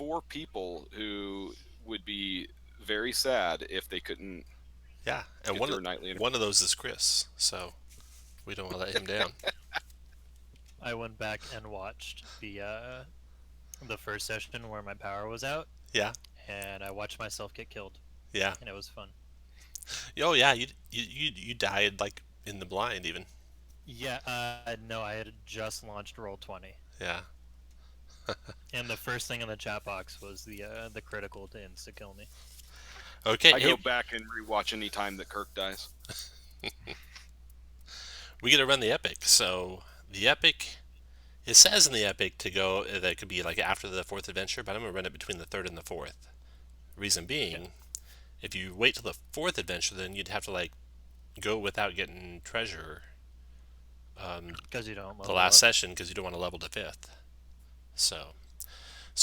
4 people who would be very sad if they couldn't Yeah, and get through a nightly. one of those is Chris, so we don't want to let him down. I went back and watched the first session where my power was out, Yeah, and I watched myself get killed, yeah. and it was fun. Oh yeah, you died like in the blind even. Yeah, no, I had just launched Roll20, Yeah. and the first thing in the chat box was the critical to insta kill me. Okay. I Hey, go back and rewatch any time that Kirk dies. we get to run the epic. So the epic, it says in the epic to go that it could be like after the fourth adventure, but I'm gonna run it between the third and the fourth. Reason being, Yeah. if you wait till the fourth adventure, then you'd have to like go without getting treasure Because you don't the level last up. session because you don't want to level to fifth. So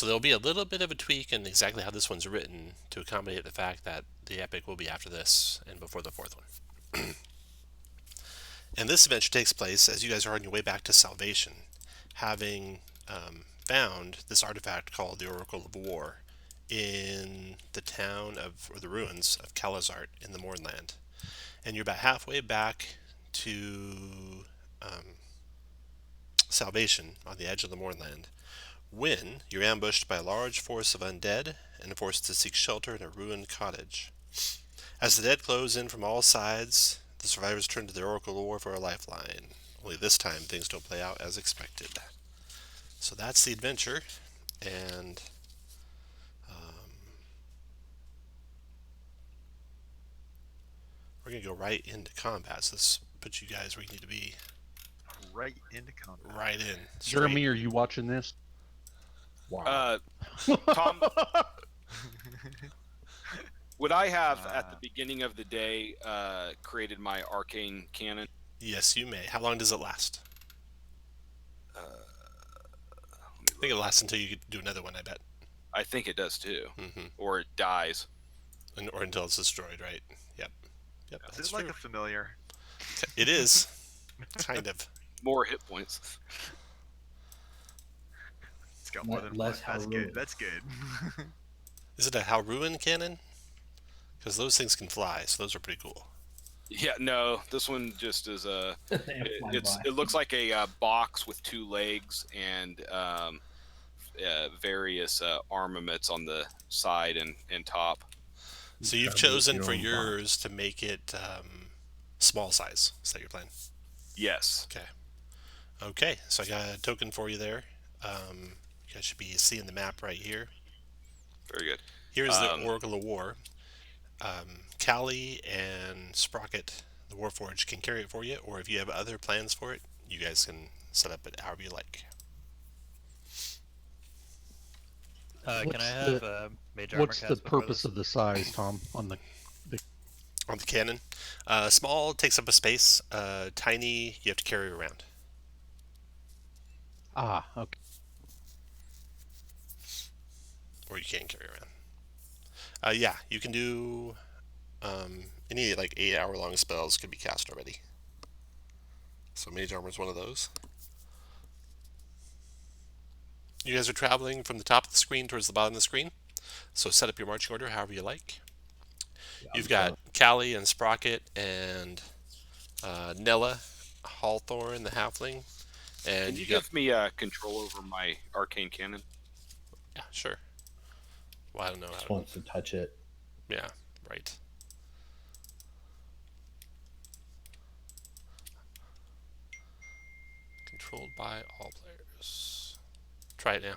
there'll be a little bit of a tweak in exactly how this one's written to accommodate the fact that the epic will be after this and before the fourth one. And this adventure takes place as you guys are on your way back to Salvation, having found this artifact called the Oracle of War in the town of, or the ruins of Calazart in the Mournland. And you're about halfway back to Salvation on the edge of the Mournland when you're ambushed by a large force of undead and forced to seek shelter in a ruined cottage. As the dead close in from all sides, the survivors turn to their Oracle of War for a lifeline. Only this time things don't play out as expected. So that's the adventure, and we're going to go right into combat. So this puts you guys where you need to be. Right into combat. Right in. Jeremy, are you watching this? Wow. Tom, would I have at the beginning of the day created my arcane cannon? Yes, you may. How long does it last? Uh, I think it lasts until you do another one, I bet. I think it does too, Mm-hmm. or it dies. Or until it's destroyed, right? Yep. Yep. Is That's it like true. a familiar? It is. Kind of. More hit points. It's got more than Less one. That's Haru. good. That's good. Is it a Halruin cannon? Because those things can fly, so those are pretty cool. Yeah, no, this one just is a. Fly by. It looks like a box with 2 legs and various armaments on the side and top. So you've chosen for yours to make it small size. Is that your plan? Yes. Okay. Okay, so I got a token for you there. You guys should be seeing the map right here. Very good. Here's the Oracle of War. Callie and Sprocket, the Warforged, can carry it for you, or if you have other plans for it, you guys can set up it however you like. Can I have Mage Armor What's the cast before purpose this? of the size, Tom, on the On the cannon, small takes up a space. Tiny, you have to carry around. okay. Or you can carry around. Yeah, you can do any like 8-hour long spells could be cast already. So Mage Armor is one of those. You guys are traveling from the top of the screen towards the bottom of the screen. So set up your marching order however you like. You've got Callie and Sprocket and Nella, Hawthorne, the halfling, and Can you give me control over my arcane cannon? Yeah, sure. Well, I don't know how. Just wants to touch it. Yeah, right. Controlled by all players. Try it now.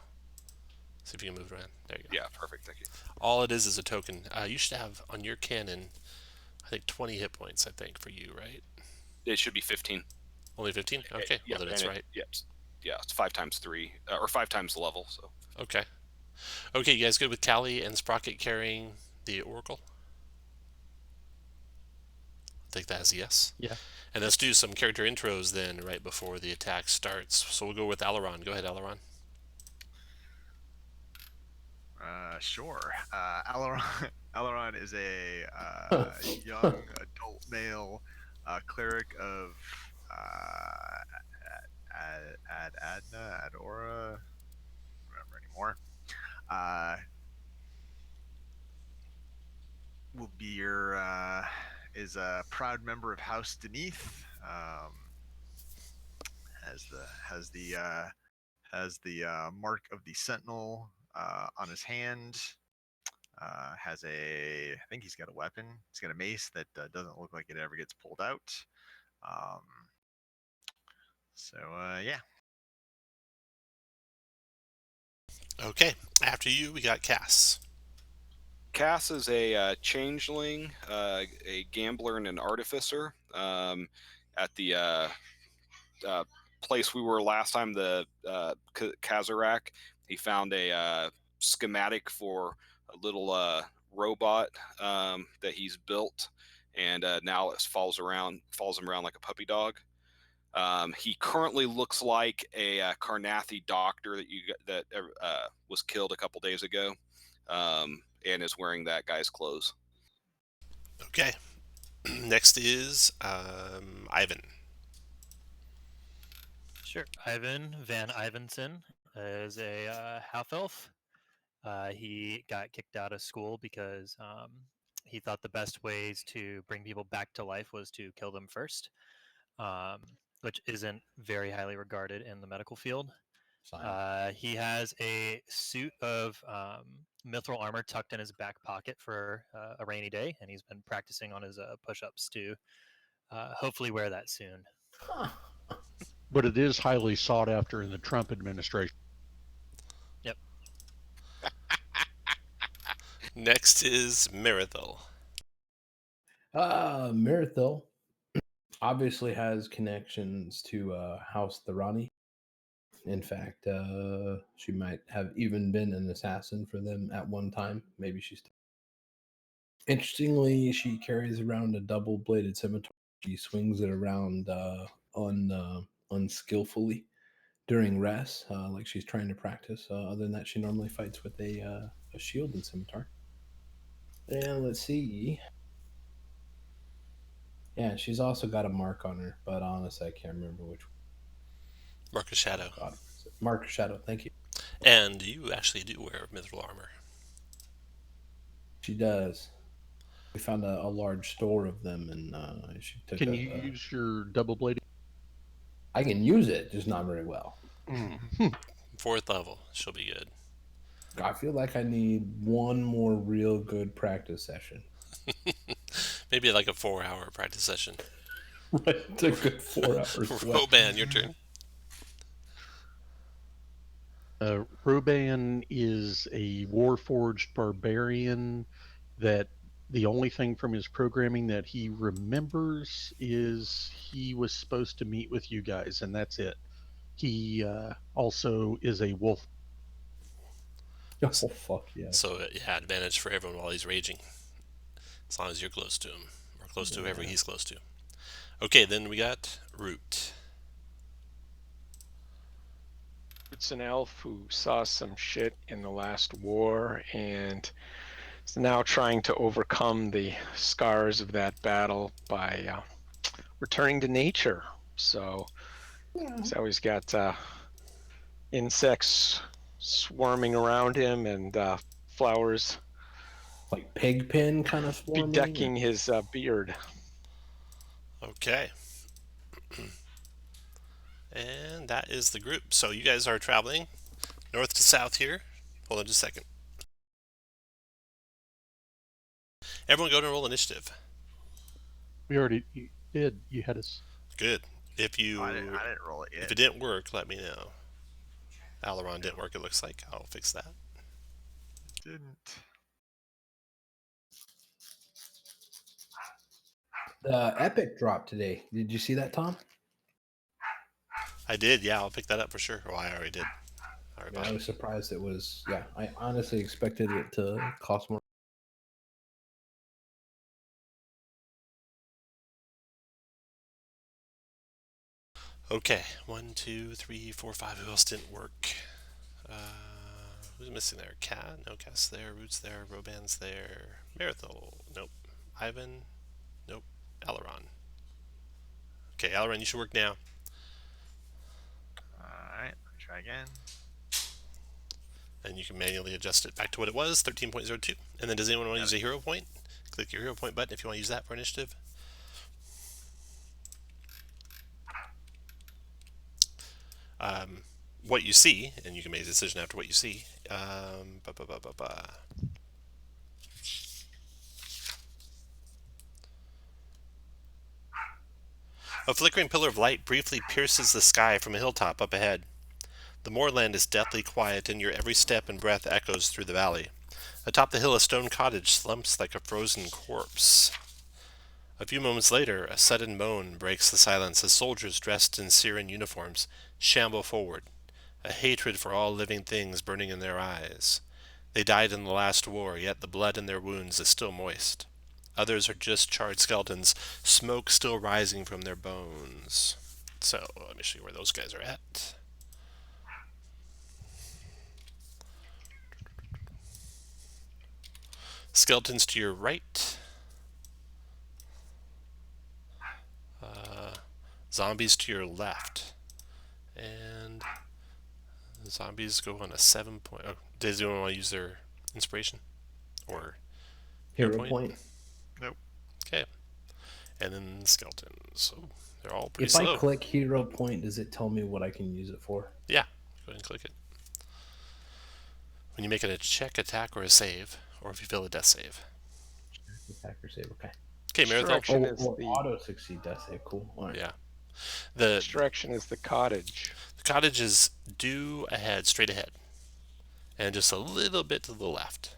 See if you can move around. There you go. Yeah, perfect. Thank you. All it is a token. You should have on your cannon, I think 20 hit points. I think for you, right? It should be 15. Only 15. Okay, Yeah, well then it's right. Yeah, it's 5 times 3 or 5 times the level. So. Okay. Okay, you guys good with Callie and Sprocket carrying the Oracle? I think that is a yes. Yeah. And let's do some character intros then right before the attack starts. So we'll go with Eberron. Go ahead, Eberron. Sure. Eberron is a young adult male cleric of Adora. I don't remember anymore. will be your is a proud member of House Deneath. Has the mark of the Sentinel on his hand. I think he's got a weapon. He's got a mace that doesn't look like it ever gets pulled out. Um, yeah. Okay, after you, we got Cass. Cass is a changeling, a gambler, and an artificer. At the place we were last time, the Kazarak, he found a schematic for a little robot that he's built, and now it follows him around like a puppy dog. He currently looks like a Karnathi doctor that was killed a couple days ago, and is wearing that guy's clothes. Okay, next is Ivan. Sure. Ivan Van Ivanson is a half elf. He got kicked out of school because he thought the best ways to bring people back to life was to kill them first, um, which isn't very highly regarded in the medical field. He has a suit of mithril armor tucked in his back pocket for a rainy day, and he's been practicing on his push-ups to hopefully wear that soon. Huh. But it is highly sought after in the Trump administration. Yep. Next is Marathil. Marathil obviously has connections to House Tharani. In fact, she might have even been an assassin for them at one time. Maybe she's. Interestingly, she carries around a double-bladed scimitar. She swings it around unskillfully during rest, like she's trying to practice. Other than that, she normally fights with a shield and scimitar. And let's see. Yeah, she's also got a mark on her, but honestly, I can't remember which one. Mark of Shadow. God, Mark of Shadow, thank you. And you actually do wear mithril armor. She does. We found a large store of them, and she took. Can you use your double bladed? I can use it, just not very well. 4th level, she'll be good. I feel like I need one more real good practice session. Maybe like a 4-hour practice session. Right, it's a good 4 hours. Roban, your turn. Roban is a Warforged barbarian that the only thing from his programming that he remembers is he was supposed to meet with you guys, and that's it. He also is a wolf. Oh, fuck yeah. So, yeah, advantage for everyone while he's raging. As long as you're close to him, or close to whoever he's close to. Okay, then we got Root. Root's an elf who saw some shit in the last war and is now trying to overcome the scars of that battle by returning to nature. So he's always got insects swarming around him and flowers Like pigpen kind of swarming? bedecking his beard. Okay. And that is the group. So you guys are traveling north to south here. Hold on just a second. Everyone go to roll initiative. We already did. You had us. Good. If you I didn't roll it yet. if it didn't work, let me know. Aileron didn't work, it looks like. I'll fix that. Didn't. The Epic dropped today. Did you see that, Tom? I did, yeah, I'll pick that up for sure. Well, I already did. Yeah, I was surprised it was. Yeah, I honestly expected it to cost more. Okay, 1, 2, 3, 4, 5. Who else didn't work? Who's missing there? Cat? No, Cat's there. Root's there. Roban's there. Marathil? Nope. Ivan? Nope. Aileron. Okay, Aileron, you should work now. Alright, try again. And you can manually adjust it back to what it was, 13.02. And then does anyone want to use a hero point? Click your hero point button if you want to use that for initiative. What you see, and you can make a decision after what you see. A flickering pillar of light briefly pierces the sky from a hilltop up ahead. The moorland is deathly quiet, and your every step and breath echoes through the valley. Atop the hill, a stone cottage slumps like a frozen corpse. A few moments later, a sudden moan breaks the silence as soldiers dressed in Syrian uniforms shamble forward, a hatred for all living things burning in their eyes. They died in the last war, yet the blood in their wounds is still moist. Others are just charred skeletons, smoke still rising from their bones. So, let me show you where those guys are at. Skeletons to your right. Zombies to your left. And the zombies go on a 7 point. Oh, does anyone want to use their inspiration? Or Hero point. Nope. Okay. And then skeletons. Oh, they're all pretty If slow. I click hero point, does it tell me what I can use it for? Yeah. Go ahead and click it. When you make it a check, attack, or a save, or if you fail a death save. Attack or save, okay. Okay, Marathon. Distraction Oh, is well, the auto succeed death save, cool. All right. Yeah. The distraction is the cottage cottage is due ahead, straight ahead. And just a little bit to the left.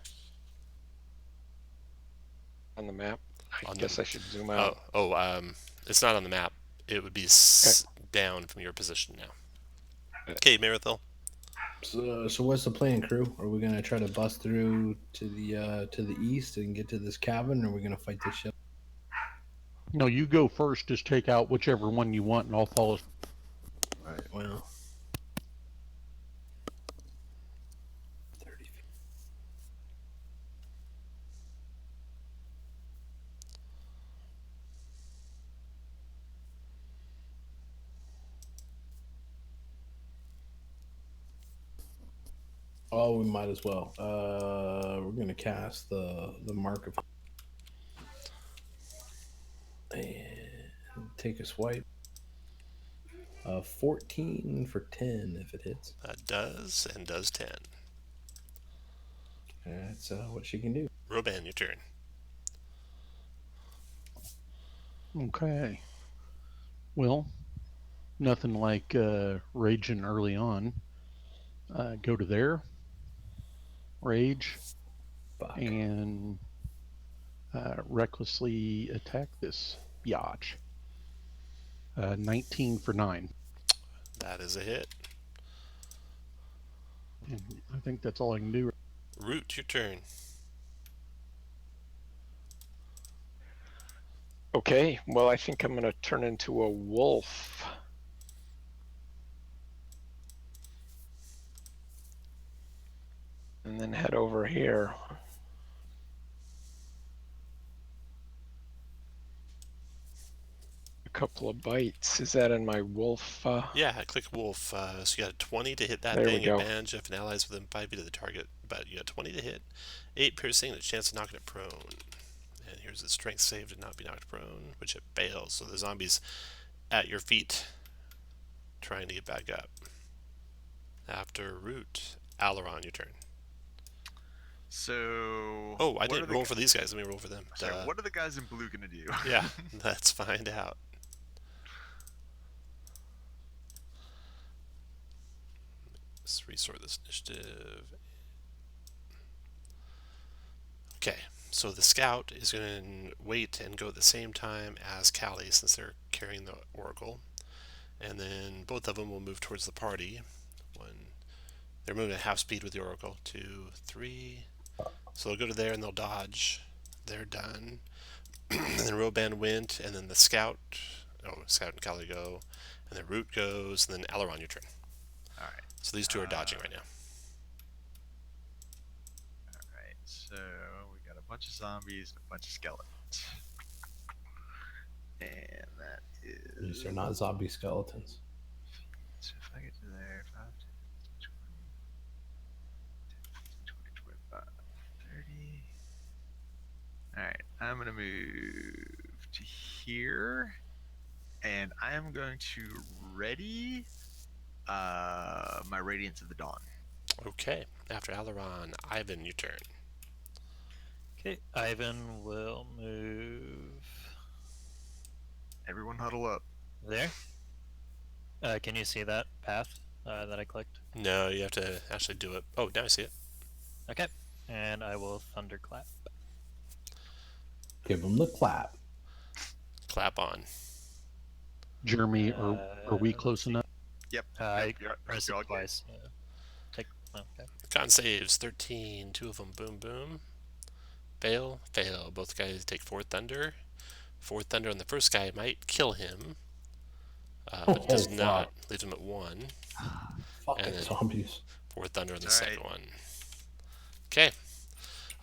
on the map. I On guess the- I should zoom out. It's not on the map. It would be down from your position now. Okay, Marathon. So what's the plan, crew? Are we gonna try to bust through to the east and get to this cabin, or are we gonna fight this ship? No, you go first. Just take out whichever one you want, and I'll follow. All right. Well, 30 feet. Oh, we might as well. We're gonna cast the mark of and take a swipe. 14 for 10 if it hits. That does, and does 10. That's what she can do. Roban, your turn. Okay. Well, nothing like raging early on. Go to there, rage, Fuck. and recklessly attack this biatch. 19 for 9. That is a hit. And I think that's all I can do. Root, your turn. Okay, well, I think I'm going to turn into a wolf. And then head over here. A couple of bites. Is that in my wolf? Yeah, click wolf. So you got a 20 to hit that There we thing. go. Advantage if an allies within 5 feet of the target. But you got 20 to hit. 8 piercing, and a chance of knocking it prone. And here's the strength save to not be knocked prone, which it fails. So the zombie's at your feet, trying to get back up. After Root, Aileron, your turn. So. Oh, I what didn't are the roll gu- for these guys. Let me roll for them. Sorry, what are the guys in blue gonna do? Yeah, let's find out. Let's resort this initiative. Okay, so the scout is going to wait and go at the same time as Callie since they're carrying the oracle. And then both of them will move towards the party. They're moving at half speed with the oracle. 2, 3. So they'll go to there and they'll dodge. They're done. And then Roban went, and then the scout. Oh, scout and Callie go. And then Root goes, and then Aileron, your turn. All right. So these two are dodging right now. All right. So we got a bunch of zombies and a bunch of skeletons. And that is. These are not zombie skeletons. So if I get to there, 5, 10, All right, I'm gonna move to here, and I am going to ready my Radiance of the Dawn. Okay. After Aileron, Ivan, your turn. Okay, Ivan will move Everyone huddle up. there. Can you see that path that I clicked? No, you have to actually do it. Oh, now I see it. Okay, and I will thunderclap. Give them the clap. Clap on. Jeremy, are we Let's close see. enough? Yep. I you're pressed all it good. twice. Yeah. Okay. Con saves 13. 2 of them. Boom, boom. Fail, fail. Both guys take 4 thunder. 4 thunder on the first guy might kill him, but it does not. Leaves him at 1. Fucking then- zombies. 4 thunder on the It's all second one. Okay.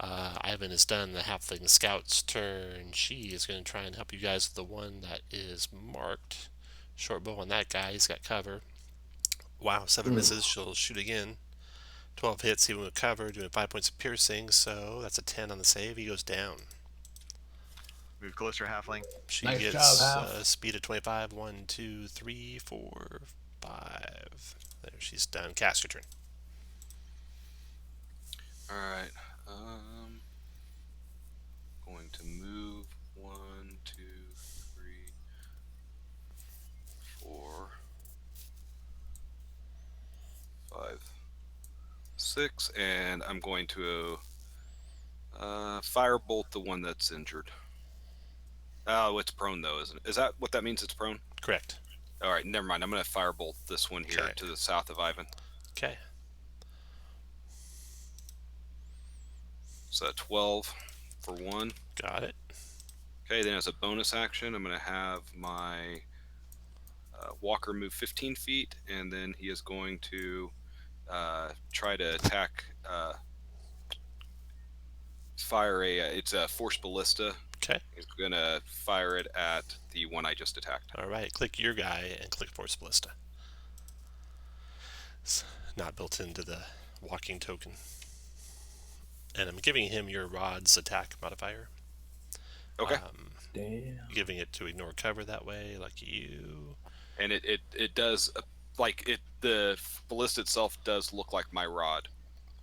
Ivan is done. The halfling scout's turn. She is going to try and help you guys with the one that is marked. Short bow on that guy. He's got cover. Wow, 7 misses. She'll shoot again. 12 hits, even with cover, doing 5 points of piercing. So that's a 10 on the save. He goes down. Move closer, halfling. She Nice gets job, Half. speed of 25. 1, 2, 3, 4, 5. There, she's done. Cast, your turn. All right. Going to move 1, 2, 3, 4, 5, 6, and I'm going to firebolt the one that's injured. Oh, it's prone though, isn't it? Is that what that means? It's prone. Correct. All right, never mind. I'm going to firebolt this one here Okay. to the south of Ivan. Okay. So 12 for 1. Got it. Okay, then as a bonus action, I'm going to have my walker move 15 feet, and then he is going to try to attack, fire it's a force ballista. Okay. He's going to fire it at the one I just attacked. All right. Click your guy and click Force Ballista. It's not built into the walking token. And I'm giving him your rod's attack modifier. Okay. Damn. Giving it to ignore cover that way, like you. And it does, the ballista itself does look like my rod.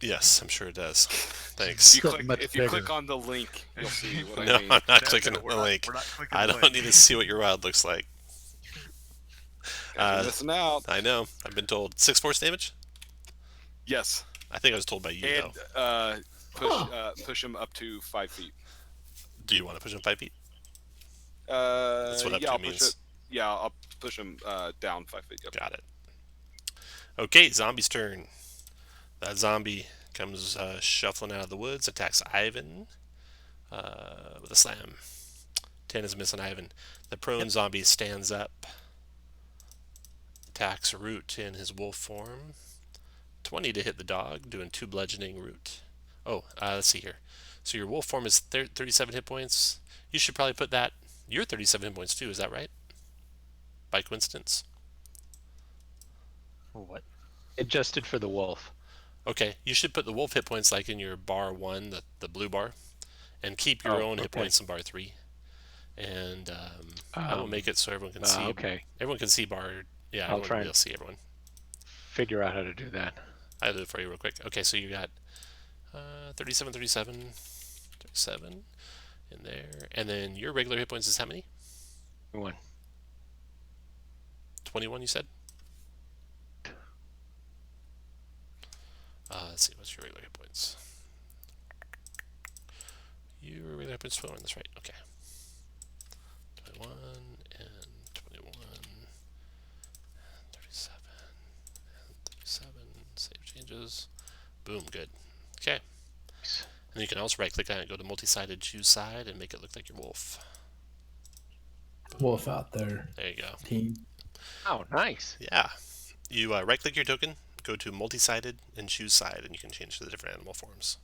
Yes, I'm sure it does. Thanks. Much If you click bigger. on the link, you'll see what No, I mean. I'm not That's clicking it, on we're the not- link. we're not clicking I the don't link. need to see what your rod looks like. You're missing out. I know. I've been told 6 force damage. Yes. I think I was told by you And though. push him up to 5 feet. Do you want to push him 5 feet? That's what up Yeah, to I'll push means. it. Yeah, I'll push him down 5 feet. Yep. Got it. Okay, zombie's turn. That zombie comes shuffling out of the woods, attacks Ivan with a slam. 10 is missing Ivan. The prone zombie stands up, attacks Root in his wolf form. 20 to hit the dog, doing 2 bludgeoning Root. Oh, let's see here. So your wolf form is 37 hit points. You should probably put that. You're 37 hit points too, is that right? By coincidence? What? Adjusted for the wolf. Okay, you should put the wolf hit points like in your bar 1, the blue bar, and keep your own hit okay. points in bar 3. And I will make it so everyone can see. Okay. Everyone can see bar. Yeah, I'll everyone try will be and- able to see everyone. Figure out how to do that. I'll do it for you real quick. Okay, so you got 37 in there. And then your regular hit points is how many? 1. 21, you said? Let's see, what's your regular hit points? Your regular hit points 21, that's right. Okay. 21 and 21. 37 and 37. Save changes. Boom, good. Okay. Nice. And you can also right click on it, go to multi-sided, choose side, and make it look like your wolf. Wolf out there, There you go. team. Oh, nice. Yeah. You right click your token, go to multi-sided, and choose side, and you can change to the different animal forms.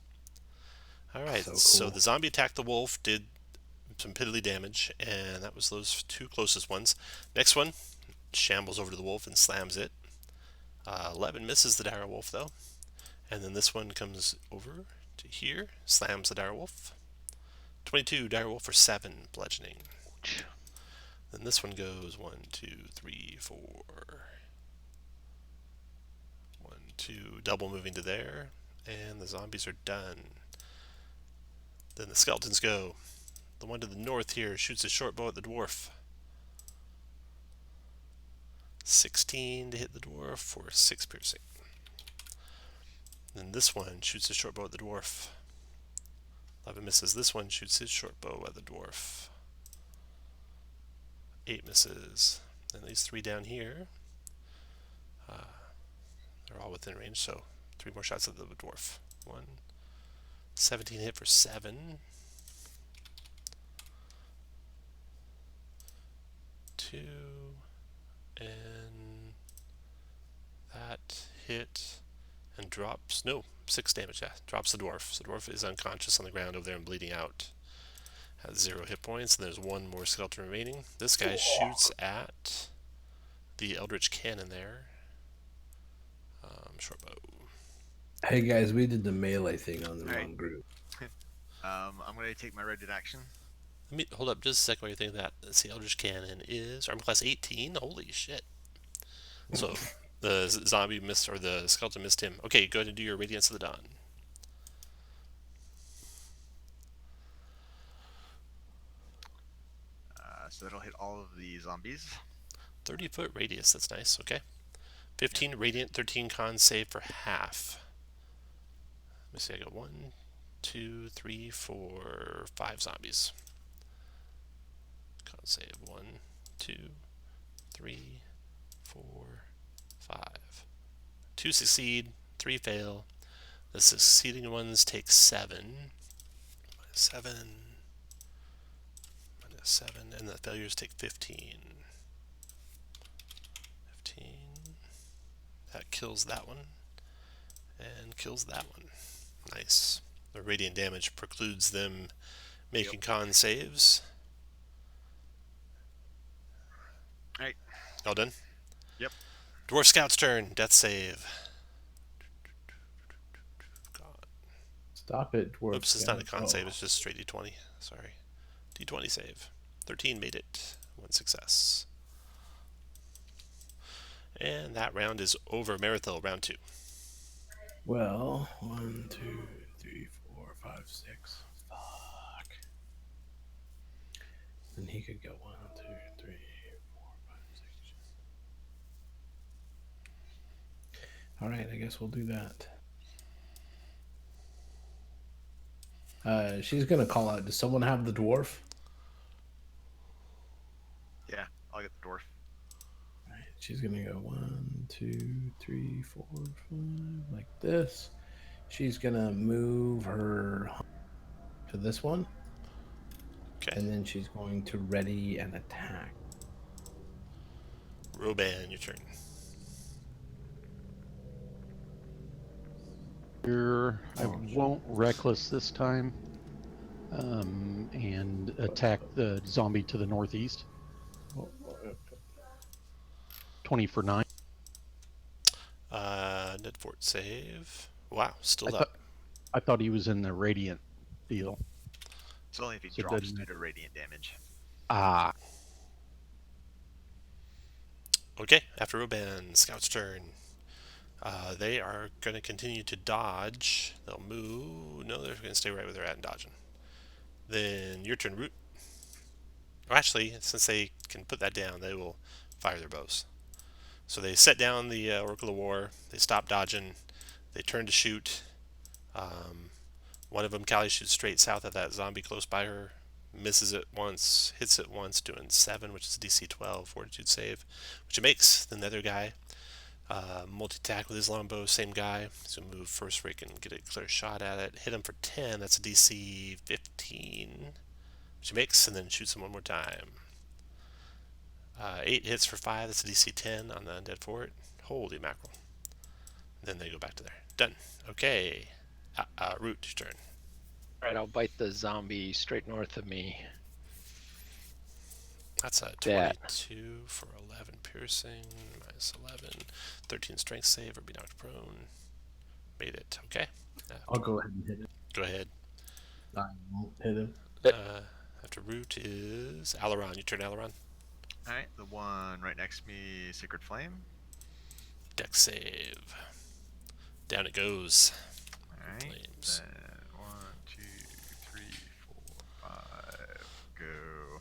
Alright, So cool. the zombie attacked the wolf, did some piddly damage, and that was those 2 closest ones. Next one shambles over to the wolf and slams it. 11 misses the dire wolf though. And then this one comes over to here, slams the dire wolf. 22, direwolf for 7, bludgeoning. Then this one goes 1, 2, 3, 4. 1, 2, double moving to there. And the zombies are done. Then the skeletons go. The one to the north here shoots a short bow at the dwarf. 16 to hit the dwarf for 6 piercing. Then this one shoots a short bow at the dwarf. 11 misses. This one shoots his short bow at the dwarf. 8 misses. And these 3 down here, they're all within range, so 3 more shots at the dwarf. 1, 17 hit for 7. 2, and that hit and drops, no, 6 damage, yeah, drops the dwarf. So the dwarf is unconscious on the ground over there and bleeding out. Has 0 hit points, and there's 1 more skeleton remaining. This guy shoots at the eldritch cannon there. Short bow. Hey guys, we did the melee thing on the wrong group. I'm going to take my ready action. Let me hold up just a second while you're thinking that. Let's see, eldritch cannon is armor class 18. Holy shit! So the zombie missed, or the skeleton missed him. Okay, go ahead and do your Radiance of the Dawn. So that'll hit all of the zombies. 30-foot radius. That's nice. Okay. 15 radiant, 13 con save for half. Let me see. I got 1, 2, 3, 4, 5 zombies. Con save 1, 2, 3, 4, 5. 2 succeed, 3 fail. The succeeding ones take 7. Minus 7. Minus 7. And the failures take 15. 15. That kills that one. And kills that one. Nice. The radiant damage precludes them making con saves. Alright. All done? Yep. Dwarf Scout's turn. Death save. Stop it, dwarf. Oops, it's not a Scout. con save. It's just straight D20. Sorry. D20 save. 13 made it. 1 success. And that round is over. Marathil, round 2. Well, 1, 2, 3, 4, 5, 6. Fuck. Then he could go 1, 2, 3, 4, 5, 6. All right, I guess we'll do that. She's gonna call out. Does someone have the dwarf? Yeah, I'll get the dwarf. All right, she's gonna go 1, 2, 3, 4, 5, like this. She's gonna move her to this one. Okay. And then she's going to ready an attack. Roban, your turn. Here, I won't reckless this time, and attack the zombie to the northeast. 20 for 9. Ned Fort save. Wow, still I up. I thought he was in the radiant deal. It's only if he So drops doesn't- due to radiant damage. Ah, Okay, after Roban, Scout's turn. They are going to continue to dodge. They'll move. No, they're going to stay right where they're at and dodging. Then your turn, Root. Or actually, since they can put that down, they will fire their bows. So they set down the Oracle of War. They stop dodging. They turn to shoot. One of them, Callie, shoots straight south at that zombie close by her. Misses it once, hits it once, doing 7, which is a DC 12 fortitude save, which it makes. Then the other guy, multi-attack with his longbow, same guy. He's going to move first where he can get a clear shot at it. Hit him for 10, that's a DC 15, which he makes, and then shoots him one more time. 8 hits for 5, that's a DC 10 on the undead fort. Holy mackerel. Then they go back to there. Done. Okay. Root, your turn. Alright, I'll bite the zombie straight north of me. That's a That. 22 for 11 piercing, minus 11. 13 strength save or be knocked prone. Made it. Okay. I'll go ahead and hit it. Go ahead. I won't hit him. After Root is Aileron. Your turn, Aileron. All right, the one right next to me, Sacred Flame. Dex save. Down it goes. All right, Flames. then 1, 2, 3, 4, 5, go.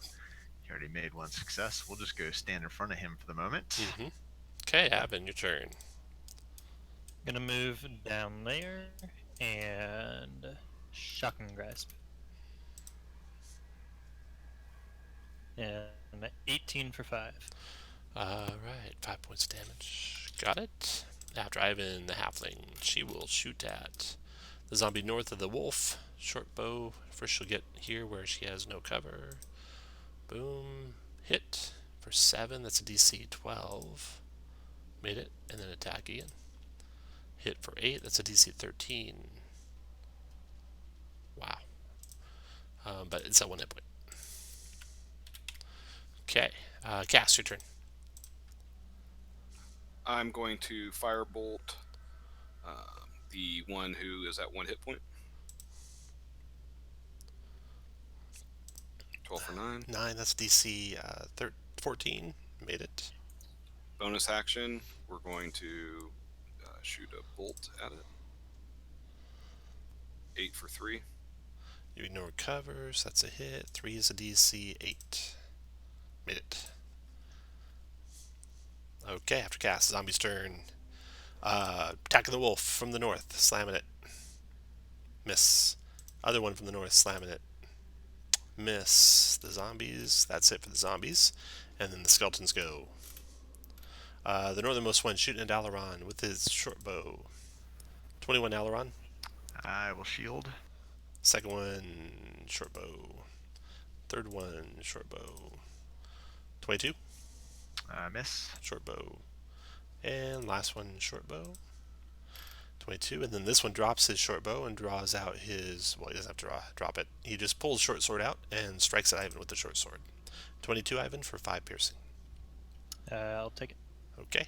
He already made one success. We'll just go stand in front of him for the moment. Okay, Avin, your turn. Gonna move down there and shocking grasp. And 18 for 5. Alright, 5 points of damage. Got it. After Ivan, the halfling, she will shoot at the zombie north of the wolf. Short bow. First she'll get here where she has no cover. Boom. Hit for 7. That's a DC 12. Made it. And then attack again. Hit for 8. That's a DC 13. Wow. But it's at 1 hit point. Okay. Cass, your turn. I'm going to firebolt the one who is at 1 hit point. 12 for 9. 9, that's DC 14. Made it. Bonus action, we're going to shoot a bolt at it. 8 for 3. You ignore covers, that's a hit. 3 is a DC 8. Made it. Okay, after cast, zombie's turn. Attacking the wolf from the north, slamming it. Miss. Other one from the north, slamming it. Miss. The zombies, that's it for the zombies. And then the skeletons go. The northernmost one shooting at Aileron with his short bow. 21 Aileron. I will shield. Second one, short bow. Third one, short bow. 22. Miss. Short bow. And last one, short bow. 22. And then this one drops his short bow and draws out his... Well, he doesn't have to drop it. He just pulls short sword out and strikes at Ivan with the short sword. 22, Ivan, for 5 piercing. I'll take it. Okay.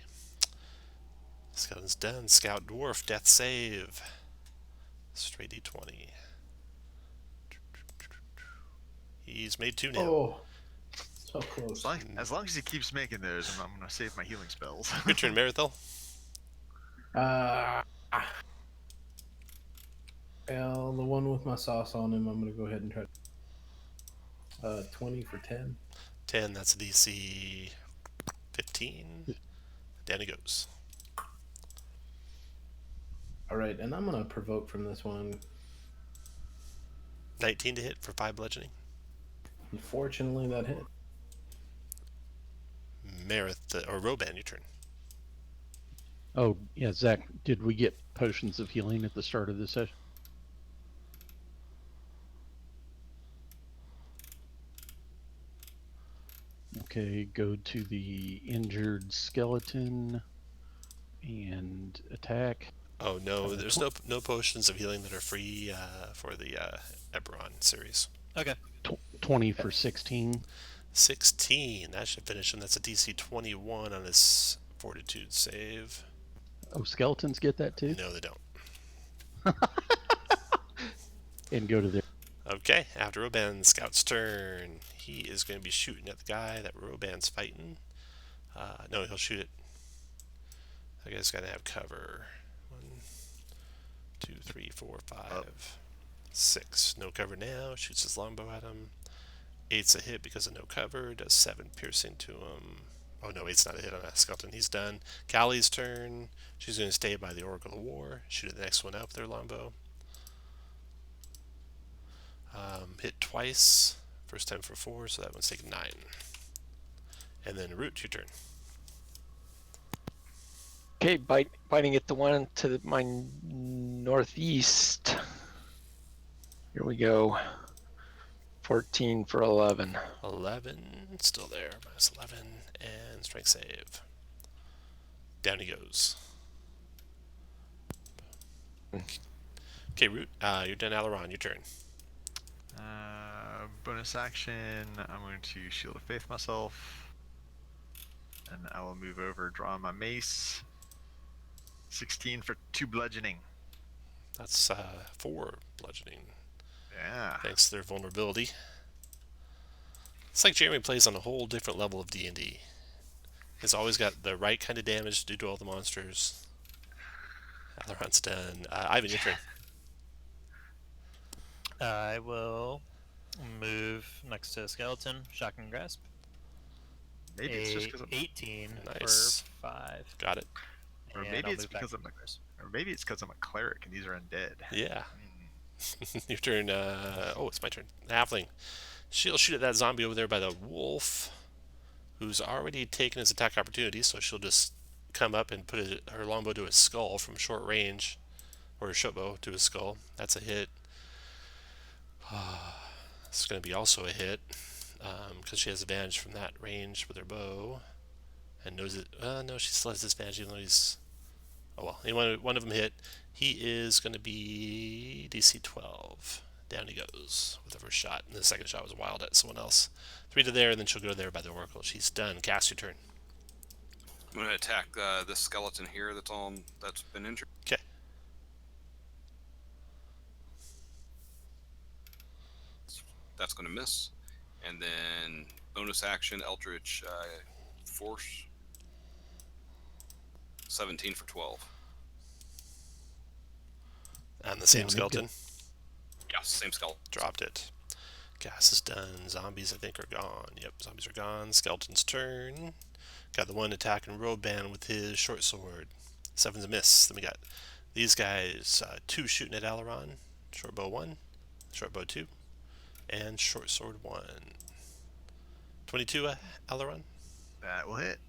Skeleton's done. Scout Dwarf, death save. Straight D20. He's made 2 now. Oh, so close. As long as he keeps making those, I'm going to save my healing spells. Your turn, Marithel. Well, the one with my sauce on him, I'm going to go ahead and try 20 for 10. 10, that's a DC 15. Down he goes. All right, and I'm going to provoke from this one. 19 to hit for 5 bludgeoning. Unfortunately, that hit. Or Roban, your turn. Oh, yeah, Zach, did we get potions of healing at the start of the session? Okay, go to the injured skeleton and attack. Oh no, there's no potions of healing that are free for the Eberron series. Okay. 20 for 16. 16, that should finish him. That's a DC 21 on his fortitude save. Oh, skeletons get that too? No, they don't. And go to their... Okay, after Roban's scout's turn, he is going to be shooting at the guy that Roban's fighting. No, he'll shoot it. That guy's got to have cover. 1, 2, 3, 4, 5, 6. No cover now. Shoots his longbow at him. 8's a hit because of no cover. Does 7 piercing to him. Oh no, 8's not a hit on that skeleton. He's done. Callie's turn. She's going to stay by the Oracle of War. Shoot at the next one up with their longbow. Hit twice. First time for 4, so that one's taking 9. And then Root, your turn. Okay, biting at the one to my northeast. Here we go. 14 for 11. 11, still there. Minus 11, and strength save. Down he goes. Okay, Root, you're done. Aileron, your turn. Bonus action, I'm going to Shield of Faith myself. And I will move over, draw my mace. 16 for 2 bludgeoning. That's 4 bludgeoning. Yeah. thanks to their vulnerability. It's like Jeremy plays on a whole different level of D&D. He's always got the right kind of damage to do to all the monsters. Eberron's done. Ivan, your turn. I will move next to skeleton. Shotgun grasp. Maybe it's just because 18 Nice. for 5. Got it. Or And maybe I'll it's move back because to I'm a, Chris. or maybe it's because I'm a cleric and these are undead. Yeah. Mm. Your turn. Oh, it's my turn. Halfling. She'll shoot at that zombie over there by the wolf, who's already taken his attack opportunity, so she'll just come up and put her longbow to his skull from short range, or her shortbow to his skull. That's a hit. It's going to be also a hit, because she has advantage from that range with her bow, and knows it. No, she still has disadvantage even though he's... Oh well, anyway, one of them hit. He is going to be DC 12. Down he goes with the first shot, and the second shot was wild at someone else. 3 to there, and then she'll go there by the oracle. She's done. Cast your turn. I'm going to attack this skeleton here that's been injured. Okay. That's going to miss. And then bonus action, Eldritch Force. 17 for 12. And the same Yeah, skeleton. Yeah, same skeleton. Dropped it. Gas is done. Zombies, I think, are gone. Yep, zombies are gone. Skeleton's turn. Got the one attacking Roadban with his short sword. 7's a miss. Then we got these guys, 2 shooting at Eberron. Short bow 1, short bow 2, and short sword 1. 22, Eberron. That will hit.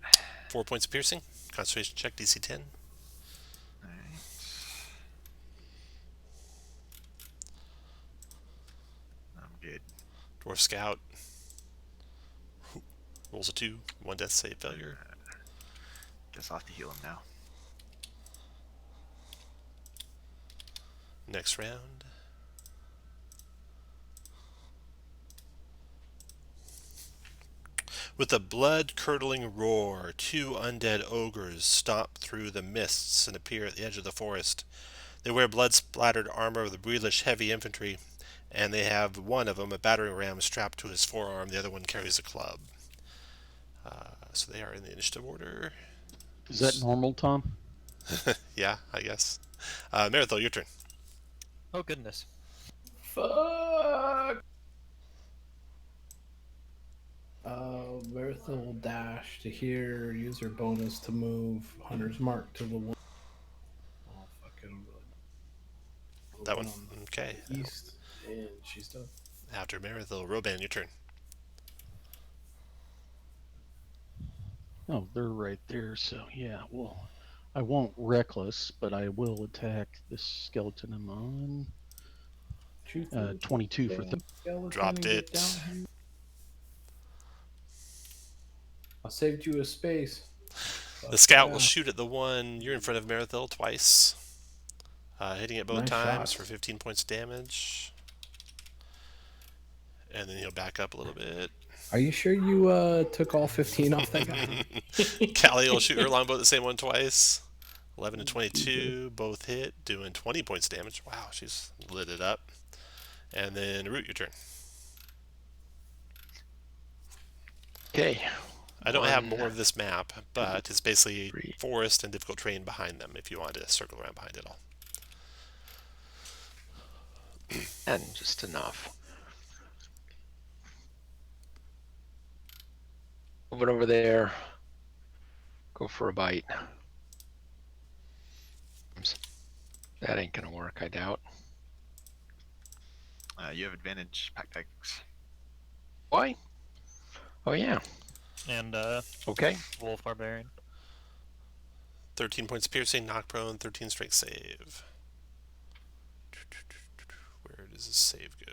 4 points of piercing. Concentration check, DC 10. Alright. I'm good. Dwarf Scout. Rolls a 2. 1 death save failure. Guess I'll have to heal him now. Next round. With a blood-curdling roar, 2 undead ogres stomp through the mists and appear at the edge of the forest. They wear blood-splattered armor of the Breelish heavy infantry, and they have one of them, a battering ram, strapped to his forearm. The other one carries a club. So they are in the initiative order. Is that normal, Tom? Yeah, I guess. Marathon, your turn. Oh, goodness. Fuck. Bertha will dash to here, use her bonus to move Hunter's Mark to the one. Oh, fuck it. That one. Okay. East, and she's done. After Marathon, Roban, your turn. Oh, they're right there. So yeah, well, I won't reckless, but I will attack this skeleton I'm on. Shoot the 22 for damn skeleton Dropped and get it. down here. I saved you a space. The scout Yeah. will shoot at the one you're in front of, Marathil, twice. Hitting it both Nice times shots. for 15 points of damage. And then he'll back up a little bit. Are you sure you took all 15 off that guy? Callie will shoot her longbow at the same one twice. 11 and 22, both hit, doing 20 points of damage. Wow, she's lit it up. And then Root, your turn. Okay. I don't have One, more of this map, but it's basically 3. forest and difficult terrain behind them if you want to circle around behind it all. And just enough. Moving over there. Go for a bite. That ain't gonna work, I doubt. You have advantage, pack tactics. Why? Oh yeah. And Okay. Wolf Barbarian. 13 points of piercing, knock prone, 13 strength save. Where does this save go?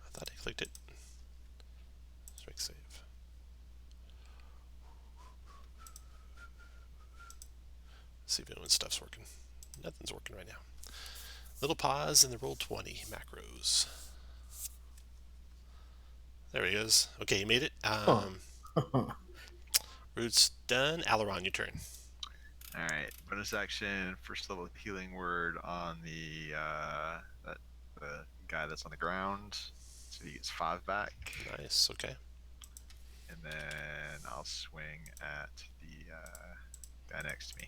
I thought I clicked it. Strength save. See if anyone's stuff's working. Nothing's working right now. Little pause in the roll 20 macros. There he goes. Okay, you made it. Root's done. Eberron, your turn. Alright, bonus action, first level healing word on the guy that's on the ground. So he gets 5 back. Nice. Okay. And then I'll swing at the guy next to me.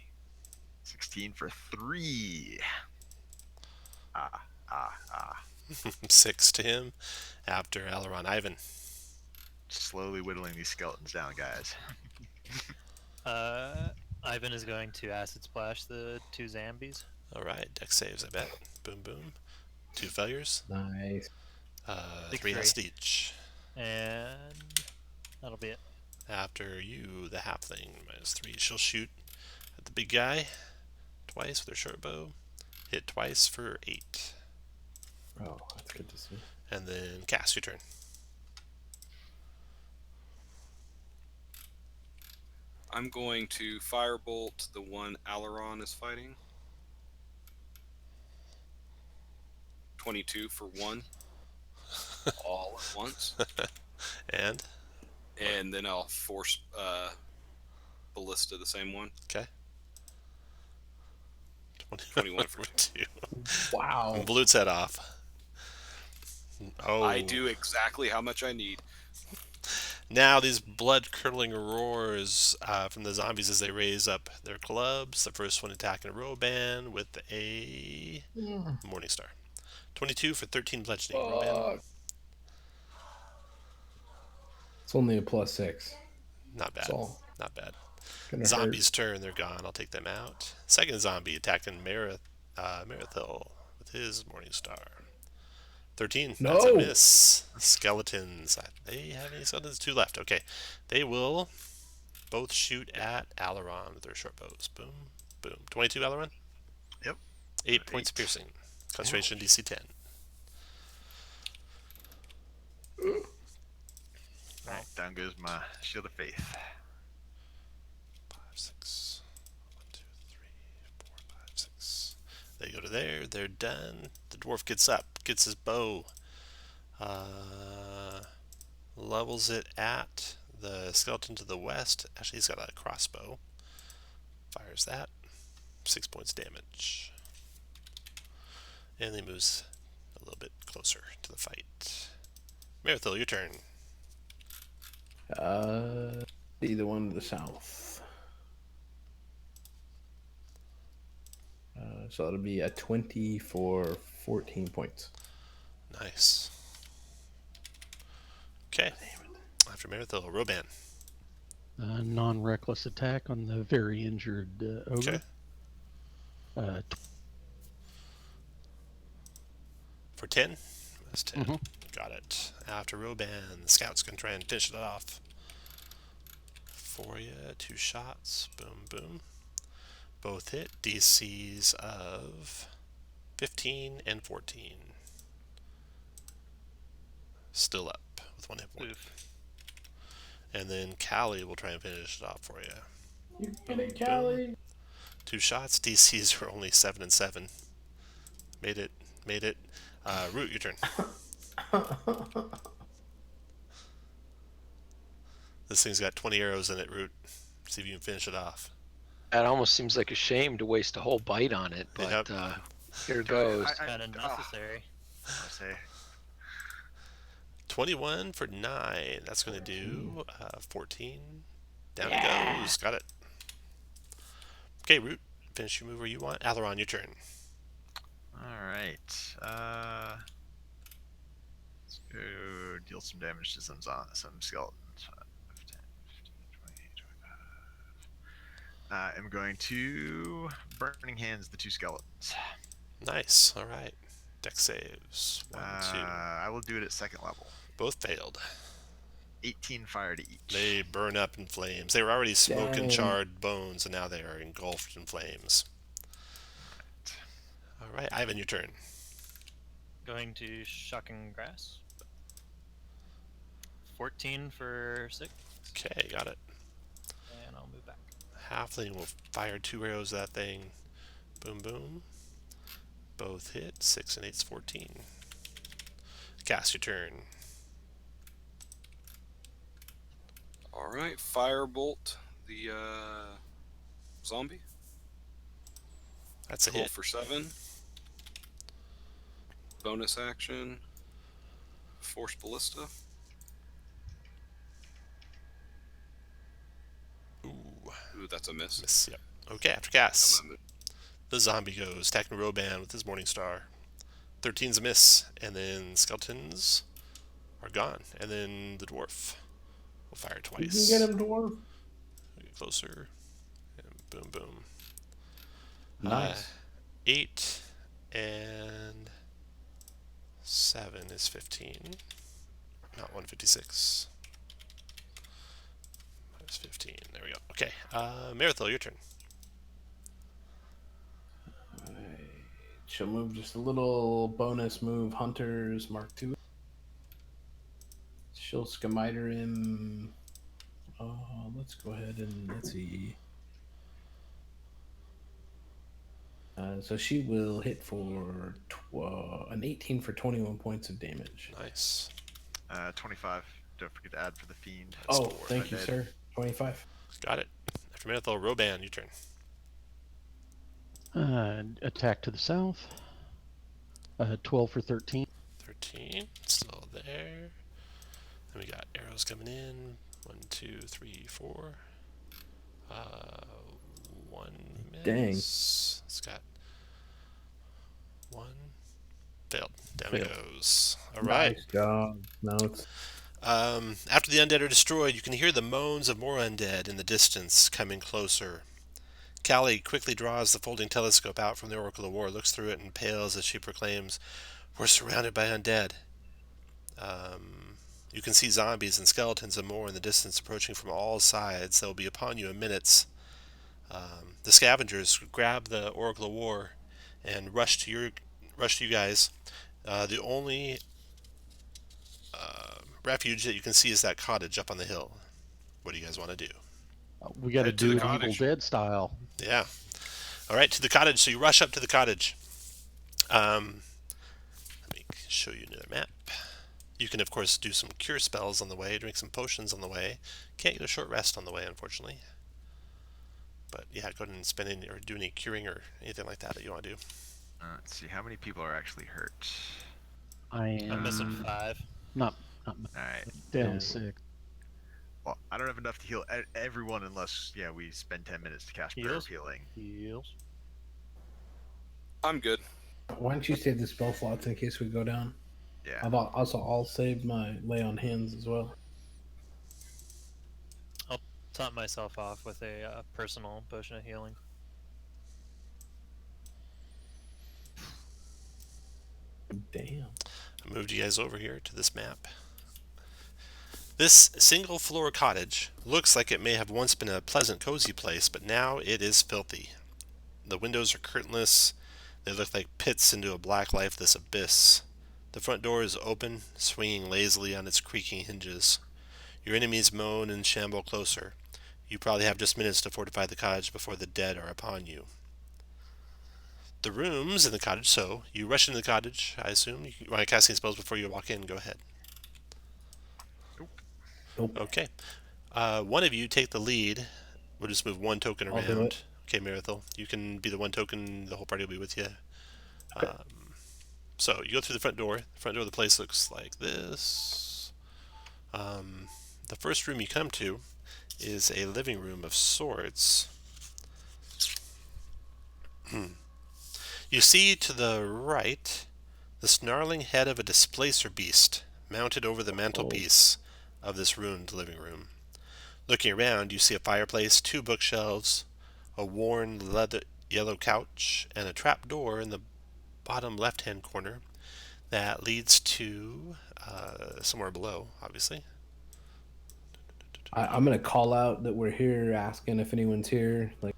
16 for 3. 6 to him. After Eberron, Ivan. Slowly whittling these skeletons down, guys. Ivan is going to acid splash the 2 zombies. All right. Dex saves, I bet. Boom, boom. 2 failures. Nice. 3 acid each. And that'll be it. After you, the halfling, -3. She'll shoot at the big guy twice with her short bow. Hit twice for 8. Oh, that's good to see. And then cast, your turn. I'm going to firebolt the one Eberron is fighting. 22 for 1. All at once. And then I'll force Ballista the same one. okay. 21 for 2. Wow. Blew its head off. Oh. I do exactly how much I need. Now these blood-curdling roars from the zombies as they raise up their clubs. The first one attacking a Roban with a Morningstar. 22 for 13 bludgeoning. Roban. It's only a +6. Not bad. That's all. Not bad. Gonna Zombies' turn. They're gone. I'll take them out. Second zombie attacking Marathil with his Morningstar. 13. No. That's a miss. Skeletons. They have any skeletons? 2 left. Okay. They will both shoot at Eberron with their short bows. Boom. Boom. 22, Eberron? Yep. 8 points of piercing. Concentration DC 10. Alright, down goes my Shield of Faith. 5, 6. 1, 2, 3, 4, 5, 6. They go to there. They're done. The dwarf gets up, gets his bow, levels it at the skeleton to the west. Actually, he's got a crossbow. Fires that. 6 points damage. And he moves a little bit closer to the fight. Marathil, your turn. Be the one to the south. So it'll be a 20 for 14 points. Nice. Okay. After Marathil, Roban. Non-reckless attack on the very injured ogre. Okay. For 10? That's 10. Mm-hmm. Got it. After Roban, the scouts can try and finish it off for you. 2 shots. Boom, boom. Both hit. DCs of 15 and 14. Still up with 1 hit point. And then Callie will try and finish it off for you. You get it, Callie. 2 shots. DCs are only 7 and 7. Made it. Made it. Root, your turn. This thing's got 20 arrows in it, Root. See if you can finish it off. That almost seems like a shame to waste a whole bite on it, but Yep. here goes. Kind of necessary. I'll say 21 for 9. That's going to do 14. Down it goes. Got it. Okay, Root. Finish your move where you want. Eberron, your turn. alright. Let's go deal some damage to some skeletons. 5, 10, 15, 20, 25. I'm going to Burning Hands the 2 skeletons. Nice. All right. Dex saves. 1, 2. I will do it at 2nd level. Both failed. 18 fire to each. They burn up in flames. They were already smoking Dang. charred bones, and now they are engulfed in flames. All right, Ivan, your turn. Going to Shocking Grass. 14 for 6. Okay, got it. And I'll move back. Halfling will fire 2 arrows at that thing. Boom, boom. Both hit. 6 and 8's 14. Cast, your turn. All right, firebolt the zombie. That's a 12 hit. for 7. Bonus action. Force Ballista. Ooh, that's a miss. Miss. Yep. Okay, after I'm Cass, gonna the zombie goes, attacking Roban with his Morning Star. 13's a miss, and then skeletons are gone, and then the dwarf will fire You twice. can get him, dwarf. Get closer, and boom, boom. Nice. 8 and 7 is 15, not 156. Minus 15. There we go. Okay, Marathil, your turn. Alright. She'll move just a little bonus move. Hunters Mark II. She'll Scamiter him. Let's go ahead and let's see. So she will hit for an 18 for 21 points of damage. Nice. 25. Don't forget to add for the fiend. Oh, four. thank you, sir. 25. Got it. After Marathil, Roban, your turn. Attack to the south. 12 for 13. 13, still there. Then we got arrows coming in. 1, 2, 3, 4. 1 miss. Dang. It's got 1. Failed. Down it goes. All right. Nice job. No, it's After the undead are destroyed, you can hear the moans of more undead in the distance coming closer. Callie quickly draws the folding telescope out from the Oracle of War, looks through it, and pales as she proclaims, "We're surrounded by undead." You can see zombies and skeletons and more in the distance approaching from all sides. They'll be upon you in minutes. The scavengers grab the Oracle of War and rush to you guys. The only refuge that you can see is that cottage up on the hill. What do you guys want to do? We got to Head to do the it Evil cottage. Dead style. Yeah. All right, to the cottage. So you rush up to the cottage. Let me show you another map. You can, of course, do some cure spells on the way, drink some potions on the way. Can't get a short rest on the way, unfortunately. But yeah, go ahead and spend any or do any curing or anything like that you want to do. Let's see how many people are actually hurt. I'm missing 5. Not All right. down Yeah. 6. Well, I don't have enough to heal everyone unless we spend 10 minutes to cast Prayer of Healing. Heals. I'm good. Why don't you save the spell slots in case we go down? Yeah. I'll save my lay on hands as well. I'll top myself off with a personal potion of healing. Damn. I moved you guys over here to this map. This single floor cottage looks like it may have once been a pleasant, cozy place, but now it is filthy. The windows are curtainless. They look like pits into a black, lifeless abyss. The front door is open, swinging lazily on its creaking hinges. Your enemies moan and shamble closer. You probably have just minutes to fortify the cottage before the dead are upon you. The rooms in the cottage, so you rush into the cottage, I assume. You want to cast any spells before you walk in, go ahead. Nope. Okay. One of you take the lead. We'll just move one token I'll do around. it. Okay, Marathil. You can be the one token. The whole party will be with you. Okay. So you go through the front door. The front door of the place looks like this. The first room you come to is a living room of sorts. You see to the right the snarling head of a displacer beast mounted over the mantelpiece of this ruined living room. Looking around, you see a fireplace, 2 bookshelves, a worn leather yellow couch, and a trap door in the bottom left-hand corner that leads to somewhere below, obviously. I'm gonna call out that we're here, asking if anyone's here. Like,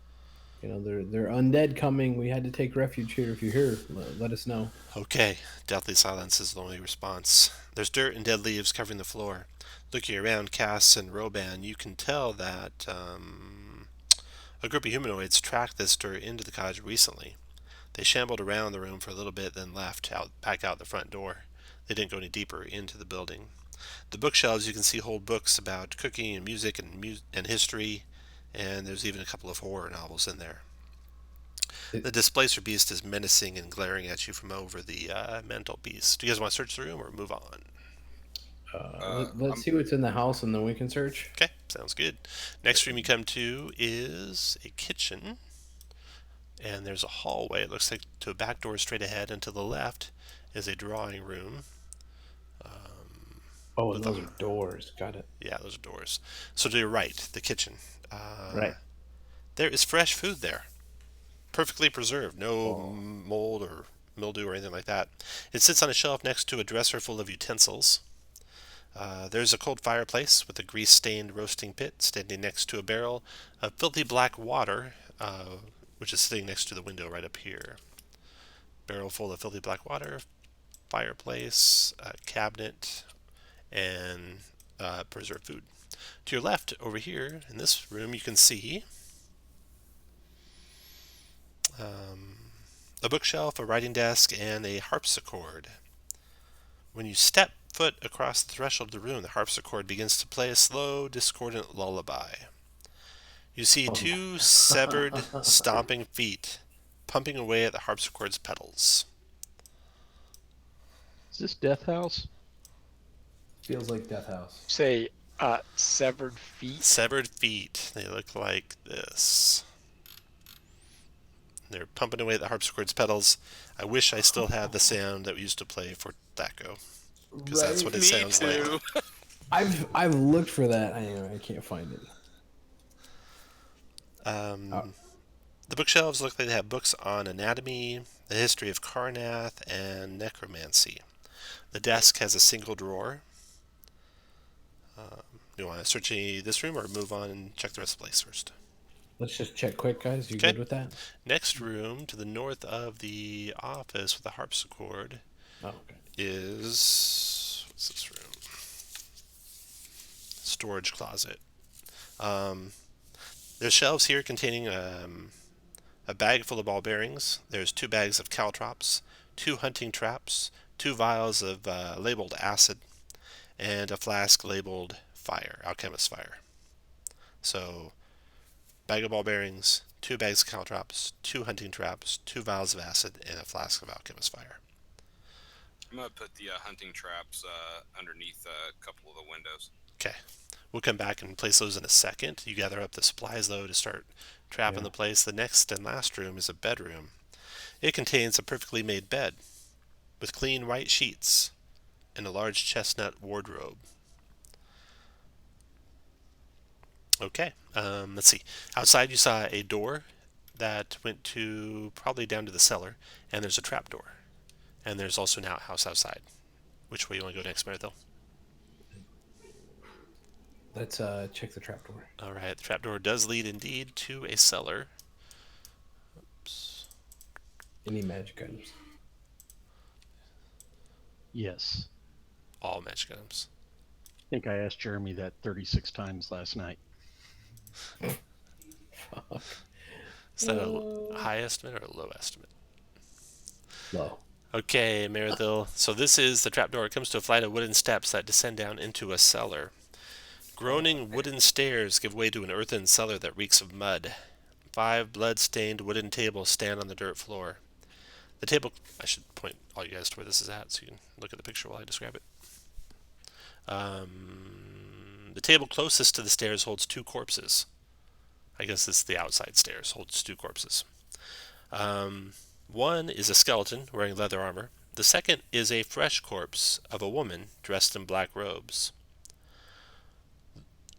they're undead coming. We had to take refuge here. If you're here, let us know. Okay, deathly silence is the only response. There's dirt and dead leaves covering the floor. Looking around Cass and Roban, you can tell that a group of humanoids tracked this dirt into the cottage recently. They shambled around the room for a little bit, then left back out the front door. They didn't go any deeper into the building. The bookshelves you can see hold books about cooking and music and history, and there's even a couple of horror novels in there. The displacer beast is menacing and glaring at you from over the mantelpiece. Do you guys want to search the room or move on? Let's see what's in the house, and then we can search. Okay, sounds good. Next room you come to is a kitchen. And there's a hallway. It looks like to a back door straight ahead, and to the left is a drawing room. Oh, and those are doors. Got it. Yeah, those are doors. So to your right, the kitchen. Right. There is fresh food there. Perfectly preserved. No mold or mildew or anything like that. It sits on a shelf next to a dresser full of utensils. There's a cold fireplace with a grease-stained roasting pit standing next to a barrel of filthy black water, which is sitting next to the window right up here. Barrel full of filthy black water, fireplace, cabinet, and preserved food. To your left, over here in this room, you can see a bookshelf, a writing desk, and a harpsichord. When you step foot across the threshold of the room, the harpsichord begins to play a slow, discordant lullaby. You see two severed, stomping feet pumping away at the harpsichord's pedals. Is this Death House? Feels like Death House. Say, severed feet. Severed feet. They look like this. They're pumping away at the harpsichord's pedals. I wish I still had the sound that we used to play for Thaco, because that's what it sounds like. I've looked for that. I can't find it. The bookshelves look like they have books on anatomy, the history of Karnath, and necromancy. The desk has a single drawer. You want to search this room or move on and check the rest of the place first? Let's just check quick, guys. You Okay. good with that? Next room to the north of the office with the harpsichord Oh, okay. is... what's this room? Storage closet. There's shelves here containing a bag full of ball bearings. There's 2 bags of caltrops, 2 hunting traps, 2 vials of labeled acid, and a flask labeled fire, alchemist fire. So, bag of ball bearings, 2 bags of caltrops, 2 hunting traps, 2 vials of acid, and a flask of alchemist fire. I'm gonna put the hunting traps underneath a couple of the windows. Okay. We'll come back and place those in a second. You gather up the supplies, though, to start trapping the place. The next and last room is a bedroom. It contains a perfectly made bed with clean white sheets and a large chestnut wardrobe. Okay, let's see. Outside you saw a door that went to probably down to the cellar, and there's a trap door. And there's also an outhouse outside. Which way you want to go next, Marathil? Let's check the trapdoor. All right, the trapdoor does lead indeed to a cellar. Oops. Any magic items? Yes. All magic items. I think I asked Jeremy that 36 times last night. Fuck. Is that a high estimate or a low estimate? Low. Okay, Marathil. So this is the trapdoor. It comes to a flight of wooden steps that descend down into a cellar. Groaning wooden stairs give way to an earthen cellar that reeks of mud. 5 blood-stained wooden tables stand on the dirt floor. The table... I should point all you guys to where this is at so you can look at the picture while I describe it. The table closest to the stairs holds 2 corpses. I guess this is the outside stairs. Holds 2 corpses. One is a skeleton wearing leather armor. The second is a fresh corpse of a woman dressed in black robes.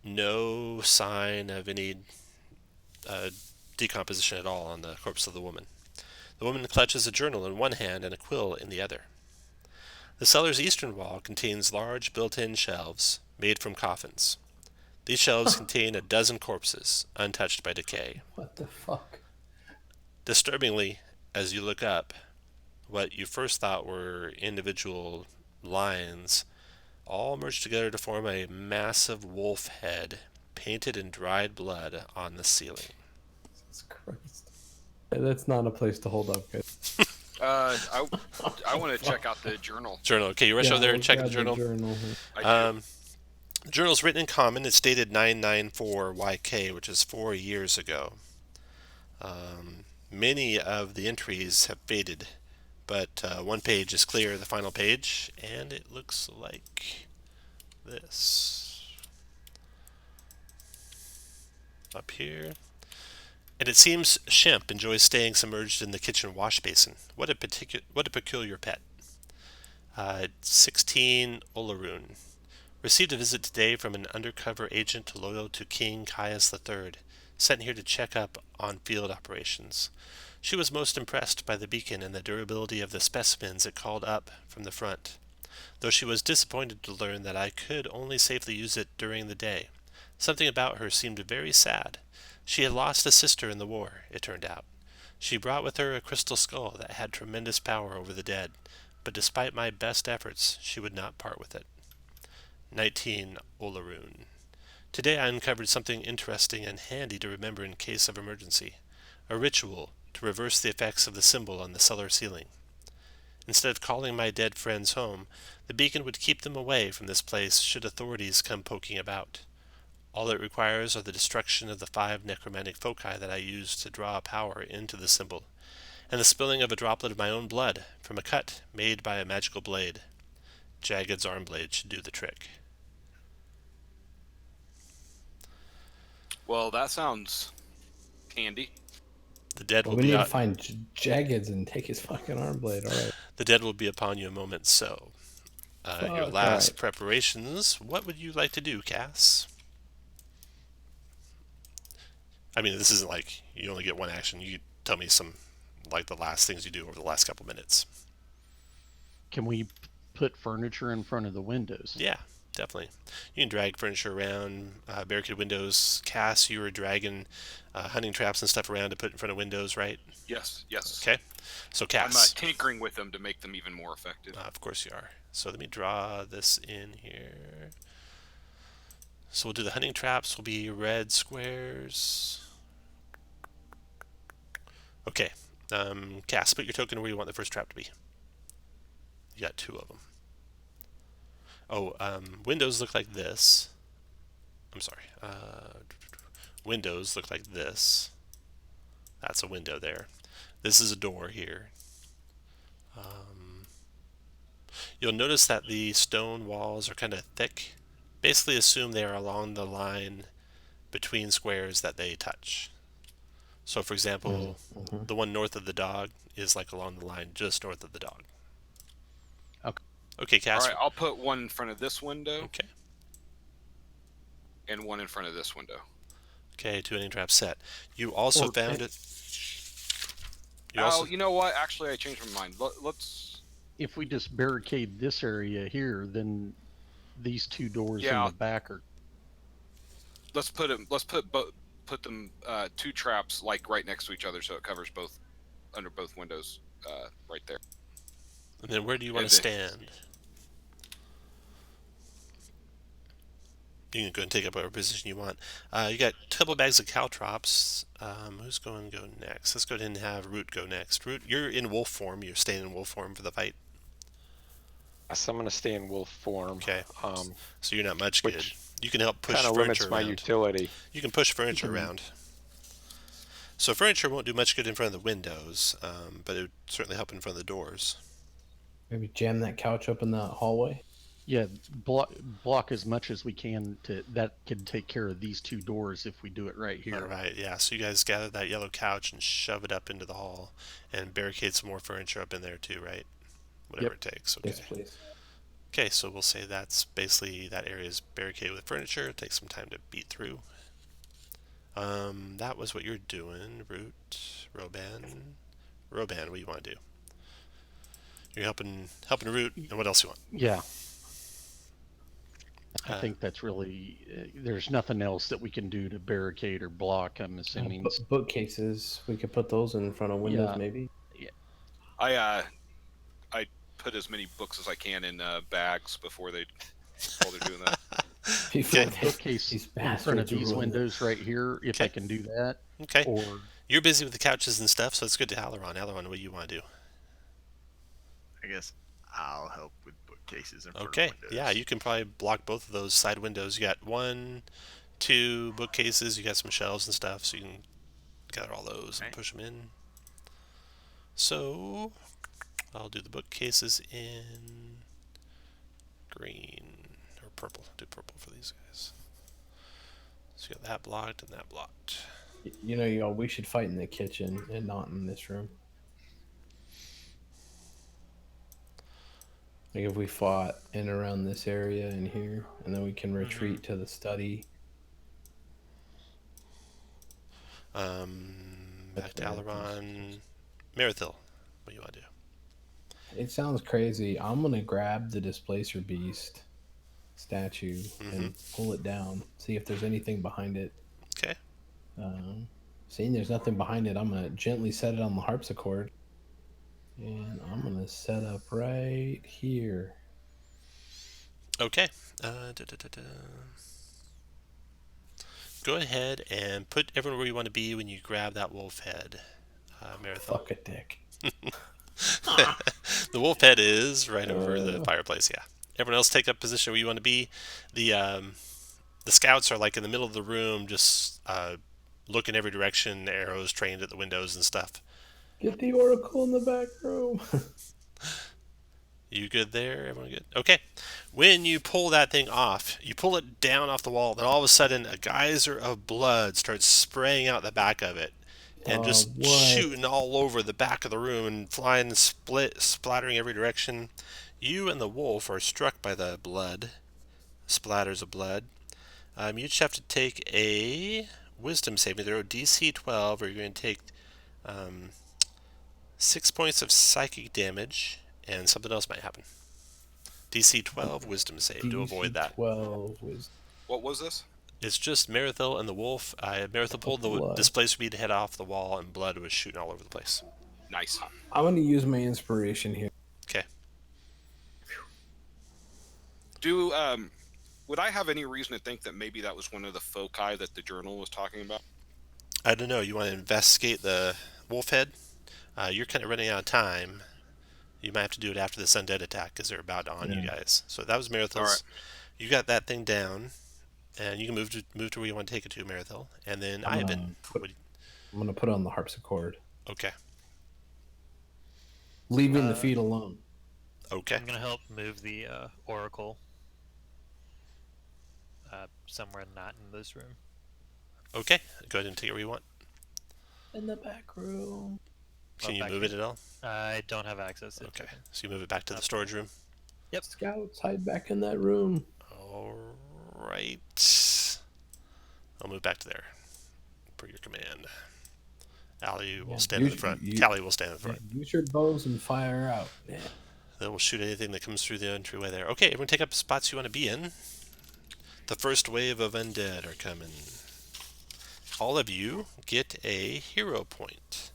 No sign of any decomposition at all on the corpse of the woman. The woman clutches a journal in one hand and a quill in the other. The cellar's eastern wall contains large built-in shelves made from coffins. These shelves contain a dozen corpses, untouched by decay. What the fuck? Disturbingly, as you look up, what you first thought were individual lines all merge together to form a massive wolf head painted in dried blood on the ceiling. Jesus Christ. That's not a place to hold up, guys. I want to check out the journal. Journal. Okay, you rush over there and check the journal. I do. The journal's written in common. It's dated 994 YK, which is 4 years ago. Many of the entries have faded, but one page is clear, the final page, and it looks like this. Up here. And it seems Shemp enjoys staying submerged in the kitchen wash basin. What a peculiar pet. 16 Olaroon. Received a visit today from an undercover agent loyal to King Caius III, sent here to check up on field operations. She was most impressed by the beacon and the durability of the specimens it called up from the front, though she was disappointed to learn that I could only safely use it during the day. Something about her seemed very sad. She had lost a sister in the war, it turned out. She brought with her a crystal skull that had tremendous power over the dead, but despite my best efforts, she would not part with it. 19 Olaroon. Today I uncovered something interesting and handy to remember in case of emergency. A ritual to reverse the effects of the symbol on the cellar ceiling. Instead of calling my dead friends home, the beacon would keep them away from this place should authorities come poking about. All it requires are the destruction of the 5 necromantic foci that I used to draw power into the symbol, and the spilling of a droplet of my own blood from a cut made by a magical blade. Jagged's arm blade should do the trick. Well, that sounds handy. The dead Well, will we be need to find Jaggeds and take his fucking arm blade. All right. the dead will be upon you a moment. So, your Fuck, last alright. preparations. What would you like to do, Cass? I mean, this isn't like you only get one action. You tell me some, like the last things you do over the last couple minutes. Can we put furniture in front of the windows? Yeah, definitely. You can drag furniture around, barricade windows. Cass, you were dragging hunting traps and stuff around to put in front of windows, right? Yes. Okay. So I'm Cass. tinkering with them to make them even more effective. Of course you are. So let me draw this in here. So we'll do the hunting traps. Will be red squares. Okay. Cass, put your token where you want the first trap to be. You got 2 of them. Oh, windows look like this. I'm sorry. Windows look like this. That's a window there. This is a door here. You'll notice that the stone walls are kind of thick. Basically assume they are along the line between squares that they touch. So for example, the one north of the dog is like along the line just north of the dog. Okay, Cass. All right, I'll put one in front of this window. Okay. And one in front of this window. Okay, 2 hunting traps set. You also found it. You know what? Actually, I changed my mind. Let's. If we just barricade this area here, then these 2 doors in the back are. Let's put them. Put them 2 traps like right next to each other, so it covers both under both windows, right there. And then where do you want to stand? You can go and take up whatever position you want. You got a couple bags of caltrops. Who's going to go next? Let's go ahead and have Root go next. Root, you're in wolf form. You're staying in wolf form for the fight. Yes, I'm going to stay in wolf form. Okay. So you're not much good. You can help push kind of furniture limits my around. utility. You can push furniture around. So furniture won't do much good in front of the windows, but it would certainly help in front of the doors. Maybe jam that couch up in the hallway. Yeah, block as much as we can that can take care of these 2 doors if we do it right here. All right, yeah. So you guys gather that yellow couch and shove it up into the hall, and barricade some more furniture up in there too, right? Whatever it takes. Okay. Yes, please. Okay, so we'll say that's basically that area is barricaded with furniture. It takes some time to beat through. That was what you're doing, Root, Roban. What do you want to do? You're helping Root, and what else you want? Yeah. I think that's really there's nothing else that we can do to barricade or block. I'm assuming bookcases. We could put those in front of windows, maybe. Yeah. I put as many books as I can in bags while they're doing that. Before bookcase in front of these windows right here, if I can do that. Okay. Or you're busy with the couches and stuff, so it's good to Aileron. Aileron, what do you want to do? I guess I'll help with bookcases in front of windows. Yeah, you can probably block both of those side windows. You got 1, 2 bookcases. You got some shelves and stuff, so you can gather all those and push them in. So I'll do the bookcases in green or purple. I'll do purple for these guys. So you got that blocked and that blocked. You know, y'all, we should fight in the kitchen and not in this room. Like if we fought in around this area in here, and then we can retreat to the study. Back to Eberron. Marathil, what do you want to do? It sounds crazy. I'm gonna grab the displacer beast statue and pull it down. See if there's anything behind it. Okay. Seeing there's nothing behind it, I'm gonna gently set it on the harpsichord, and I'm gonna set up right here. Okay. Go ahead and put everyone where you want to be when you grab that wolf head, Marathil. Fuck a dick. The wolf head is right over the fireplace. Yeah. Everyone else take up position where you want to be. The scouts are like in the middle of the room, just looking every direction, arrows trained at the windows and stuff. Get the oracle in the back room. You good there? Everyone good? Okay. When you pull that thing off, you pull it down off the wall, then all of a sudden a geyser of blood starts spraying out the back of it. And just shooting all over the back of the room and flying and splattering every direction. You and the wolf are struck by the blood. Splatters of blood. You just have to take a wisdom saving throw, DC 12, or you're going to take 6 points of psychic damage, and something else might happen. DC 12 wisdom save to avoid that. 12 wisdom. What was this? It's just Marathil and the wolf. Marathil pulled the displacer bead head off the wall, and blood was shooting all over the place. Nice. I'm going to use my inspiration here. Okay. Would I have any reason to think that maybe that was one of the foci that the journal was talking about? I don't know. You want to investigate the wolf head? You're kind of running out of time. You might have to do it after this undead attack because they're about on you guys. So that was Marathil's. All right. You got that thing down, and you can move to where you want to take it to, Marathil. And then Ivan. I'm going to put on the harpsichord. Okay. Leaving the feet alone. Okay. I'm going to help move the oracle somewhere not in this room. Okay. Go ahead and take it where you want. In the back room. Can you move it at all? I don't have access to it. Okay. So you move it back to the storage room? Yep. Scouts, hide back in that room. All right. I'll move back to there. Per your command. Allie will stand in the front. Callie will stand in the front. Use your bows and fire out. Yeah. They will shoot anything that comes through the entryway there. Okay, everyone take up spots you want to be in. The first wave of undead are coming. All of you get a hero point.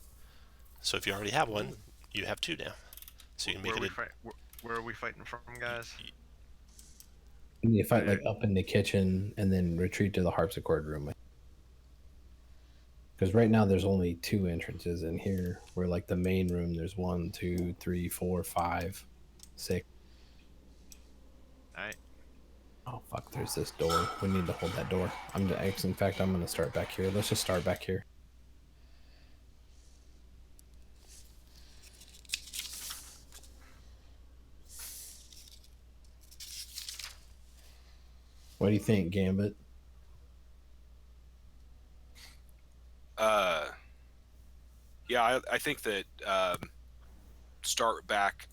So if you already have one, you have 2 now. So you can make it. Where are we fighting from, guys? We need to fight like up in the kitchen and then retreat to the harpsichord room. Because right now there's only 2 entrances in here. Where like the main room, there's 1, 2, 3, 4, 5, 6. Alright. Oh fuck! There's this door. We need to hold that door. In fact, I'm gonna start back here. Let's just start back here. What do you think, Gambit? Yeah, I think that start back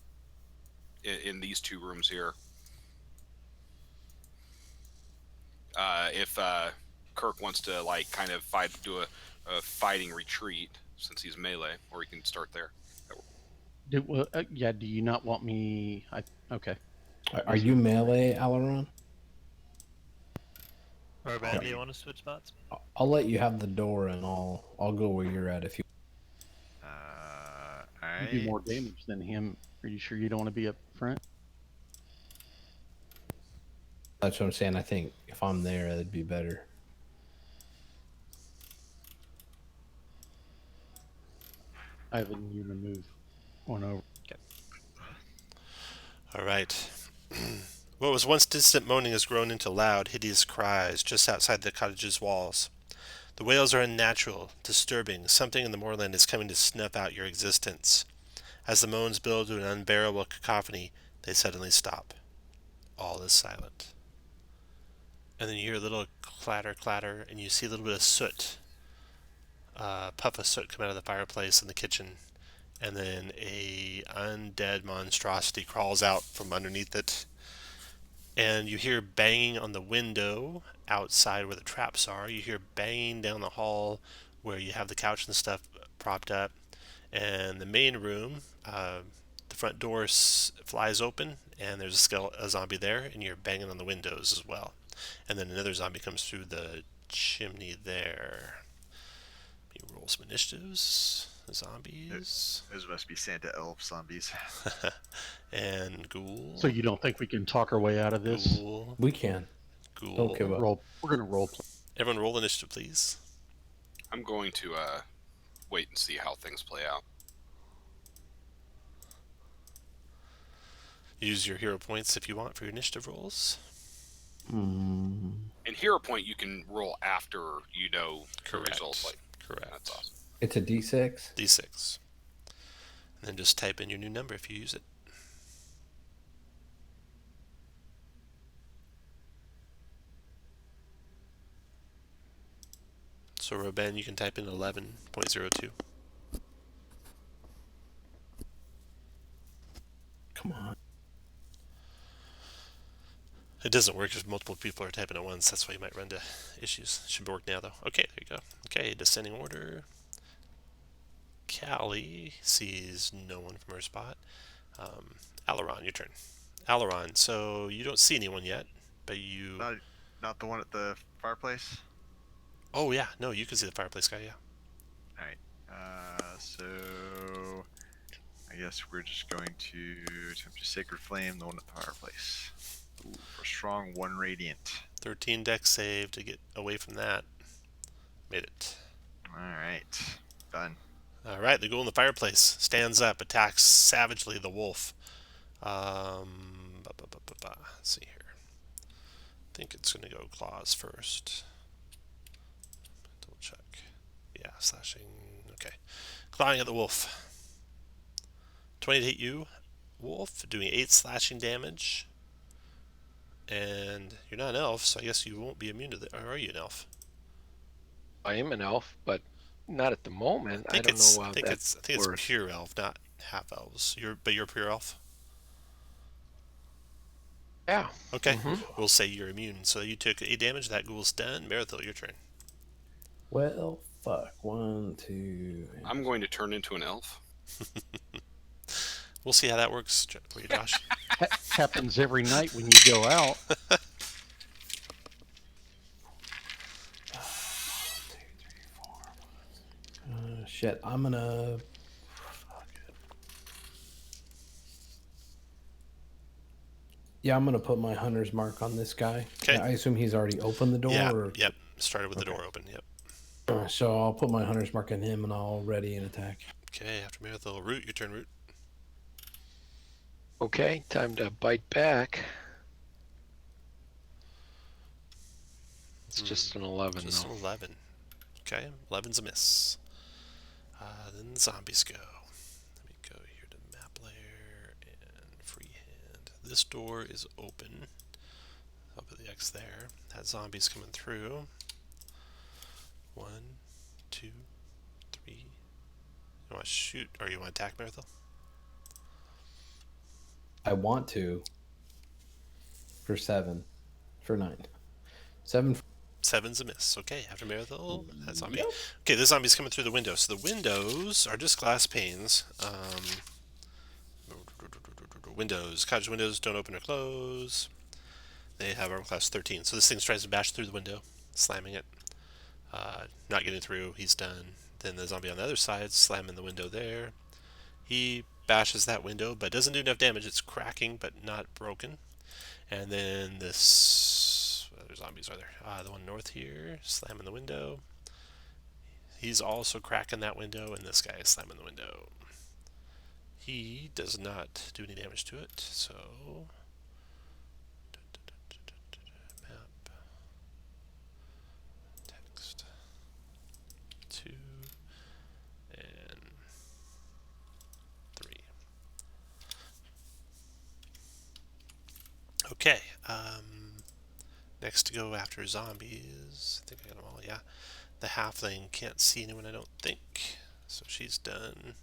in these 2 rooms here. If Kirk wants to like kind of do a fighting retreat since he's melee, or he can start there. Do you not want me? Okay. Are you melee, Eberron? Or Ben, do you want to switch spots? I'll let you have the door, and I'll go where you're at if you. You do more damage than him. Are you sure you don't want to be up front? That's what I'm saying. I think if I'm there, it'd be better. Ivan, you to move on over. Okay. All right. What was once distant moaning has grown into loud, hideous cries just outside the cottage's walls. The wails are unnatural, disturbing. Something in the moorland is coming to snuff out your existence. As the moans build to an unbearable cacophony, they suddenly stop. All is silent. And then you hear a little clatter, clatter, and you see a little bit of soot, puff of soot come out of the fireplace in the kitchen. And then a undead monstrosity crawls out from underneath it. And you hear banging on the window outside where the traps are. You hear banging down the hall where you have the couch and stuff propped up. And the main room, the front door flies open, and there's a zombie there, and you're banging on the windows as well. And then another zombie comes through the chimney there. You roll some initiatives. Zombies. Those must be Santa elf zombies. And ghoul. So you don't think we can talk our way out of this? Ghoul. We can. Ghoul. Don't give up. We're gonna role play. Everyone roll initiative, please. I'm going to wait and see how things play out. Use your hero points if you want for your initiative rolls. And hero point you can roll after you know the result. Correct. That's awesome. It's a D6. D6. And then just type in your new number if you use it. So Robin, you can type in 11.02. Come on. It doesn't work if multiple people are typing at once. That's why you might run into issues. Should work now, though. Okay, there you go. Okay, descending order. Callie sees no one from her spot. Eberron, your turn. Eberron, so you don't see anyone yet, but you... Not the one at the fireplace? Oh, yeah. No, you can see the fireplace guy, yeah. Alright. So... I guess we're just going to attempt to Sacred Flame the one at the fireplace. Ooh, for a strong 1 radiant. 13 dex save to get away from that. Made it. Alright. Done. Alright, the ghoul in the fireplace stands up, attacks savagely the wolf. Let's see here. I think it's going to go claws first. Double check. Yeah, slashing. Okay. Clawing at the wolf. 20 to hit you, wolf, doing 8 slashing damage. And you're not an elf, so I guess you won't be immune to that. Or are you an elf? I am an elf, but not at the moment. I don't know how that I think it's pure elf, not half elves. But you're pure elf. Yeah. Okay. We'll say you're immune. So you took 8 damage. That ghoul's done. Marathil, your turn. Well, fuck. 1, 2. I'm going to turn into an elf. We'll see how that works for you, Josh. Happens every night when you go out. 1, 2, 3, 4. Shit. I'm gonna. Fuck it. Yeah, I'm gonna put my hunter's mark on this guy. Okay. I assume he's already opened the door. Yeah. Or... Yep. Started with the door open. Yep. So I'll put my hunter's mark on him, and I'll ready an attack. Okay. After Marathil, Root, your turn, Root. Okay, time to bite back. It's just an 11, Just though. an 11. Okay. 11's a miss. Then the zombies go. Let me go here to map layer and freehand. This door is open. I'll put the X there. That zombie's coming through. 1, 2, 3. You want to shoot or you want to attack, Marathil? I want to. For 7. For 9. 7. 7's a miss. Okay, after Marathil, that zombie. Yep. Okay, this zombie's coming through the window. So the windows are just glass panes. Windows. Cottage windows don't open or close. They have armor class 13. So this thing tries to bash through the window, slamming it. Not getting through. He's done. Then the zombie on the other side, slamming the window there. He bashes that window, but doesn't do enough damage. It's cracking, but not broken. And then this... what other zombies are there? The one north here, slamming the window. He's also cracking that window, and this guy is slamming the window. He does not do any damage to it, so... map. Text. 2. And 3. Okay. Next to go after zombies. I think I got them all. Yeah. The halfling can't see anyone, I don't think. So she's done.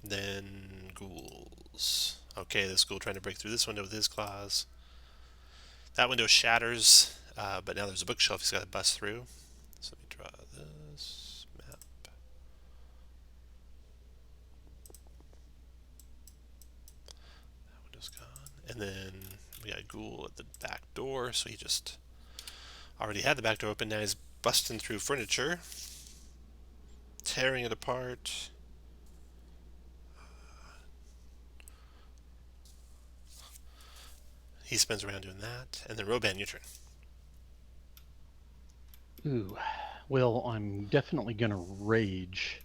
Then ghouls. Okay, this ghoul trying to break through this window with his claws. That window shatters, but now there's a bookshelf he's got to bust through. So let me draw this map. That window's gone. And then we got a ghoul at the back door, so he just already had the back door open. Now he's busting through furniture, tearing it apart. He spins around doing that. And then Roban, your turn. Ooh, well, I'm definitely going to rage,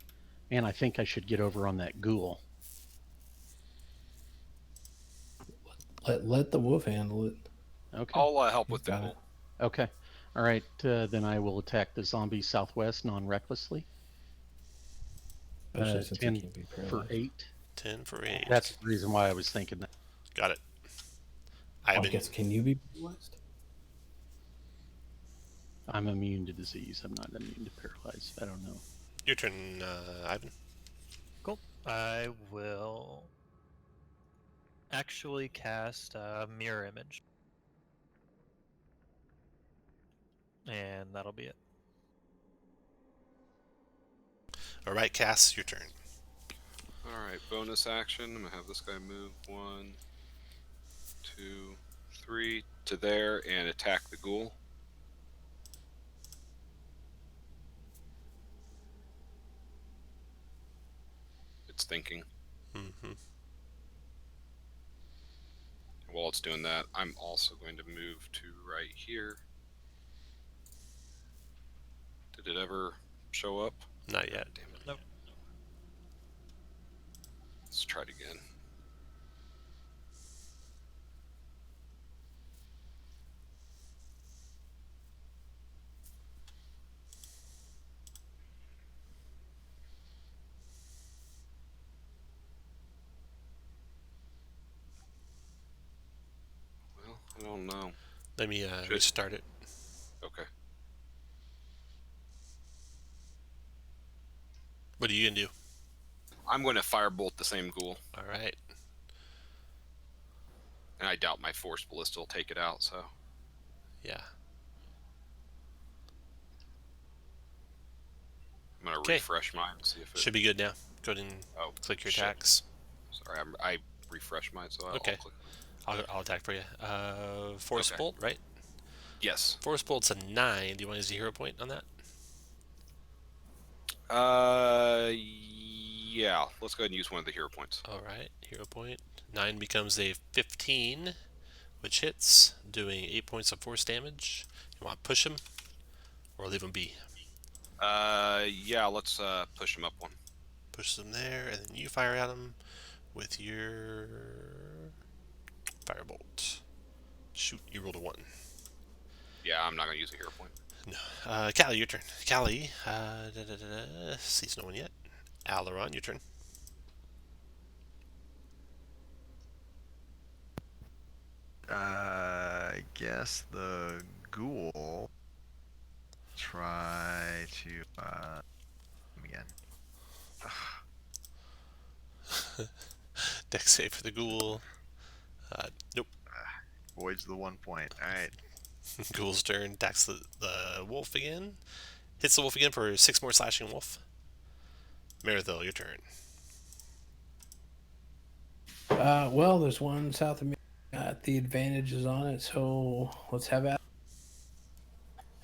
and I think I should get over on that ghoul. Let the wolf handle it. Okay. I'll help with Got that. it. Okay. All right. Then I will attack the zombie southwest non-recklessly. Especially since 10 he can't be for paralyzed. 8. 10 for 8. That's the reason why I was thinking that. Got it. I guess, can you be paralyzed? I'm immune to disease. I'm not immune to paralyzed. I don't know. Your turn, Ivan. Cool. I will actually cast a mirror image. And that'll be it. All right, Cass, your turn. All right, bonus action. I'm gonna have this guy move 1, 2, 3 to there and attack the ghoul. It's thinking. Mm-hmm. While it's doing that, I'm also going to move to right here. Did it ever show up? Not yet. Damn it. Nope. Let's try it again. Well, I don't know. Let me restart it. Okay. What are you going to do? I'm going to firebolt the same ghoul, All right. and I doubt my force ballista will take it out, so. Yeah. I'm going to Okay. refresh mine and see if it... Should be good now. Go ahead and click your shit. attacks. Sorry, I refreshed mine, so Okay. I'll click. I'll attack for you. Force Bolt, right? Yes. Force Bolt's a 9. Do you want to use a hero point on that? Yeah. Let's go ahead and use one of the hero points. All right. Hero point. 9 becomes a 15, which hits, doing 8 points of force damage. You want to push him or leave him be? Yeah, let's push him up one. Push them there, and then you fire at him with your firebolt. Shoot, you rolled a 1. Yeah, I'm not going to use a hero point. No. Callie, your turn. Callie, sees no one yet. Aileron, your turn. I guess the ghoul try to again. Dex save for the ghoul. Nope. Voids the 1 point. All right. Ghoul's turn. Attacks the wolf again. Hits the wolf again for 6 more slashing wolf. Marathil, your turn. Well, there's one south of me. Got the advantages on it, so let's have it.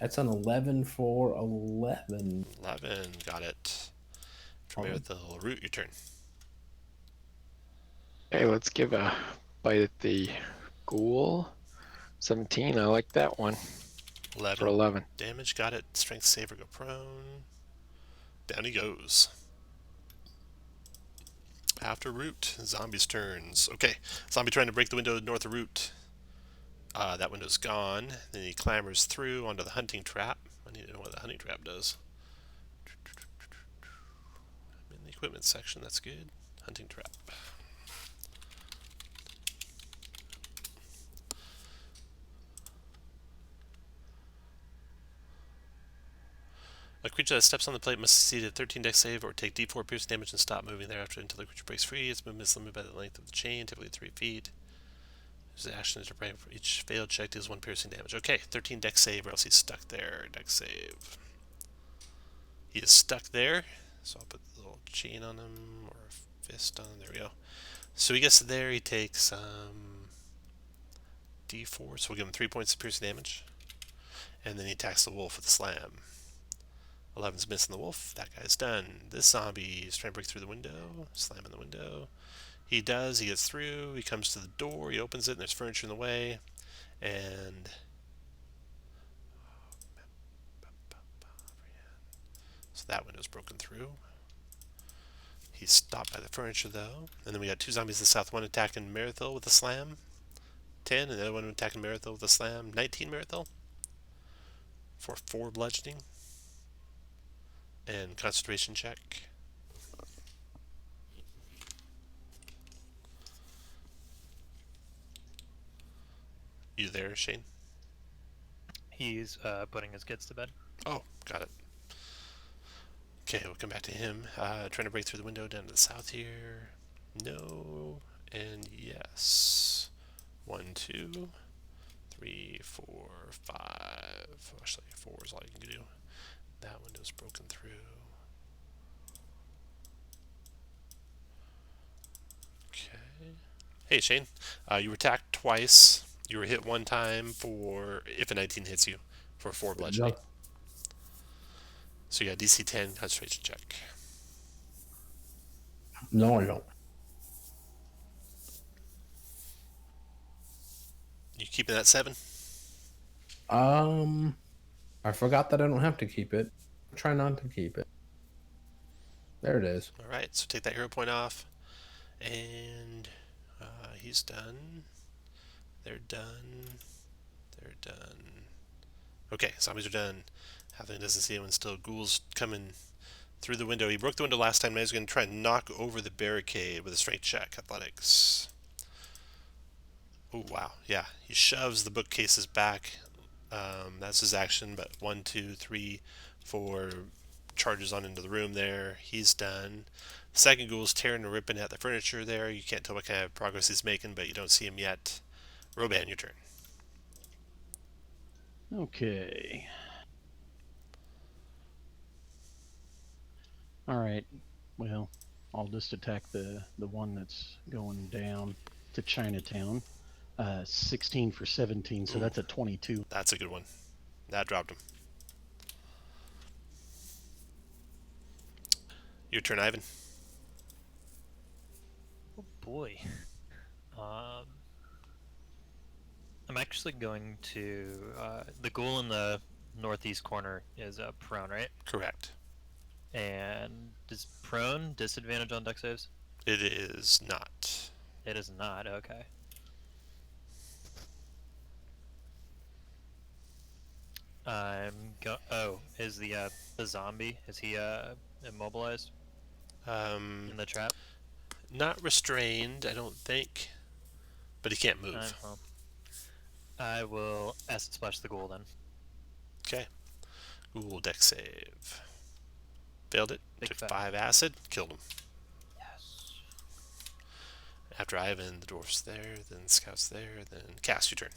That's an 11 for 11. 11, got it. For Marathil, Root, your turn. Okay, let's give a bite at the ghoul. 17, I like that one. 11. For 11. Damage, got it. Strength save or go prone. Down he goes. After Root, Zombie's turns. Okay, Zombie trying to break the window north of Root. That window's gone. Then he clambers through onto the hunting trap. I need to know what the hunting trap does. I'm in the equipment section, that's good. Hunting trap. A creature that steps on the plate must succeed a 13 dex save or take d4 piercing damage and stop moving thereafter until the creature breaks free. Its movement is limited by the length of the chain, typically 3 feet. His action is to break for each failed check deals 1 piercing damage. Okay, 13 dex save or else he's stuck there. Dex save. He is stuck there, so I'll put a little chain on him or a fist on him. There we go. So he gets there, he takes d4, so we'll give him 3 points of piercing damage. And then he attacks the wolf with a slam. 11's missing the wolf. That guy's done. This zombie is trying to break through the window. Slam in the window. He does. He gets through. He comes to the door. He opens it, and there's furniture in the way. And so that window's broken through. He's stopped by the furniture, though. And then we got 2 zombies in the south. One attacking Merithil with a slam. 10. And the other one attacking Merithil with a slam. 19 Merithil. For 4 bludgeoning. And concentration check. You there, Shane? He's putting his kids to bed. Oh, got it. Okay, we'll come back to him. Trying to break through the window down to the south here. No. And yes. 1, 2, 3, 4, 5. Actually, 4 is all you can do. That window's broken through. Okay. Hey, Shane. You were attacked twice. You were hit 1 time for, if a 19 hits you, for 4 bludgeoning. So you got DC 10 concentration check. No, I don't. You keeping that 7? I forgot that I don't have to keep it. Try not to keep it. There it is. All right, so take that hero point off, and he's done. They're done. They're done. Okay, zombies are done. Halfling doesn't see anyone still. Ghoul's coming through the window. He broke the window last time. Now he's going to try and knock over the barricade with a strength check. Athletics. Oh, wow. Yeah, he shoves the bookcases back. That's his action, but 1, 2, 3, 4 charges on into the room there. He's done. The second ghoul's tearing and ripping at the furniture there. You can't tell what kind of progress he's making, but you don't see him yet. Roban, your turn. Okay. All right. Well, I'll just attack the one that's going down to Chinatown. 16 for 17, so Ooh. that's a 22. That's a good one. That dropped him. Your turn, Ivan. Oh boy. I'm actually going to the ghoul in the northeast corner is prone, right? Correct. And is prone disadvantage on dex saves? It is not. It is not. Okay. Is the zombie? Is he immobilized in the trap? Not restrained, I don't think, but he can't move. Well, I will acid splash the ghoul then. Okay. Ghoul dex save. Failed it. Big Took fat. 5 acid. Killed him. Yes. After Ivan, the dwarf's there, then the scout's there, then Cass, your turn.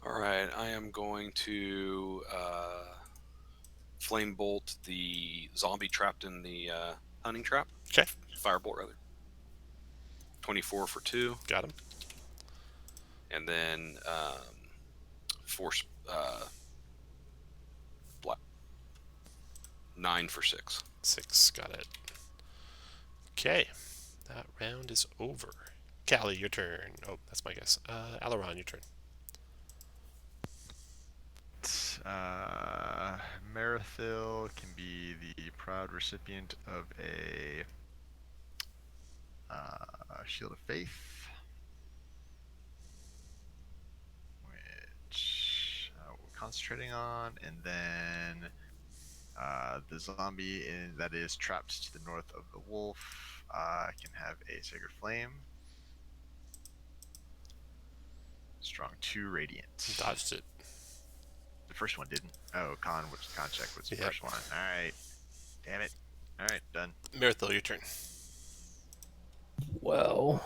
All right, I am going to flame bolt the zombie trapped in the hunting trap. Okay. Firebolt, rather. 24 for 2. Got him. And then force 9 for 6. 6. Got it. Okay. That round is over. Callie, your turn. Oh, that's my guess. Alaron, your turn. Merithil can be the proud recipient of a Shield of Faith, which we're concentrating on, and then the zombie that is trapped to the north of the wolf can have a Sacred Flame. Strong 2 Radiant. Dodged it. The first one didn't. Oh, con check was the Yep. first one. All right. Damn it. All right, done. Marathil, your turn. Well,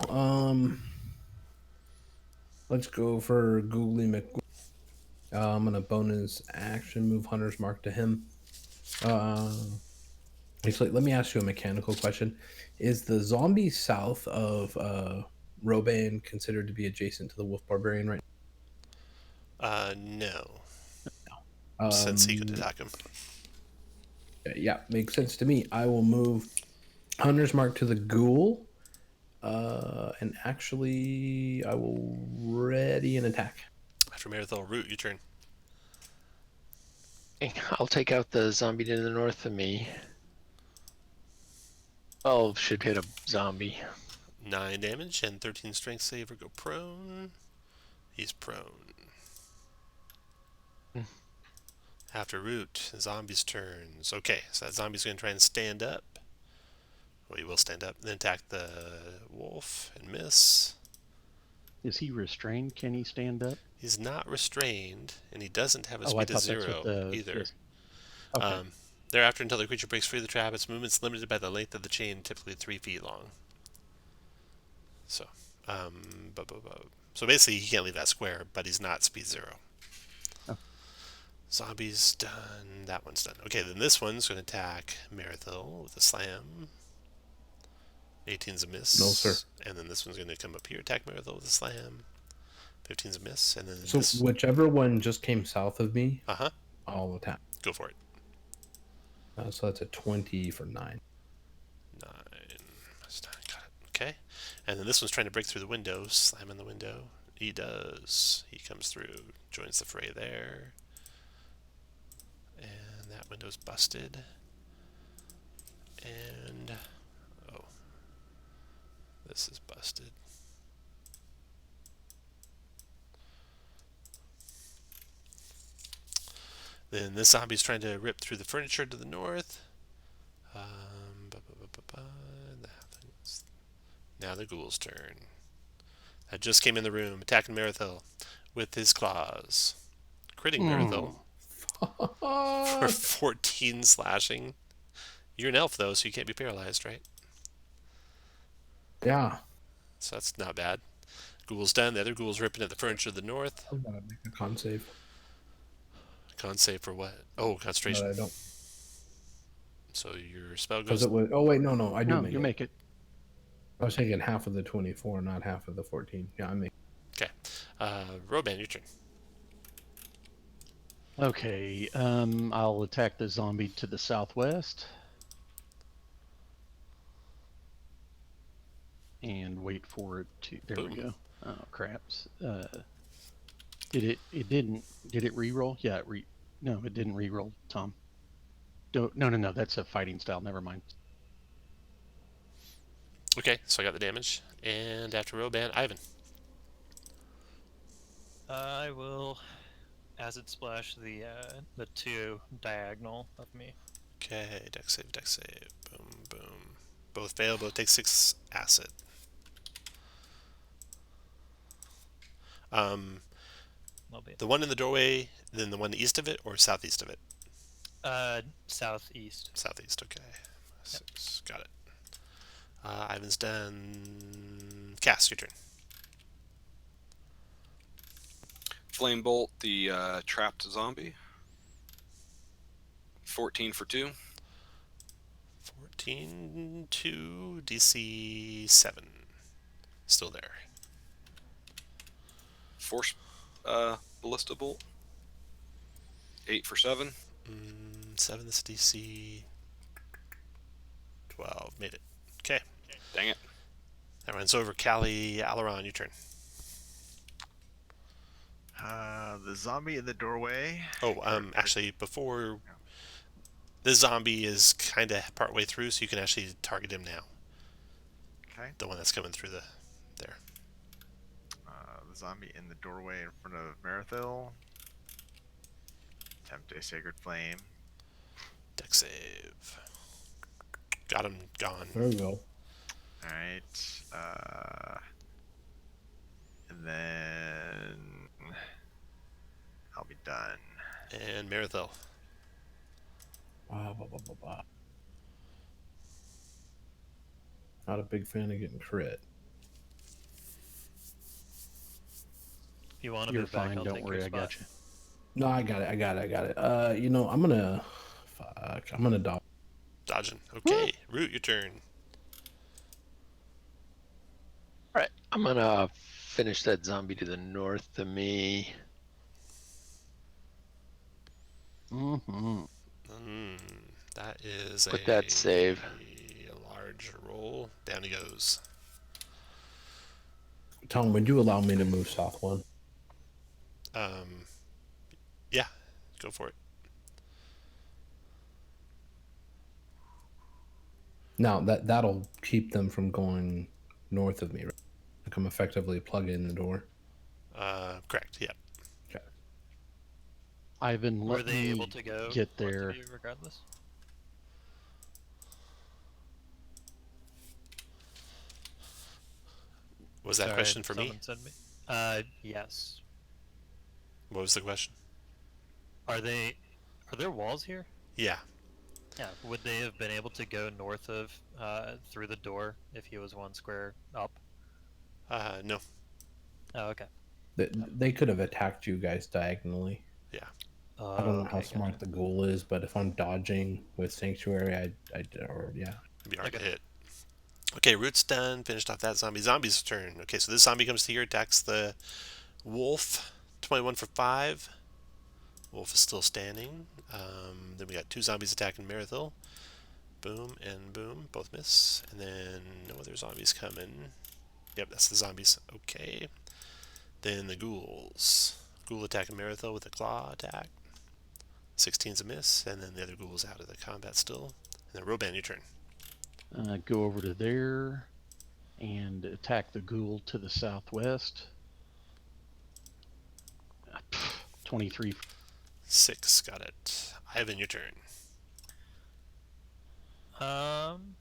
let's go for Googly McGoogly. I'm gonna bonus action move Hunter's Mark to him. Actually, let me ask you a mechanical question: is the zombie south of Roban considered to be adjacent to the Wolf Barbarian right No. now? Since he could attack him. Yeah, makes sense to me. I will move Hunter's Mark to the Ghoul, and actually, I will ready an attack. After Marathil, Root, your turn. I'll take out the zombie to the north of me. 12 should hit a zombie. 9 damage and 13 strength save or go prone. He's prone. After Root, zombie's turns. Okay, so that zombie's going to try and stand up. Well, he will stand up. Then attack the wolf and miss. Is he restrained? Can he stand up? He's not restrained, and he doesn't have a I speed of thought that's 0 what the either. yes. Okay. Thereafter, until the creature breaks free of the trap, its movement's limited by the length of the chain, typically 3 feet long. So, so basically, he can't leave that square, but he's not speed 0. Oh. Zombie's done. That one's done. Okay, then this one's going to attack Marathil with a slam. 18's a miss. No, sir. And then this one's going to come up here, attack Marathil with a slam. 15's a miss. And then So whichever one just came south of me, I'll attack. Go for it. So that's a 20 for 9. 9. Got it. Okay. And then this one's trying to break through the window, slam in the window. He does. He comes through, joins the fray there. And that window's busted. And oh, this is busted. Then this zombie's trying to rip through the furniture to the north. Now the ghoul's turn. That just came in the room, attacking Marathil with his claws. Critting Marathil for 14 slashing. You're an elf, though, so you can't be paralyzed, right? Yeah. So that's not bad. Ghoul's done. The other ghoul's ripping at the furniture to the north. I gotta make a con save. Con save for what? Oh, concentration. I don't. So your spell Because goes... it was. Oh wait, no, I do No, make you it. make it. I was taking half of the 24, not half of the 14. Yeah, I make. Okay. Roban, your turn. Okay, I'll attack the zombie to the southwest. And wait for it to... There Boom. we go. Oh, craps. Did it re-roll? Yeah, no, it didn't re-roll, Tom. No, that's a fighting style. Never mind. Okay, so I got the damage. And after Roban, Ivan. I will acid splash the 2 diagonal of me. Okay, dex save. Boom, boom. Both fail, both take 6 acid. The one in the doorway, then the one east of it, or southeast of it? Southeast. Southeast, okay. 6, got it. Ivan's done. Cass, your turn. Flame bolt the trapped zombie. 14 for 2. 14, 2, DC 7. Still there. Force ballista bolt. 8 for 7. 7, this DC 12. Made it. Okay. Dang it. That runs over. Callie, Eberron, your turn. The zombie in the doorway. Oh, actually, before... This zombie is kind of partway through, so you can actually target him now. Okay. The one that's coming through there. The zombie in the doorway in front of Marathil. Attempt a sacred flame. Dex save. Got him. Gone. There we go. All right. And then I'll be done. And Marathel. Not a big fan of getting crit. If you want to You're move back, fine. I'll Don't take worry. your I spot. got you. No, I got it. I'm gonna. Fuck. I'm gonna dodge. Dodging. Okay. Root, your turn. All right, I'm gonna finish that zombie to the north of me. Mm-hmm. That is With that save. a large roll. Down he goes. Tom, would you allow me to move south one? Yeah, go for it. Now that'll keep them from going north of me, right? Like I'm effectively plugging in the door. Correct. Yeah. Okay. Ivan, Were let they me able to go get north there. of you regardless? Was that Sorry, question for me? someone said me. Yes. What was the question? Are there walls here? Yeah. Yeah. Would they have been able to go north of through the door if he was one square up? No. Oh, okay. They could have attacked you guys diagonally. Yeah. Oh, I don't know how okay, smart gotcha. the ghoul is, but if I'm dodging with Sanctuary, I'd yeah. It'd be hard to Okay. hit. Okay, Root's done. Finished off that zombie. Zombie's turn. Okay, so this zombie comes to here, attacks the wolf. 21 for 5. Wolf is still standing. Then we got 2 zombies attacking Marathil. Boom and boom. Both miss. And then no other zombies coming. Yep, that's the zombies. Okay. Then the ghouls. Ghoul attacking Marathil with a claw attack. 16's a miss. And then the other ghoul's out of the combat still. And then Roban, your turn. Go over to there and attack the ghoul to the southwest. 23. 6, got it. Ivan, your turn. I'm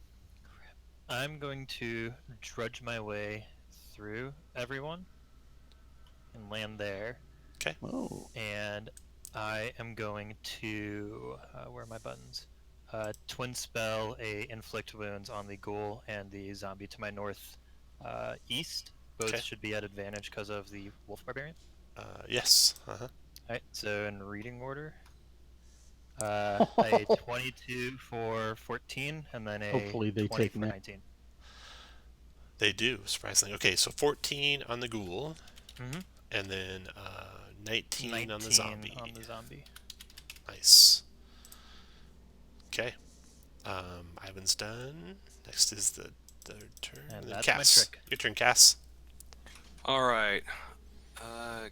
going to drudge my way through everyone and land there. Okay. Oh, And I am going to where are my buttons? Twin spell a inflict wounds on the ghoul and the zombie to my north east. Both Okay. should be at advantage because of the wolf barbarian. Yes. Alright, so in reading order, a 22 for 14, and then a hopefully they 20 take for net. 19. They do, surprisingly. Okay, so 14 on the ghoul, Mm-hmm. and then 19 on the 19 zombie. on the zombie. Nice. Okay. Ivan's done. Next is the third turn. And then that's my Cass. trick. Your turn, Cass. All right.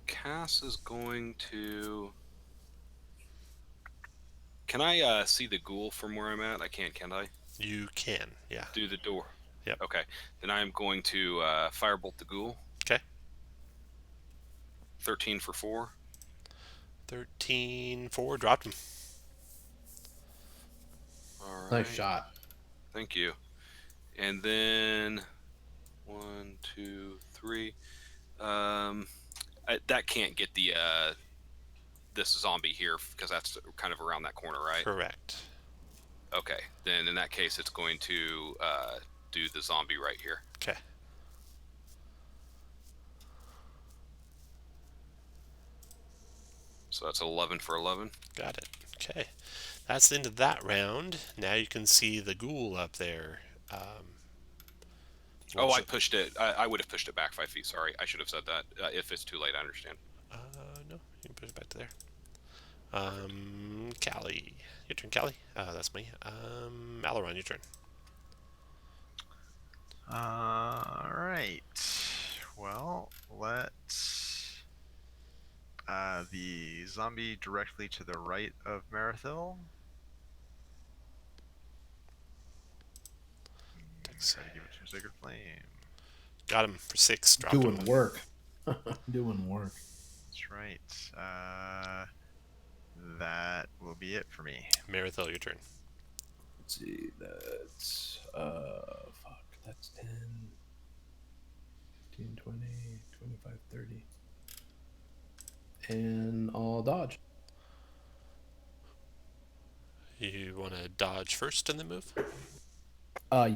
Cass is going to. Can I see the ghoul from where I'm at? I can't I? You can, yeah. Through the door. Yep. Okay. Then I am going to firebolt the ghoul. Okay. 13 for 4. 13 4, dropped him. All right. Nice shot. Thank you. And then 1, 2, 3. That can't get the this zombie here because that's kind of around that corner, right? Correct. Okay. Then in that case, it's going to do the zombie right here. Okay. So that's 11 for 11. Got it. Okay. That's the end of that round. Now you can see the ghoul up there. Oh, I pushed it. I would have pushed it back 5 feet. Sorry, I should have said that. If it's too late, I understand. No, you can push it back to there. Callie. Your turn, Callie. That's me. Alaron, your turn. All right. Well, let's the zombie directly to the right of Marathil. Try to give it to Sacred Flame. Got him for 6. Dropped Doing him. work. Doing work. That's right. That will be it for me. Marathil, your turn. Let's see, that's fuck, that's 10, 15, 20, 25, 30. And I'll dodge. want to dodge first and then move?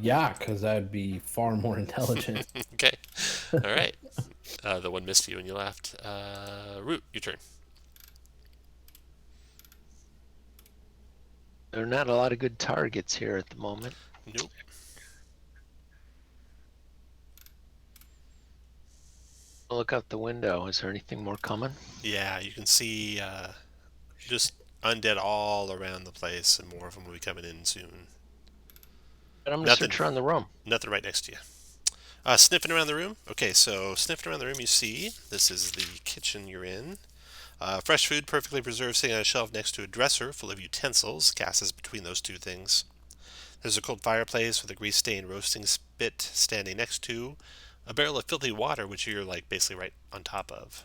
Yeah, because that'd be far more intelligent. Okay. All right. The one missed you when you left. Root, your turn. There are not a lot of good targets here at the moment. Nope. I'll look out the window. Is there anything more coming? Yeah, you can see just undead all around the place, and more of them will be coming in soon. But I'm going to Nothing. search around the room. Nothing right next to you. Sniffing around the room. Okay, so sniffing around the room, you see this is the kitchen you're in. Fresh food, perfectly preserved, sitting on a shelf next to a dresser full of utensils. Gas is between those two things. There's a cold fireplace with a grease-stained roasting spit standing next to a barrel of filthy water, which you're like basically right on top of.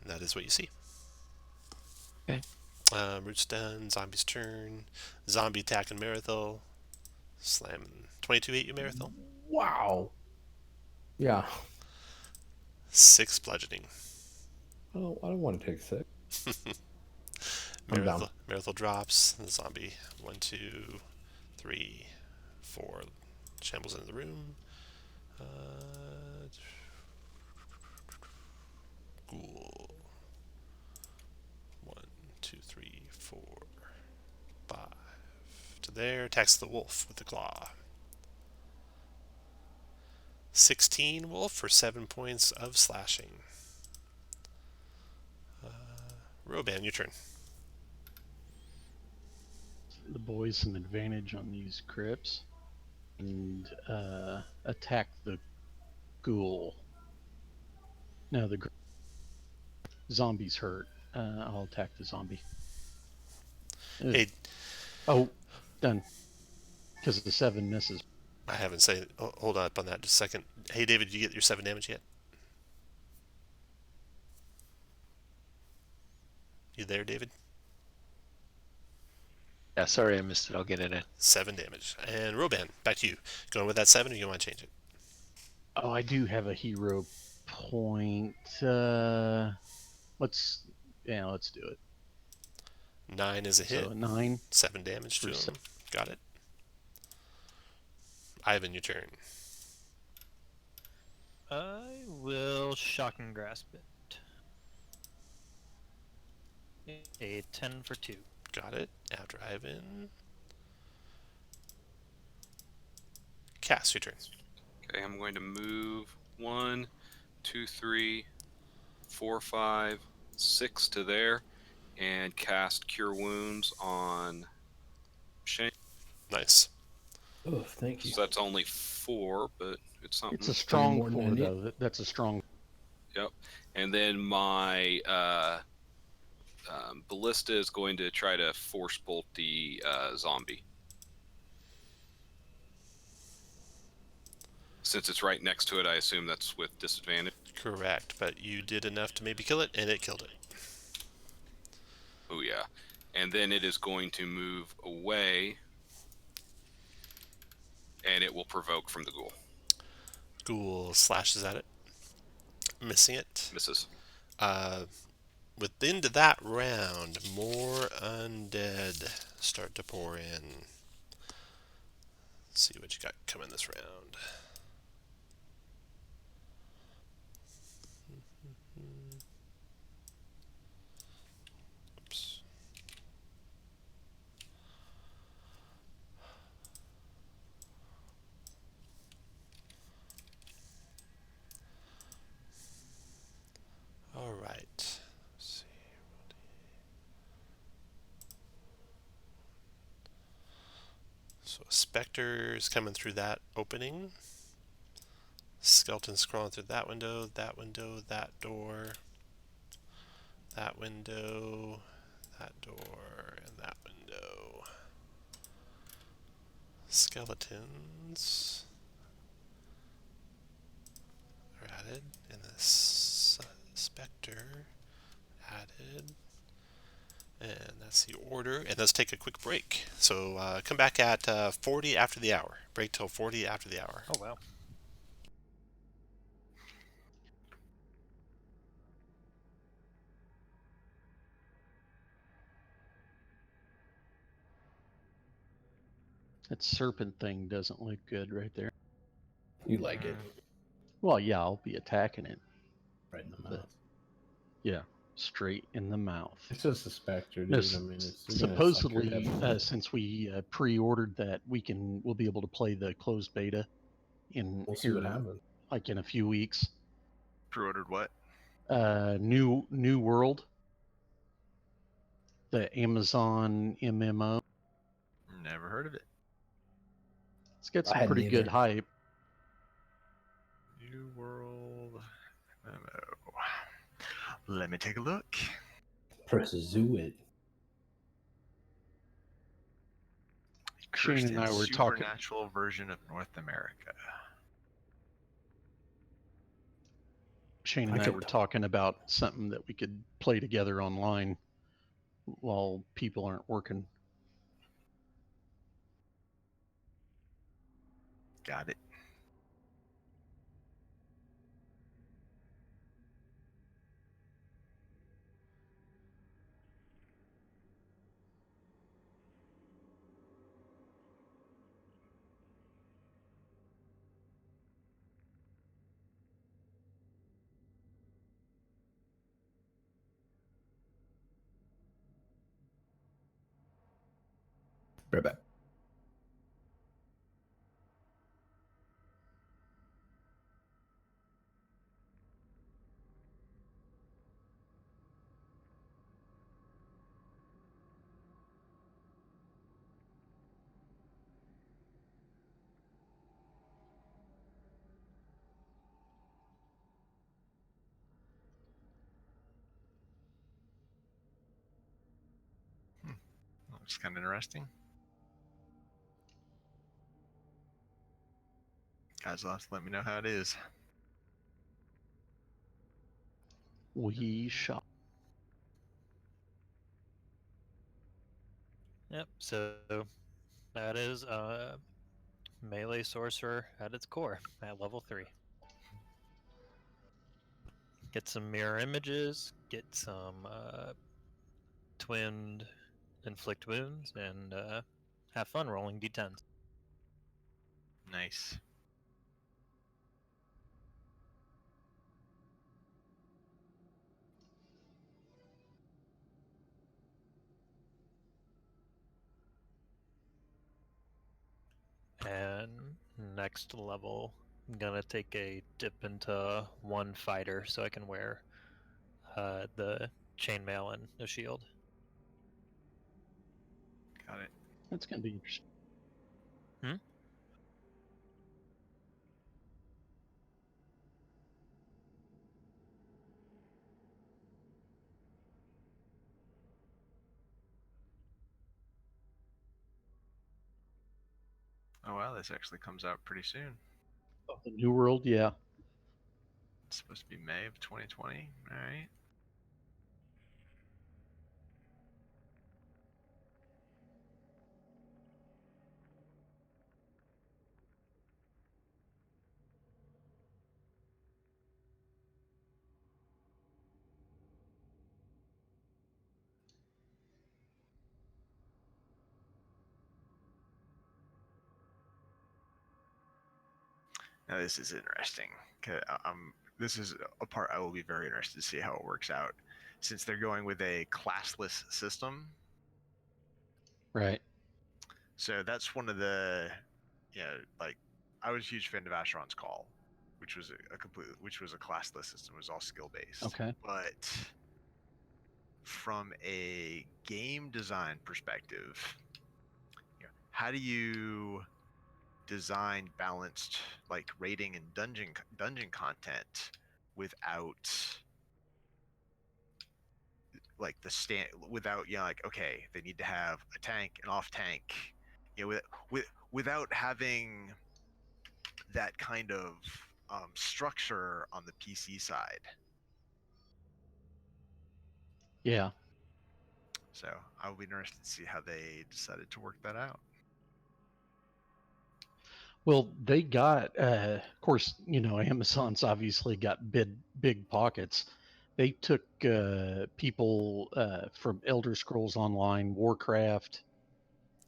And that is what you see. Okay. Root's done. Zombie's turn. Zombie attacking Marathil. Slamming. 22 hit you, Marathil. Wow. Yeah. 6 bludgeoning. Oh, I don't want to take 6. I'm down. Marathil drops. The zombie. 1, 2, 3, 4. Shambles into the room. Ghoul. 1, 2, 3, 4, 5. To there. Attacks the wolf with the claw. 16 wolf for 7 points of slashing. Roban, your turn. The boys an advantage on these crypts and attack the ghoul. No, the zombie's hurt. I'll attack the zombie. Hey. Oh, done. Because the 7 misses. I haven't said. Oh, hold up on that just a second. Hey, David, did you get your 7 damage yet? You there, David? Yeah, sorry I missed it. I'll get it in. 7 damage. And Roban, back to you. Going with that 7, or you want to change it? Oh, I do have a hero point. Let's do it. 9 is a hit. So 9. 7 damage to him. Got it. Ivan, your turn. I will shock and grasp it. A 10 for 2. Got it. After Ivan. Cass, your turn. Okay, I'm going to move 1, 2, 3, 4, 5, 6 to there, and cast Cure Wounds on Shane. Nice. Oh, thank you. So that's only 4, but it's something. It's a strong more than 4, I need. though. That's a strong. Yep. And then my ballista is going to try to force bolt the zombie. Since it's right next to it, I assume that's with disadvantage. Correct, but you did enough to maybe kill it, and it killed it. Oh, yeah. And then it is going to move away, and it will provoke from the ghoul. Ghoul slashes at it, missing it. Misses. With the end of that round, more undead start to pour in. Let's see what you got coming this round. Oops. All right. Let's see. So a specter's coming through that opening. Skeleton's crawling through that window, that door, that window, that door, and that window. Skeletons are added, and the specter added. And that's the order. And let's take a quick break. So come back at 40 after the hour. Break till 40 after the hour. Oh, wow. That serpent thing doesn't look good right there. You like it Well, yeah, I'll be attacking it. right in the But- mouth. Yeah, straight in the mouth. It's just a specter, No, dude. I mean, it's gonna suck your supposedly, head. since we pre-ordered that, we'll be able to play the closed beta in We'll see what here, happens. like in a few weeks. Pre-ordered what? New World, the Amazon MMO. Never heard of it. It's got I some hadn't pretty good either. hype. New World MMO. Let me take a look. Pursue it. Shane Cursed and I and were talking. supernatural version of North America. Shane and I were talking about something that we could play together online while people aren't working. Got it. Right back. Looks kind of interesting. Guys will have to let me know how it is. We shot. Yep. So that is melee sorcerer at its core at level 3. Get some mirror images, get some twinned inflict wounds, and have fun rolling d10s. Nice. And next level, I'm gonna take a dip into one fighter so I can wear the chainmail and a shield. Got it. That's gonna be interesting. Oh wow, this actually comes out pretty soon. Oh, the New World, yeah. It's supposed to be May of 2020. All right. Now this is interesting. This is a part I will be very interested to see how it works out, since they're going with a classless system. Right. So that's one of the, like, I was a huge fan of Asheron's Call, which was which was a classless system. It was all skill based. Okay. But from a game design perspective, how do you design balanced like raiding and dungeon content without like without like, okay, they need to have a tank and off tank, without having that kind of structure on the PC side. Yeah. So I will be interested to see how they decided to work that out. Well, they got, of course, Amazon's obviously got big pockets. They took people from Elder Scrolls Online, Warcraft,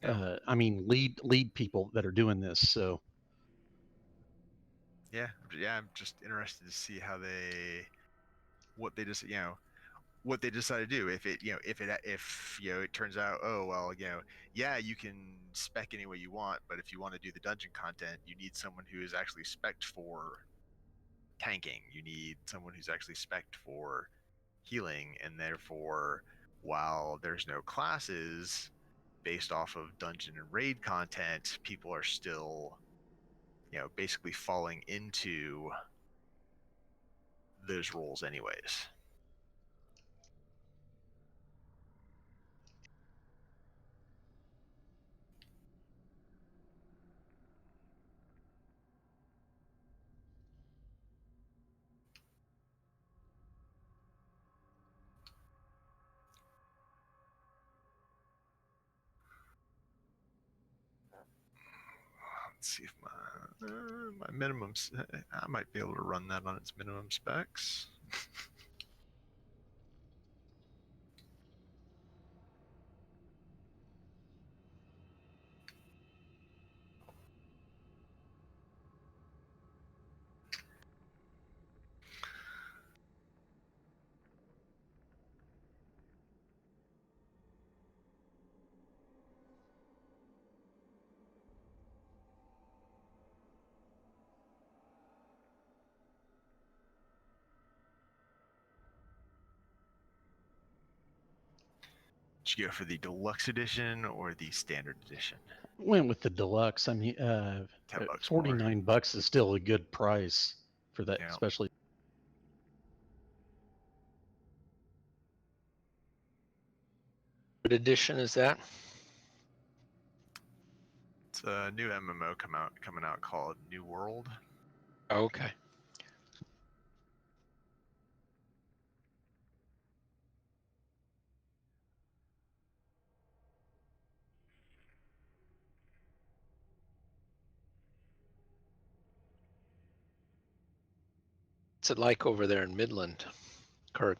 lead people that are doing this. So Yeah, I'm just interested to see what they just, what they decide to do. If it turns out, oh well, yeah, you can spec any way you want, but if you want to do the dungeon content, you need someone who is actually spec'd for tanking. You need someone who's actually spec'd for healing, and therefore, while there's no classes based off of dungeon and raid content, people are still, basically falling into those roles anyways. Let's see if my minimums. I might be able to run that on its minimum specs. Did you go for the deluxe edition or the standard edition? went with the deluxe. I mean, $10 $49 is still a good price for that, Yeah. especially. What edition is that? It's a new MMO coming out called New World. Okay. What's it like over there in Midland, Kirk?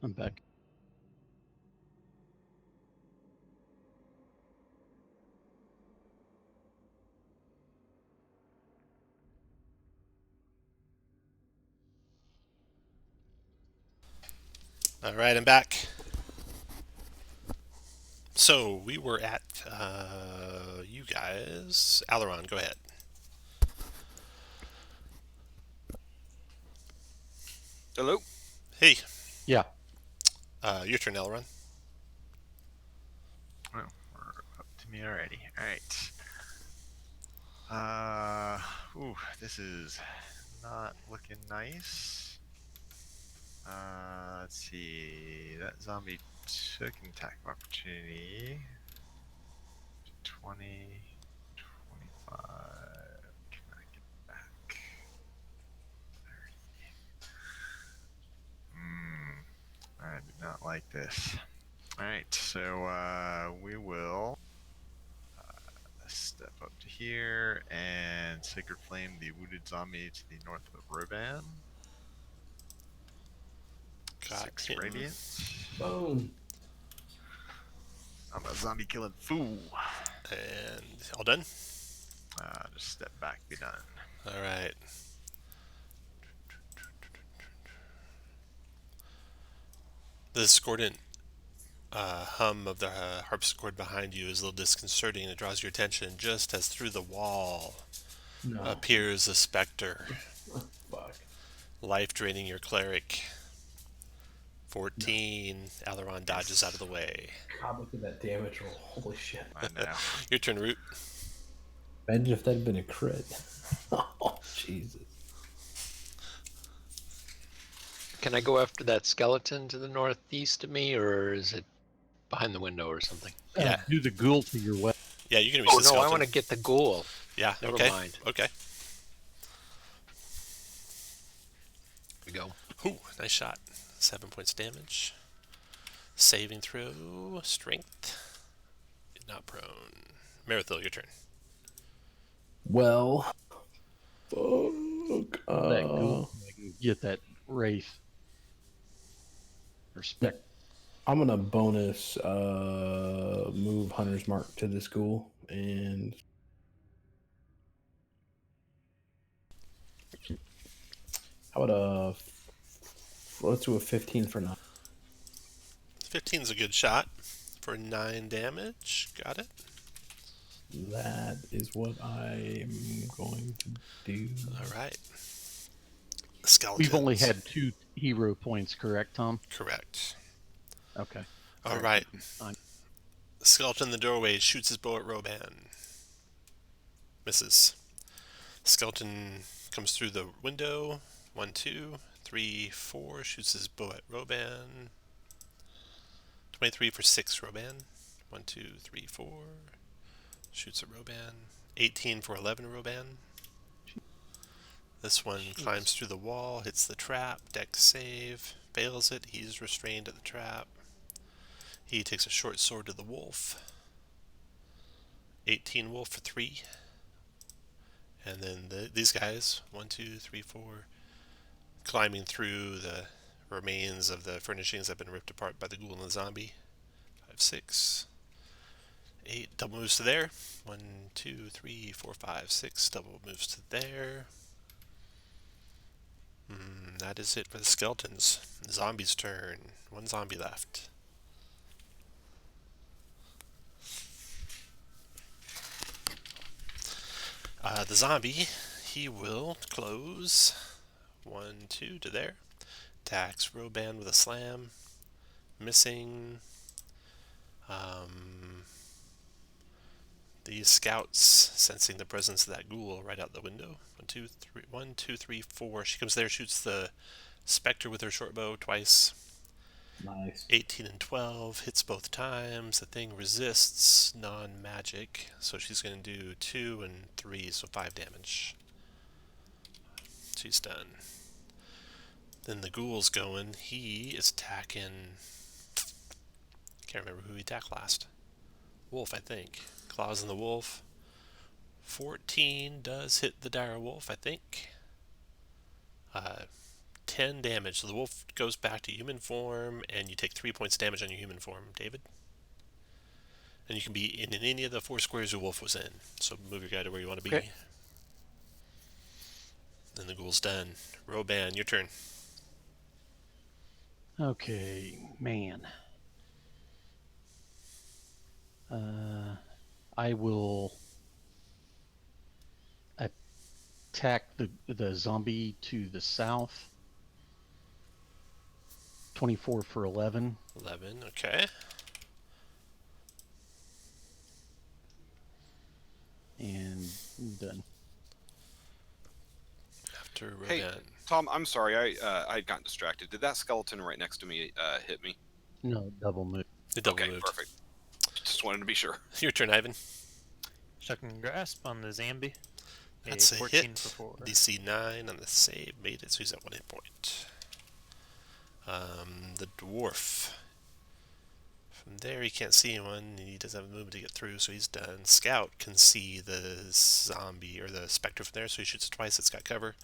I'm back. All right, I'm back. So we were at you guys. Aileron, go ahead. Hello. Hey, Yeah. your turn, Aileron. Oh, we're up to me already. All right. This is not looking nice. Let's see. That zombie took an attack of opportunity. 20, 25. Can I get back? 30. I do not like this. Alright, so we will step up to here and Sacred Flame the wounded zombie to the north of Roban. Got 6 him. radiant. Boom. I'm a zombie killing fool. And all done? Just step back, be done. All right. The discordant hum of the harpsichord behind you is a little disconcerting, and it draws your attention just as through the wall No. appears a specter. Fuck. Life draining your cleric. 14. Aileron dodges out of the way. God, look at that damage roll. Holy shit. I know. Your turn, Root. Imagine if that had been a crit. Oh, Jesus. Can I go after that skeleton to the northeast of me, or is it behind the window or something? Yeah. Do the ghoul to your weapon. Yeah, you can reach Oh the no, skeleton. I want to get the ghoul. Yeah, Never okay. mind. Okay. Here we go. Ooh, nice shot. 7 points damage. Saving throw. Strength. Not prone. Marathil, your turn. Well, fuck. That ghoul so I can get that wraith. Respect. I'm gonna bonus move Hunter's Mark to this ghoul, and how about let's do a 15 for now. 15's a good shot for 9 damage. Got it. That is what I am going to do. All right. Skeletons. We've only had 2 hero points, correct, Tom? Correct. Okay. All right. Fine. The skeleton in the doorway shoots his bow at Roban. Misses. Skeleton comes through the window. 1, 2, 3, 4. Shoots his bow at Roban. 23 for 6, Roban. 1, 2, 3, 4. Shoots at Roban. 18 for 11, Roban. This one climbs through the wall, hits the trap, dex save, fails it. He's restrained at the trap. He takes a short sword to the wolf. 18 wolf for 3. And then these guys, 1, 2, 3, 4, climbing through the remains of the furnishings that have been ripped apart by the ghoul and the zombie. 5, 6, 8, double moves to there. 1, 2, 3, 4, 5, 6, double moves to there. That is it for the skeletons. The zombies' turn. 1 zombie left. The zombie, he will close. 1, 2 to there. Attacks Roban with a slam. Missing. These scouts, sensing the presence of that ghoul, right out the window. 1, 2, 3, 4. She comes there, shoots the specter with her short bow twice. Nice. 18 and 12, hits both times. The thing resists non-magic, so she's going to do 2 and 3, so 5 damage. She's done. Then the ghoul's going. He is attacking... Can't remember who he attacked last. Wolf, I think. Claws in the wolf. 14 does hit the dire wolf, I think. 10 damage. So the wolf goes back to human form, and you take 3 points damage on your human form, David. And you can be in any of the 4 squares your wolf was in. So move your guy to where you want to be. Okay. Then the ghoul's done. Roban, your turn. Okay, man. I will attack the zombie to the south. 24 for 11. 11, okay. And done. After Roban. Hey, Tom, I'm sorry, I got distracted. Did that skeleton right next to me hit me? No, double move. The double Okay, moved. perfect. Just wanted to be sure. Your turn, Ivan. Shocking grasp on the zombie. That's a 14 hit. for 4. DC 9 on the save. Made it, so he's at 1 hit point. The dwarf. From there, he can't see anyone. He doesn't have a movement to get through, so he's done. Scout can see the zombie, or the specter from there, so he shoots it twice. It's got cover.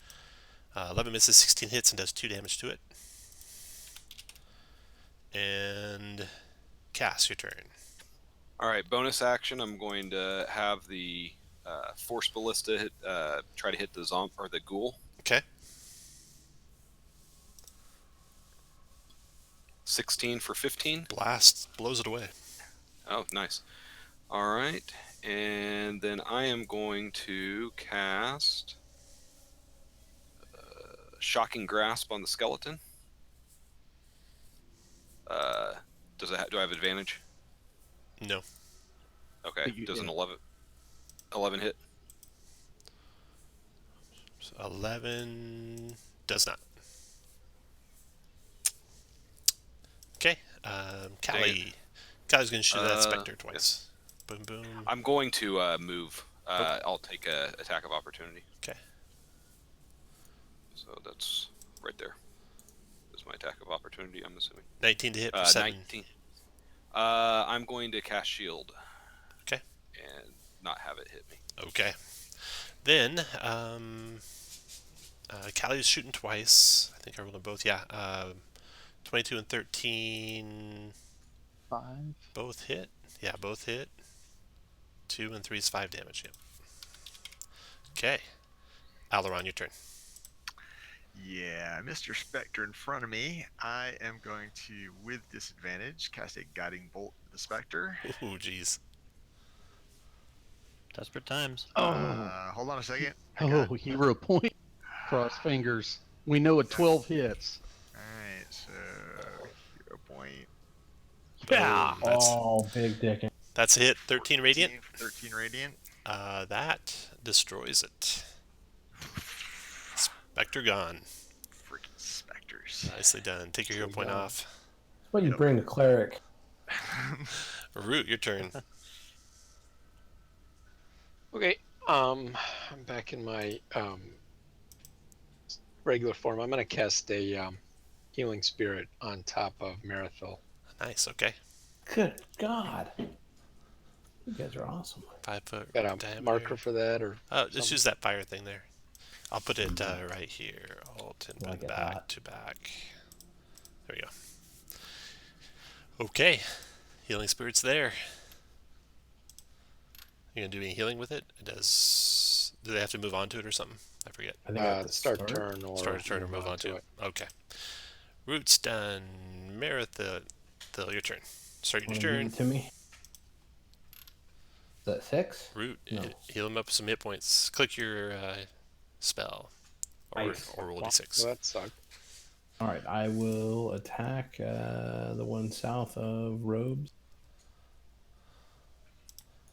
11 misses, 16 hits, and does 2 damage to it. And Cass, your turn. All right, bonus action. I'm going to have the force ballista hit, try to hit the zombie or the ghoul. Okay. 16 for 15. Blast blows it away. Oh, nice. All right, and then I am going to cast Shocking Grasp on the skeleton. Do I have advantage? No. Okay. Does an 11 hit? So 11 does not. Okay. Callie. Callie's going to shoot that Spectre twice. Boom, boom. I'm going to move. I'll take a attack of opportunity. Okay. So that's right there. That's my attack of opportunity, I'm assuming. 19 to hit for 7. 19. I'm going to cast shield. Okay. And not have it hit me. Okay. Then, Callie's shooting twice. I think I rolled them both. Yeah. 22 and 13. 5. Both hit. Yeah, both hit. 2 and 3 is 5 damage. Yep. Okay. Aileron, your turn. Yeah, Mr. Spectre in front of me. I am going to, with disadvantage, cast a guiding bolt at the Spectre. Ooh, jeez. Desperate times. Hold on a second. Hero point. Cross fingers. We know a 12 hits. Alright, so hero point. Yeah. Boom. That's, Big dick. that's a hit. 13 radiant. 13 radiant. That destroys it. Spectre gone. Freaking Spectres. Nicely done. Take your hero point off. That's why you bring a cleric. Root, your turn. Okay. I'm back in my regular form. I'm gonna cast a healing spirit on top of Marathil. Nice. Okay. Good God. You guys are awesome. 5 foot Got a diameter. marker for that, or Just something? use that fire thing there. I'll put it right here. Alt and Like it back hot. to back. There we go. Okay. Healing spirit's there. You gonna do any healing with it? It does. Do they have to move on to it or something? I forget. I think at the start turn or Start a turn or move on to it. Okay. Root's done. Marathil, your turn. Start your Wanna turn. give it to me. Is that 6? Root, No. heal him up some hit points. Click your spell. Or, Nice. or roll Well, d6. that sucked. All right, I will attack the one south of Robes.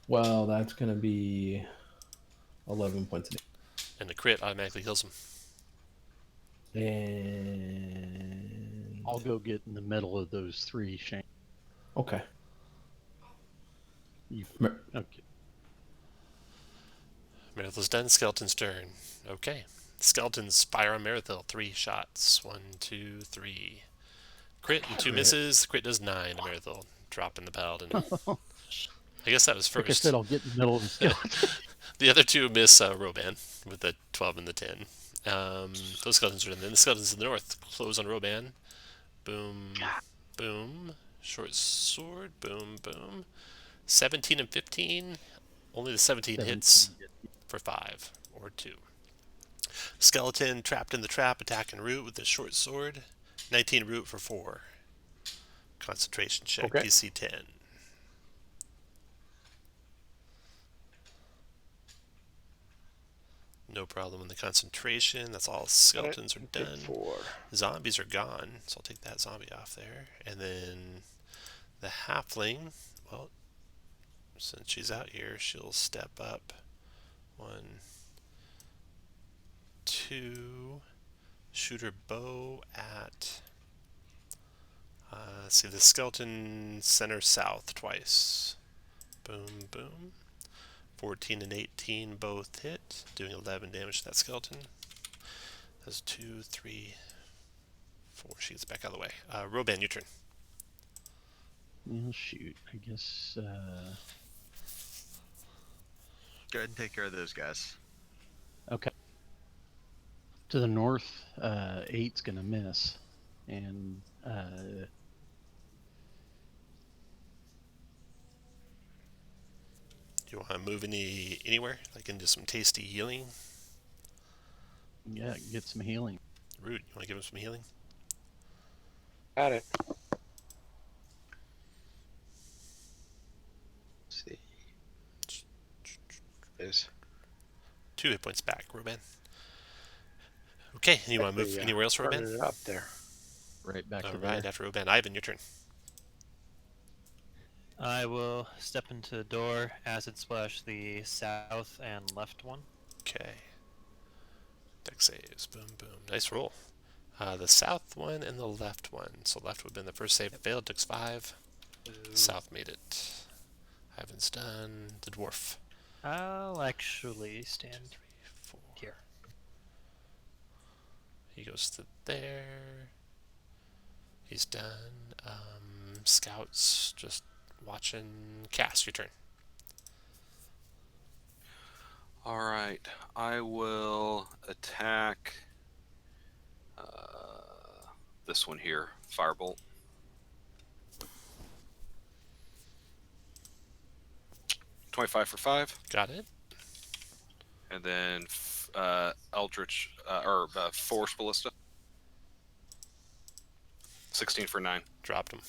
Well, that's going to be 11 points of damage. And the crit automatically heals him. And I'll go get in the middle of those 3, Shane. okay. Okay. Marathil's done. Skeleton's turn. Okay. Skeletons fire on Marathil. 3 shots. 1, 2, 3. Crit and 2 misses. The crit does 9 to Marathil. Dropping the paladin. I guess that was Like I first. said, I'll get in the middle of the skeleton. The other 2 miss Roban with the 12 and the 10. Those skeletons are in. Then the skeletons in the north close on Roban. Boom. Boom. Short sword. Boom. Boom. 17 and 15. Only the 17 hits for 5 or 2. Skeleton trapped in the trap, attacking Root with the short sword. 19 Root for 4. Concentration check, Okay. DC 10. No problem in the concentration. That's all skeletons are Take done. 4. Zombies are gone, so I'll take that zombie off there. And then the halfling, well, since she's out here, she'll step up. 1, 2, shoot her bow at, see the skeleton center south twice. Boom, boom. 14 and 18 both hit, doing 11 damage to that skeleton. That's 2, 3, 4. She gets back out of the way. Roban, your turn. Well, shoot. I guess. Go ahead and take care of those guys. Okay. To the north, 8's going to miss. And. Do you want to move anywhere? Like into some tasty healing? Yeah, get some healing. Root, you want to give him some healing? Got it. Let's see. Is 2 hit points back, Roban. Okay, you want to move Quickly, anywhere else, burning Roban? it up there. Right back All to right, there. after Roban. Ivan, your turn. I will step into the door, acid splash the south and left one. Okay. Deck saves. Boom, boom. Nice roll. The south one and the left one. So left would have been the first save. Failed. Took 5. South made it. Ivan's done. The dwarf. I'll actually stand 4. here. He goes to there. He's done. Scouts just watching. Cast, your turn. All right, I will attack this one here, Firebolt. $25 for 5, Got it. and then Eldritch Force Ballista. 16 for 9. Dropped him.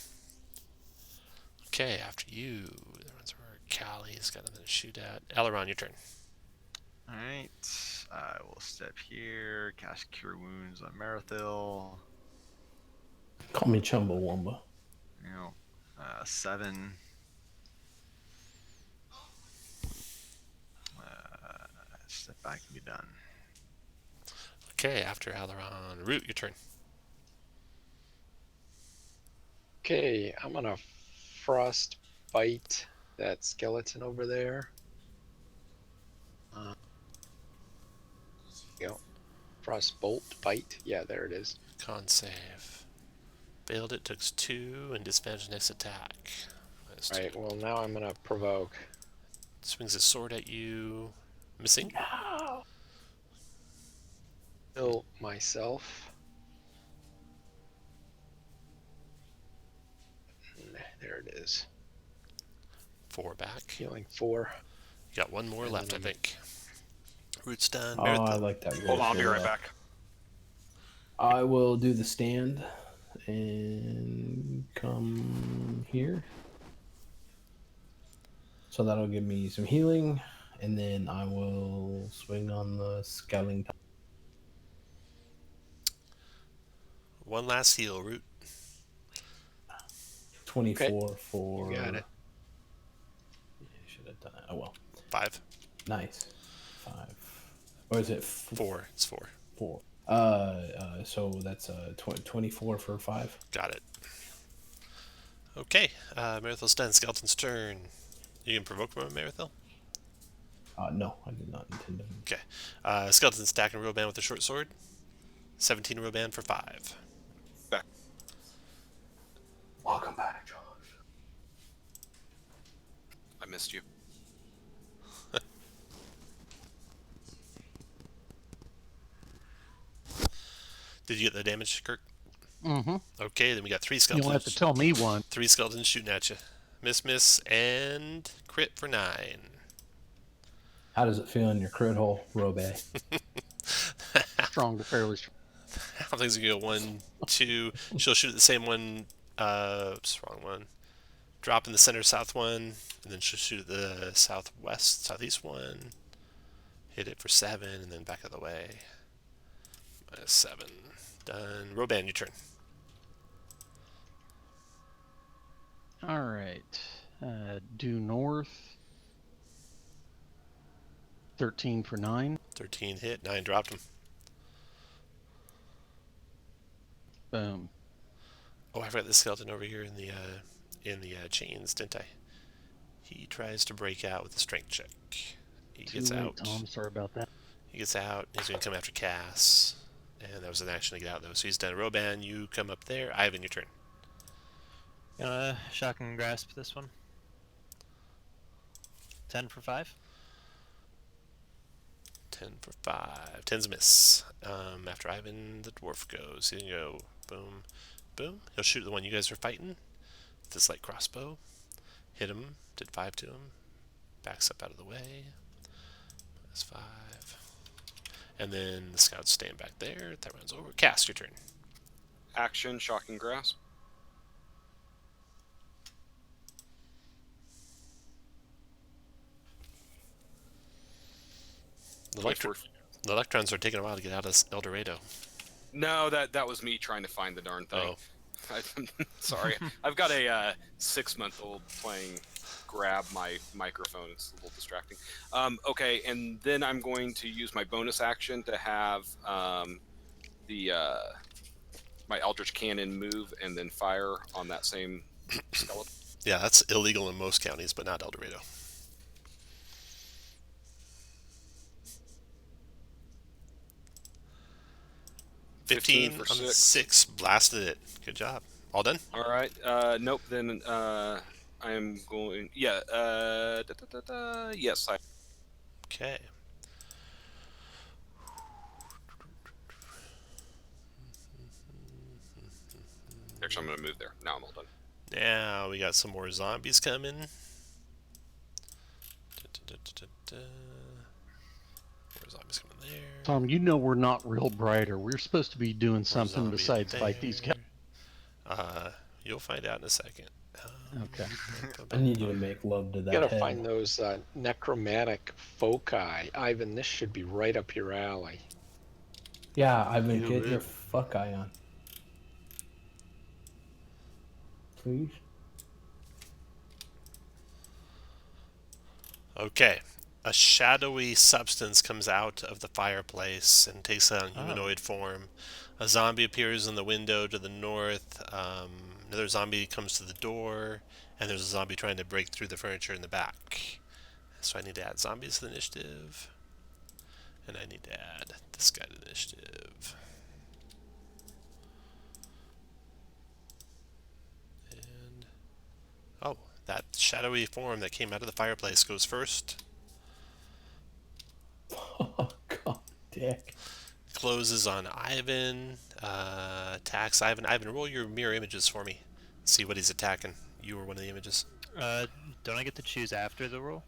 Okay, after you. That one's where Callie's got nothing to shoot at. Eberron, your turn. Alright. I will step here, cast Cure Wounds on Marathil. Call me Chumbawamba. 7. Step back and be done. Okay, after Eberron. Root, your turn. Okay, I'm gonna frost bite that skeleton over there. Go. Frost bolt bite. Yeah, there it is. Con save. Failed it, took 2, and disadvantage next attack. -2. Right. Well, now I'm gonna provoke. Swings his sword at you. Missing. Kill myself. There it is. 4 back. Healing 4. You got 1 more And left, I then think. Root's done. Oh, I Marathon. like that. Hold on, I'll be right back. I will do the stand and come here. So that'll give me some healing, and then I will swing on the scouting. 1 last heal, Root. 24 for. You got it. Should have done it. Oh well. 5. Nice. 5. Or is it 4. It's 4. 4? So that's 24 for 5. Got it. Okay, Marathil's done. Skeleton's turn. You can provoke from Marathil? No, I did not intend to. Okay. Skeleton's stacking Roban with a short sword. 17 Roban for 5. Back. Welcome back, Josh. I missed you. Did you get the damage, Kirk? Mm-hmm. Okay, then we got 3 You skeletons. don't have to tell me one. 3 skeletons shooting at you. Miss, and crit for 9. How does it feel in your crit hole, Robe? Strong but fairly strong. How things are going to go 1, 2. She'll shoot at the same one. Wrong one. Drop in the center south one, and then she'll shoot at the southeast one. Hit it for 7, and then back out of the way. -7. Done. Roban, your turn. All right. Due north. 13 for 9. 13 hit, 9 dropped him. Boom. Oh, I forgot the skeleton over here in the chains, didn't I? He tries to break out with a strength check. He Too gets late, out. Tom. Sorry about that. He gets out. He's going to come after Cass. And that was an action to get out, though. So he's done. Roban, you come up there. Ivan, your turn. Gonna shock and grasp this one. 10 for 5. 10 for 5. 10's a miss. After Ivan, the dwarf goes. He's going to go boom, boom. He'll shoot the one you guys are fighting with this light crossbow. Hit him. Did 5 to him. Backs up out of the way. -5. And then the scouts stand back there. That round's over. Cast, your turn. Action, Shocking Grasp. The electric. The electrons are taking a while to get out of El Dorado. No, that was me trying to find the darn thing. Oh, I'm sorry. I've got a 6-month-old playing grab my microphone. It's a little distracting. Okay, and then I'm going to use my bonus action to have the my Eldritch Cannon move and then fire on that same skeleton. yeah, that's illegal in most counties, but not El Dorado. 15 for on the 6. 6, blasted it. Good job. All done? All right. Nope. Then I am going. Yeah. Yes. Okay. Actually, I'm going to move there. Now I'm all done. Now we got some more zombies coming. More zombies coming there. Tom, you know we're not real brighter. We're supposed to be doing More something zombie besides fight these guys. there. You'll find out in a second. Okay. I need you to make love to You that gotta head. find those necromantic foci. Ivan, this should be right up your alley. Yeah, Ivan, You get will. your fuck eye on. Please. Okay. A shadowy substance comes out of the fireplace and takes on humanoid form. A zombie appears in the window to the north. Another zombie comes to the door, and there's a zombie trying to break through the furniture in the back. So I need to add zombies to the initiative. And I need to add this guy to the initiative. And oh, that shadowy form that came out of the fireplace goes first. Oh, God, dick. Closes on Ivan. Attacks Ivan. Ivan, roll your mirror images for me. See what he's attacking. You were one of the images. Don't I get to choose after the roll?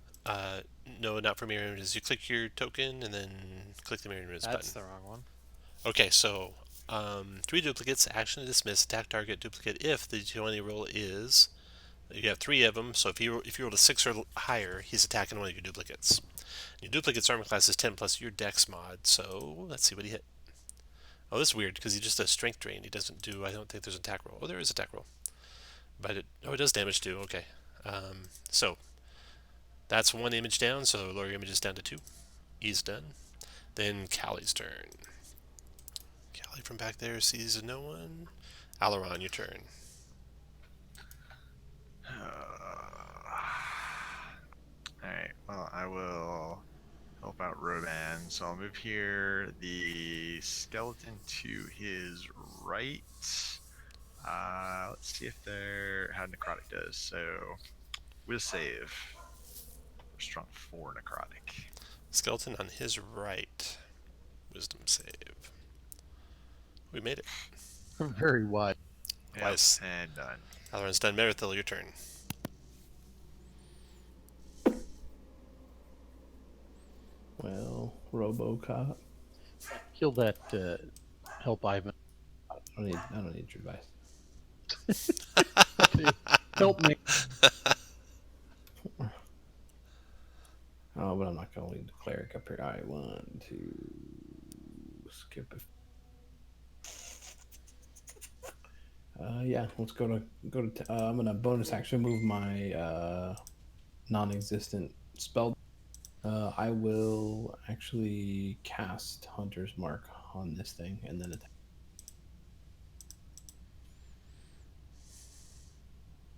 No, not for mirror images. You click your token and then click the mirror images That's button. the wrong one. Okay, so 3 duplicates. Action to dismiss. Attack target duplicate. If the d20 roll is, you have 3 of them. So if you roll a 6 or higher, he's attacking one of your duplicates. Your duplicate's armor class is 10 plus your dex mod. So let's see what he hit. Oh, this is weird because he just does strength drain. He doesn't do. I don't think there's an attack roll. Oh, there is attack roll. But it does damage too. Okay. So that's 1 image down. So lower your images down to 2. He's done. Then Callie's turn. Callie from back there sees no one. Alaron, your turn. Alright, well, I will help out Rodan. So I'll move here. The skeleton to his right. Let's see if how necrotic does. So, will save. Strong 4 necrotic. Skeleton on his right. Wisdom save. We made it. Very wide. Yep, Wise. and done. Alaron's done. Merithil, your turn. Well, RoboCop. Kill that help Ivan. I don't need your advice. Help me. Oh, but I'm not going to leave the cleric up here. I want to skip it. Yeah, let's go to. I'm gonna bonus action move my non-existent spell. I will actually cast Hunter's Mark on this thing and then attack.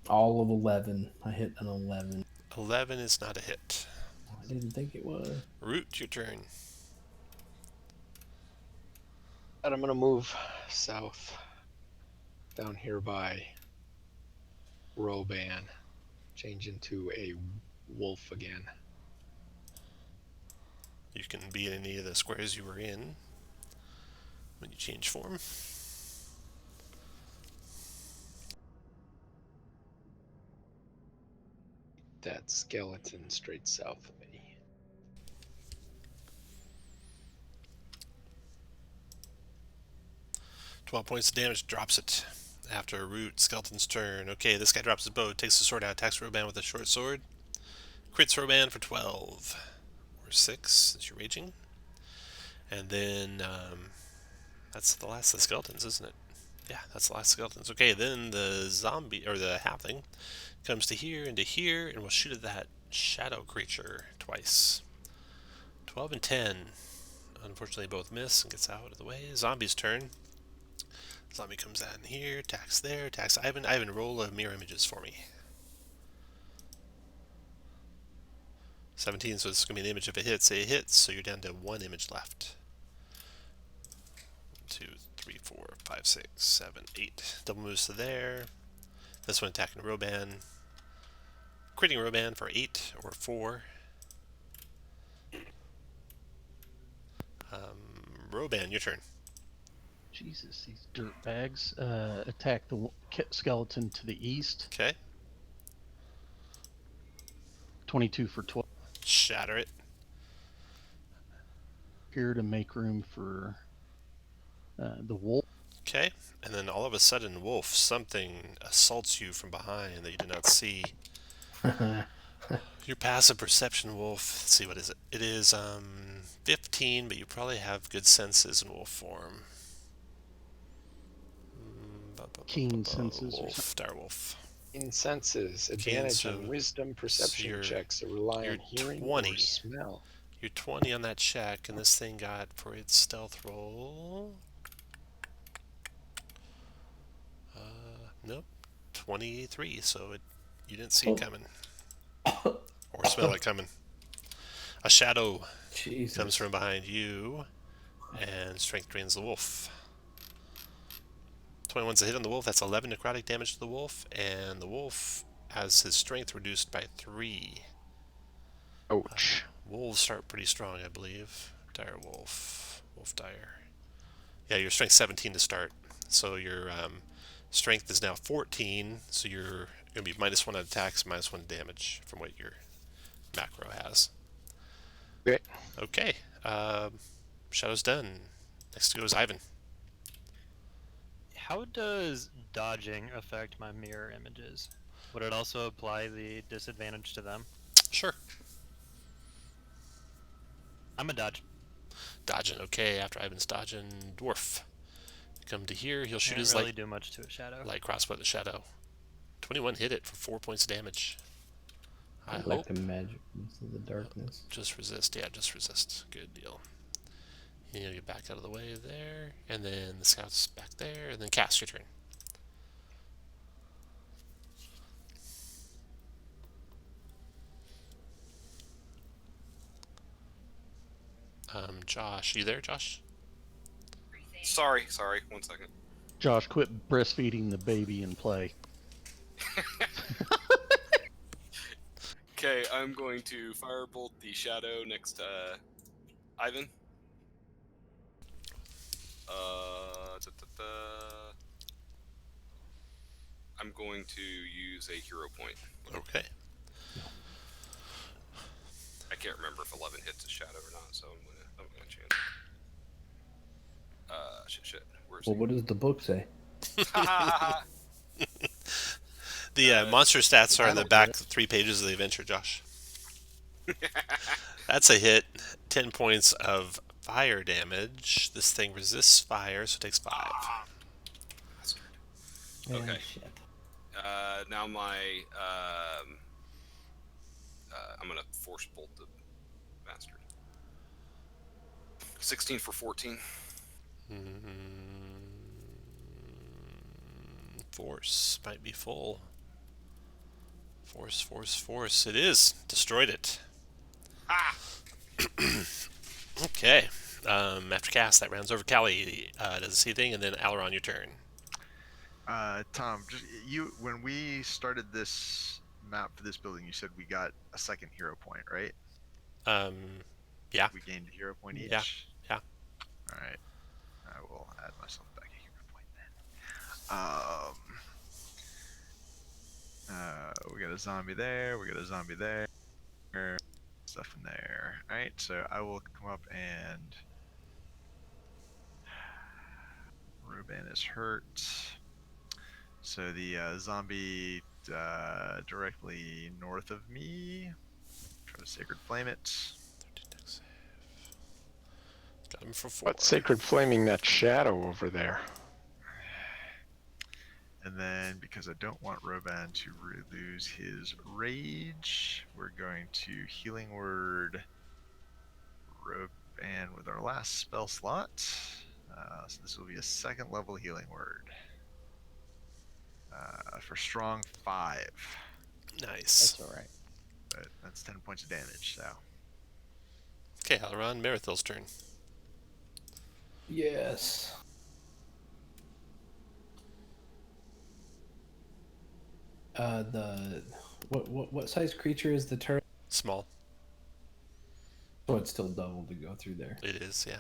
All of 11. I hit an 11. 11 is not a hit. I didn't think it was. Root, your turn. And I'm gonna move south down here by Roban. Change into a wolf again. You can be in any of the squares you were in when you change form. That skeleton straight south of me. $12 points of damage, drops it. After a root, skeleton's turn. Okay, this guy drops his bow, takes the sword out, attacks Roban with a short sword. Crits Roban for 12. Or 6, as you're raging. And then that's the last of the skeletons, isn't it? Yeah, that's the last skeletons. Okay, then the zombie, or the halfling, comes to here and to here, and will shoot at that shadow creature twice. 12 and 10. Unfortunately, both miss and gets out of the way. Zombie's turn. Zombie comes out in here, attacks there, attacks Ivan. Ivan, roll of mirror images for me. 17, so it's going to be an image if it hits. It hits, so you're down to 1 image left. 2, 3, 4, 5, 6, 7, 8. Double moves to there. This one attacking Roban. Critting Roban for 8 or 4. Roban, your turn. Jesus, these dirt bags. Attack the skeleton to the east. Okay. 22 for 12. Shatter it. Here to make room for the wolf. Okay. And then all of a sudden, Wolf, something assaults you from behind that you did not see. Your passive perception, Wolf. Let's see, what is it? It is 15, but you probably have good senses in wolf form. Keen senses or Wolf, direwolf. In senses, advantage so- on wisdom perception you're- checks that rely you're on hearing 20. or smell. You're 20 on that check, and this thing got for its stealth roll. Nope, 23. So you didn't see it coming or smell it coming. A shadow Jesus. comes from behind you, and strength drains the wolf. 21's a hit on the wolf. That's 11 necrotic damage to the wolf, and the wolf has his strength reduced by 3. Ouch. Wolves start pretty strong, I believe. Dire wolf. Wolf dire. Yeah, your strength 17 to start. So your strength is now 14, so you're going to be -1 on attacks, -1 damage from what your macro has. Okay. Okay. Shadow's done. Next goes Ivan. How does dodging affect my mirror images? Would it also apply the disadvantage to them? Sure. I'm a dodge. Dodging. Okay, after Ivan's dodging, Dwarf. Come to here, he'll shoot Can't his really do much to a shadow. light crossbow at the shadow. 21 hit it for 4 points of damage. I I'd like hope. to magic into the darkness. Just resist. Yeah, just resist. Good deal. You'll get back out of the way there, and then the scout's back there, and then cast your turn. Josh, you there, Josh? Sorry. 1 second. Josh, quit breastfeeding the baby and play. Okay, I'm going to firebolt the shadow next to Ivan. I'm going to use a hero point. Okay. I can't remember if 11 hits a shadow or not, so I'm gonna chance it. Shit. Where's Well, what does the book say? The monster stats are in the back 3 pages of the adventure, Josh. That's a hit. 10 points of fire damage. This thing resists fire, so it takes 5. Bastard. Ah, Okay. shit. Now my I'm gonna force bolt the bastard. 16 for 14. Force might be full. Force. It is. Destroyed it. Ah! Okay. After cast, that rounds over Callie. Doesn't see anything, and then Alaron, your turn. Tom, just when we started this map for this building, you said we got a second hero point, right? Yeah. We gained a hero point each. Yeah. All right. I will add myself back a hero point then. We got a zombie there. We got a zombie there. Stuff in there. All right. So I will come up and Ruben is hurt. So the zombie directly north of me. Try to sacred flame it. It's got 11 for 4. What's Sacred Flaming that shadow over there? And then, because I don't want Roban to lose his rage, we're going to Healing Word Roban with our last spell slot. So this will be a 2nd level Healing Word. For strong 5. Nice. That's all right. But that's 10 points of damage, so. Okay, Alaron, Marathil's turn. Yes. What size creature is the turret? Small. Oh, it's still double to go through there. It is, yeah.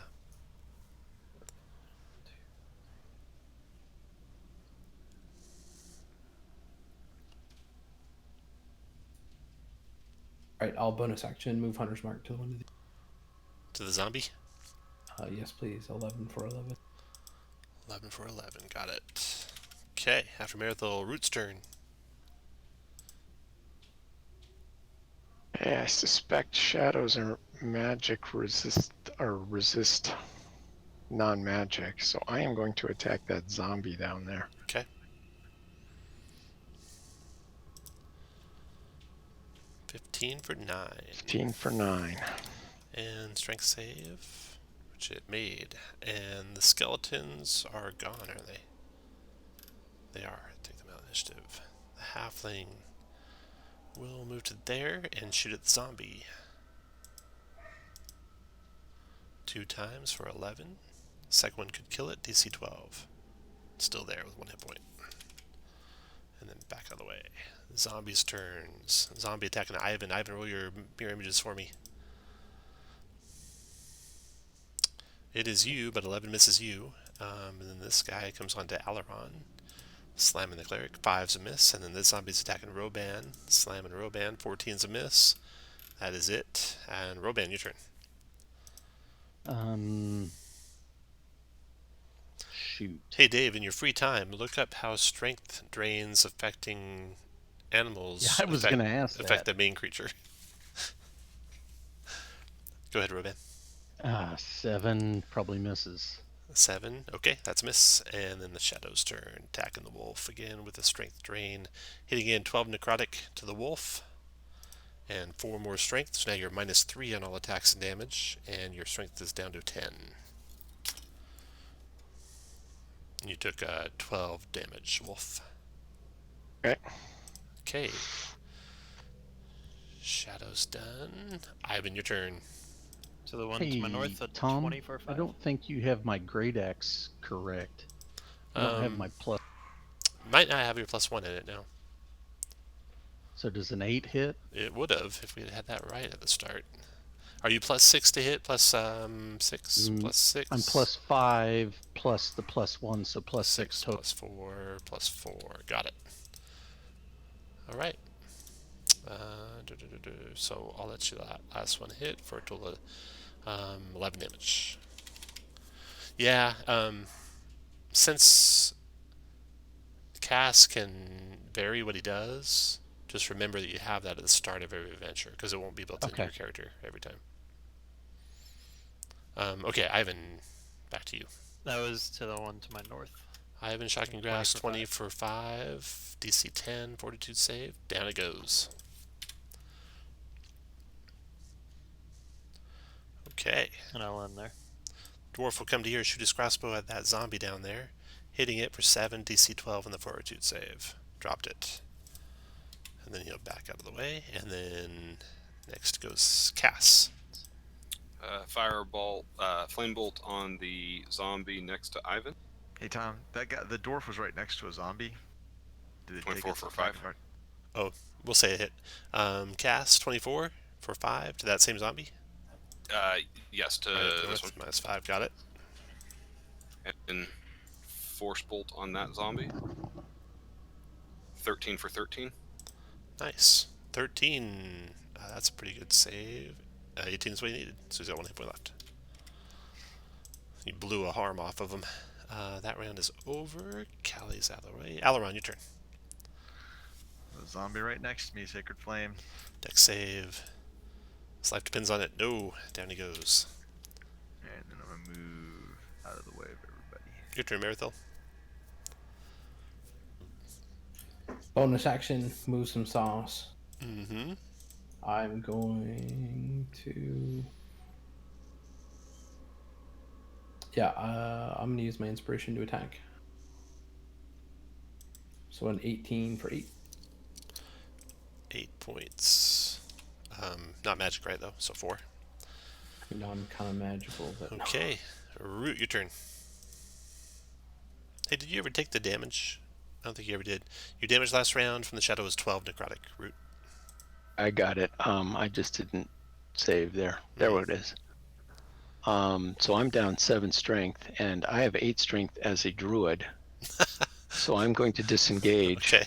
All right, I'll bonus action move Hunter's Mark to one of the. To the zombie? Yes, please. 11 for 11. 11 for 11. Got it. Okay, after Marathil, Root's turn. Yeah, I suspect shadows are magic resist non-magic, so I am going to attack that zombie down there. Okay. 15 for 9. 15 for 9. And strength save, which it made. And the skeletons are gone, are they? They are. Take them out of initiative. The halfling will move to there and shoot at the zombie. 2 times for 11. Second one could kill it, DC 12. Still there with 1 hit point. And then back out of the way. Zombie's turns. Zombie attacking Ivan. Ivan, roll your mirror images for me. It is you, but 11 misses you. And then this guy comes on to Alaron, slamming the cleric. 5's a miss. And then this zombie's attacking Roban, slamming Roban. 14's a miss. That is it. And Roban, your turn. Shoot. Hey Dave, in your free time, look up how strength drains affecting animals Yeah, I was going to ask affect that. the main creature. Go ahead, Roban. 7 probably misses. 7. Okay, that's a miss. And then the Shadow's turn. Attacking the wolf again with a strength drain. Hitting in 12 necrotic to the wolf. And 4 more strength. So now you're -3 on all attacks and damage. And your strength is down to 10. And you took 12 damage, wolf. Okay. Okay. Shadow's done. Ivan, your turn. So the one Hey, to my north, a Tom, 20 for 5. I don't think you have my great axe correct. I don't have my plus. Might not have your +1 in it now. So does an 8 hit? It would have if we had had that right at the start. Are you +6 to hit? +6? +6? I'm +5 plus the +1, so +6 6 total. +4 +4. Got it. All right. So I'll let you that last one hit for a total of 11 damage. Yeah. Since Cass can vary what he does, just remember that you have that at the start of every adventure, because it won't be built into your character every time. Okay, Ivan, back to you. That was to the one to my north. Ivan, Shocking Grasp, 20 for 5, DC 10, Fortitude save. Down it goes. Okay. And I'll end there. Dwarf will come to here, shoot his crossbow at that zombie down there, hitting it for 7, DC 12, and the Fortitude save. Dropped it. And then he'll back out of the way, and then next goes Cass. Firebolt, flame bolt on the zombie next to Ivan. Hey Tom, that guy, the dwarf was right next to a zombie. Did it 24 take for its 5. attack? Oh, we'll say a hit. Cass, 24 for 5 to that same zombie. Yes, to this one. -5, got it. And force bolt on that zombie. 13 for 13. Nice. 13. That's a pretty good save. 18 is what he needed, so he's got 1 hit point left. He blew a harm off of him. That round is over. Callie's out of the way. Alaron, your turn. The zombie right next to me, Sacred Flame. Dex save. His life depends on it. No. Down he goes. And then I'm gonna Out of the way of everybody. Your turn, Marithel. Bonus action, move some sauce. Mm-hmm. I'm going to. Yeah, I'm going to use my inspiration to attack. So an 18 for 8. 8 points. Not magic, right, though? So 4. Non-kind of magical, but Okay. Root, your turn. Hey, did you ever take the damage? I don't think you ever did. Your damage last round from the shadow was 12 necrotic. Root. I got it. I just didn't save there. There it is. So I'm down 7 strength, and I have 8 strength as a druid. So I'm going to disengage. Okay.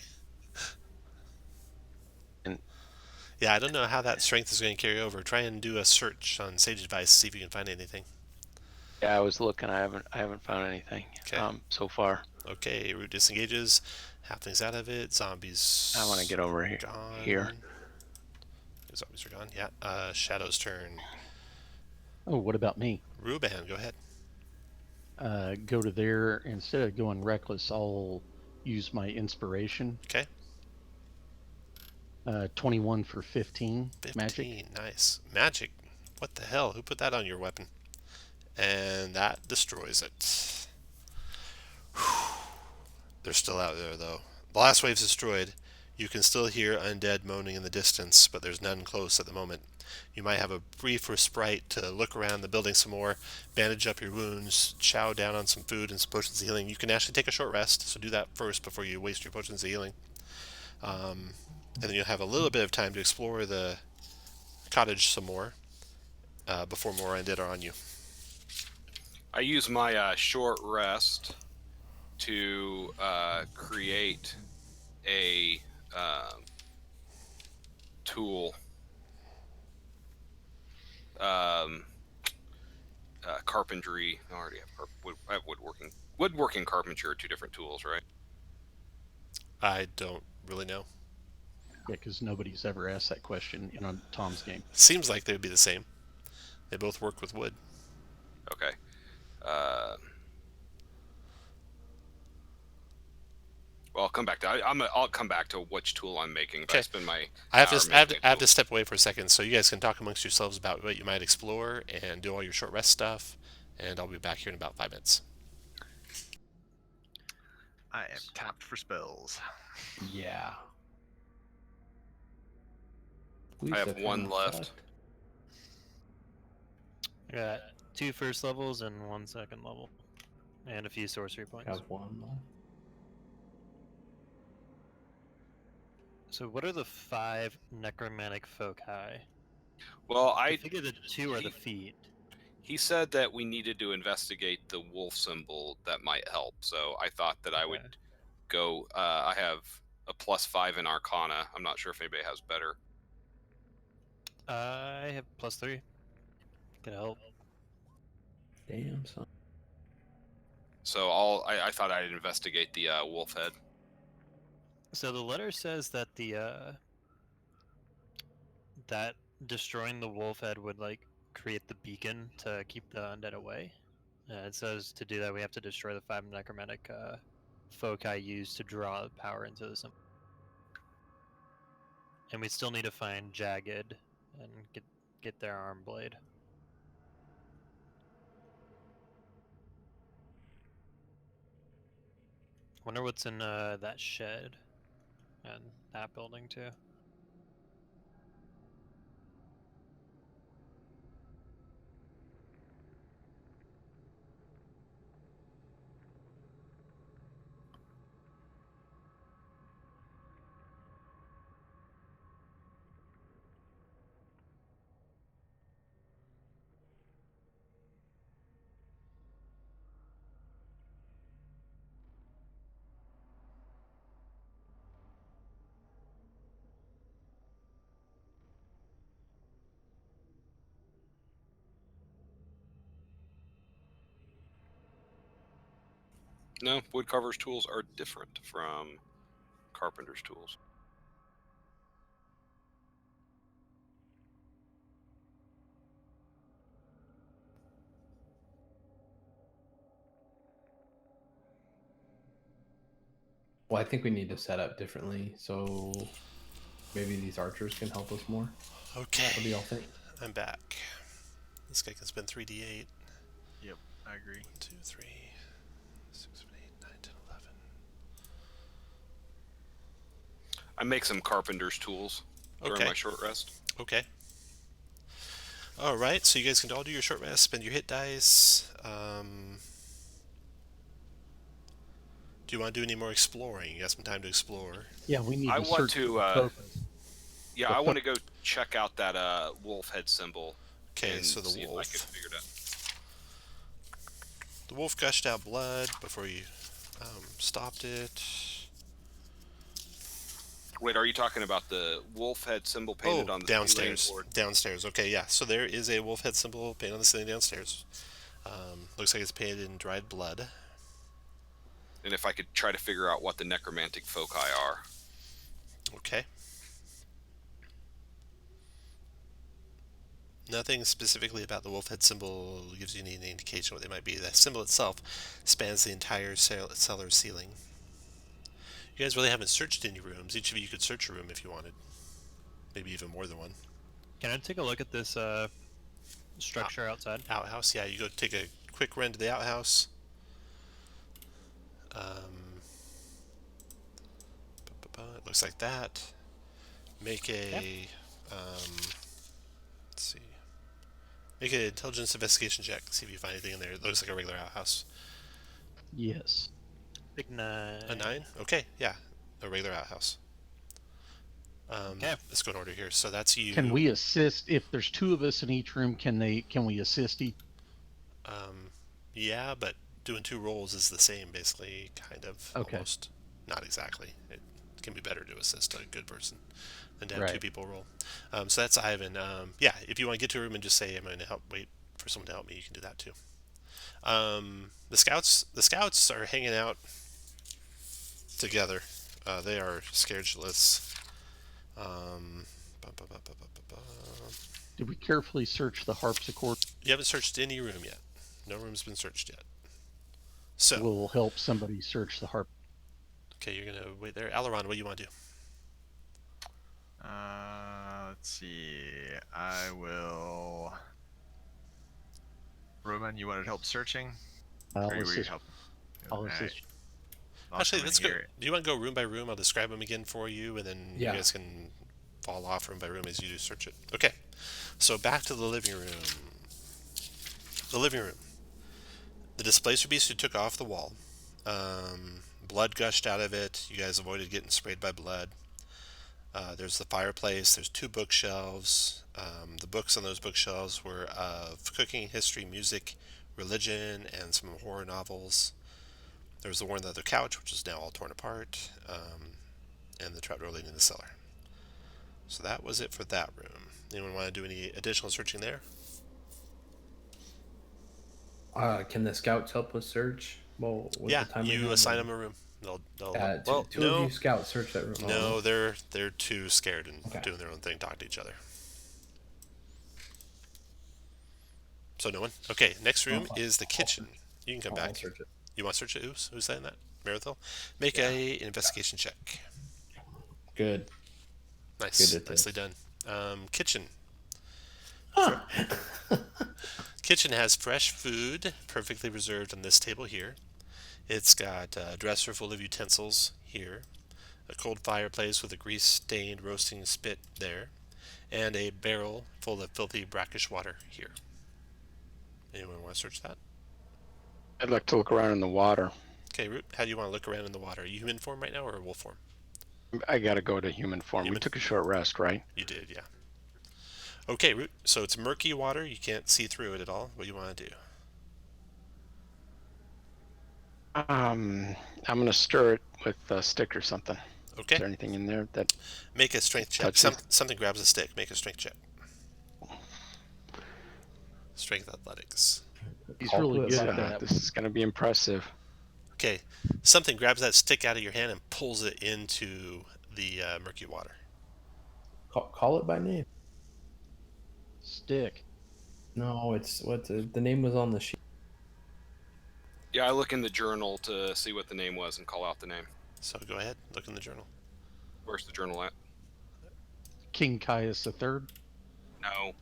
And Yeah, I don't know how that strength is going to carry over. Try and do a search on Sage Advice, see if you can find anything. yeah, I was looking. I haven't found anything so far. Okay, Root disengages. Halflings out of it. Zombies. I want to get over gone. here. Zombies are gone. Yeah. Shadow's turn. Oh, what about me? Ruban, go ahead. Go to there. Instead of going reckless, I'll use my inspiration. Okay. 21 for 15. 15. Magic. Nice. Magic. What the hell? Who put that on your weapon? And that destroys it. They're still out there, though. The last wave's destroyed. You can still hear undead moaning in the distance, but there's none close at the moment. You might have a brief respite to look around the building some more, bandage up your wounds, chow down on some food and some potions of healing. You can actually take a short rest, so do that first before you waste your potions of healing. And then you'll have a little bit of time to explore the cottage some more before more undead are on you. I use my short rest to create a tool. Carpentry. I already have woodworking carpentry are 2 different tools, right? I don't really know. Yeah, because nobody's ever asked that question in on Tom's game. Seems like they would be the same. They both work with wood. Okay. Well, I'll come back to. I'll come back to which tool I'm making. But I spend my. I have to step away for a second, so you guys can talk amongst yourselves about what you might explore and do all your short rest stuff. And I'll be back here in about 5 minutes. I am tapped for spells. yeah. I have 1 left. I got 2 first levels and 1 second level, and a few sorcery points. Have 1 left. So what are the 5 necromantic foci? Well, I figure the 2 are the feet. He said that we needed to investigate the wolf symbol that might help. So I thought that I would go. I have a +5 in Arcana. I'm not sure if anybody has better. I have +3. Can help. Damn, son. So I thought I'd investigate the wolf head. So the letter says that that destroying the wolf head would create the beacon to keep the undead away. It says to do that we have to destroy the 5 necromantic foci used to draw power into the symbol. And we still need to find Jagged and get their arm blade. Wonder what's in that shed and that building too. No, woodcarver's tools are different from carpenter's tools. Well, I think we need to set up differently, so maybe these archers can help us more. Okay. What do y'all think? I'm back. This guy can spend 3d8. Yep, I agree. 1, 2, 3, 6, 7, 8, 9, 10, 11. I make some carpenter's tools during my short rest. Okay. All right, so you guys can all do your short rest, spend your hit dice. Do you want to do any more exploring? You got some time to explore. Yeah, we need I to want search to, for the focus. Yeah, I want to go check out that wolf head symbol. Okay, and so the see wolf. if I can figure it out. The wolf gushed out blood before you stopped it. Wait, are you talking about the wolf head symbol painted on the downstairs. ceiling, or- Downstairs. Okay, yeah. So there is a wolf head symbol painted on the ceiling downstairs. Looks like it's painted in dried blood. And if I could try to figure out what the necromantic foci are. Okay. Nothing specifically about the wolf head symbol gives you any indication what they might be. The symbol itself spans the entire cellar ceiling. You guys really haven't searched any rooms. Each of you could search a room if you wanted. Maybe even more than one. Can I take a look at this structure outside? Outhouse, yeah. You go take a quick run to the outhouse. It looks like that. Make a let's see. Make an intelligence investigation check. See if you find anything in there. It looks like a regular outhouse. Yes. Big 9. A 9? Okay, yeah. A regular outhouse. Okay. Let's go in order here. So that's you. Can we assist if there's two of us in each room? Can we assist each? Yeah, but doing 2 rolls is the same, basically, kind of. Okay. Almost. Not exactly. It can be better to assist a good person than to have 2 people roll. So that's Ivan. Yeah, if you want to get to a room and just say, I'm going to wait for someone to help me, you can do that too. The scouts are hanging out together. They are scared shitless. Did we carefully search the harpsichord? You haven't searched any room yet. No room's been searched yet. So We'll help somebody search the harp. okay, you're gonna wait there. Eberron, what do you want to do? Let's see. I will. Roman, you wanted help searching? I'll Or you assist. help? I'll Alright. assist. I'll Actually, come in let's go. here. Do you want to go room by room? I'll describe them again for you, and then Yeah. you guys can fall off room by room as you do search it. Okay. So back to the living room. The living room. The displacer beast you took off the wall. Blood gushed out of it. You guys avoided getting sprayed by blood. There's the fireplace. There's 2 bookshelves. The books on those bookshelves were of cooking, history, music, religion, and some horror novels. There was the worn leather couch, which is now all torn apart, and the trapdoor leading to the cellar. So that was it for that room. Anyone want to do any additional searching there? Can the scouts help us search? Well, with Yeah, the time we you have? assign them a room. They'll Two of you scouts search that room. No, they're too scared and Okay. doing their own thing, talking to each other. So no one? Okay, next room is the kitchen. You can come I'll back. search it. You want to search it? Who's saying that? Marathon? Make a investigation check. Good. Nice. Good at Nicely this. done. Kitchen. Kitchen has fresh food, perfectly reserved on this table here. It's got a dresser full of utensils here, a cold fireplace with a grease-stained roasting spit there, and a barrel full of filthy brackish water here. Anyone want to search that? I'd like to look around in the water. Okay, Root, how do you want to look around in the water? Are you human form right now or wolf form? I gotta go to human form. Human? We took a short rest, right? You did, yeah. Okay, Root, so it's murky water. You can't see through it at all. What do you want to do? I'm gonna stir it with a stick or something. Okay. Is there anything in there that Make a strength check. touches? Something grabs a stick. Make a strength check. Strength athletics. He's I'll really do it good like at that. This is gonna be impressive. Okay, something grabs that stick out of your hand and pulls it into the murky water. Call it by name. Stick. No, it's what the name was on the sheet. Yeah, I look in the journal to see what the name was and call out the name. So go ahead, look in the journal. Where's the journal at? King Caius III. No.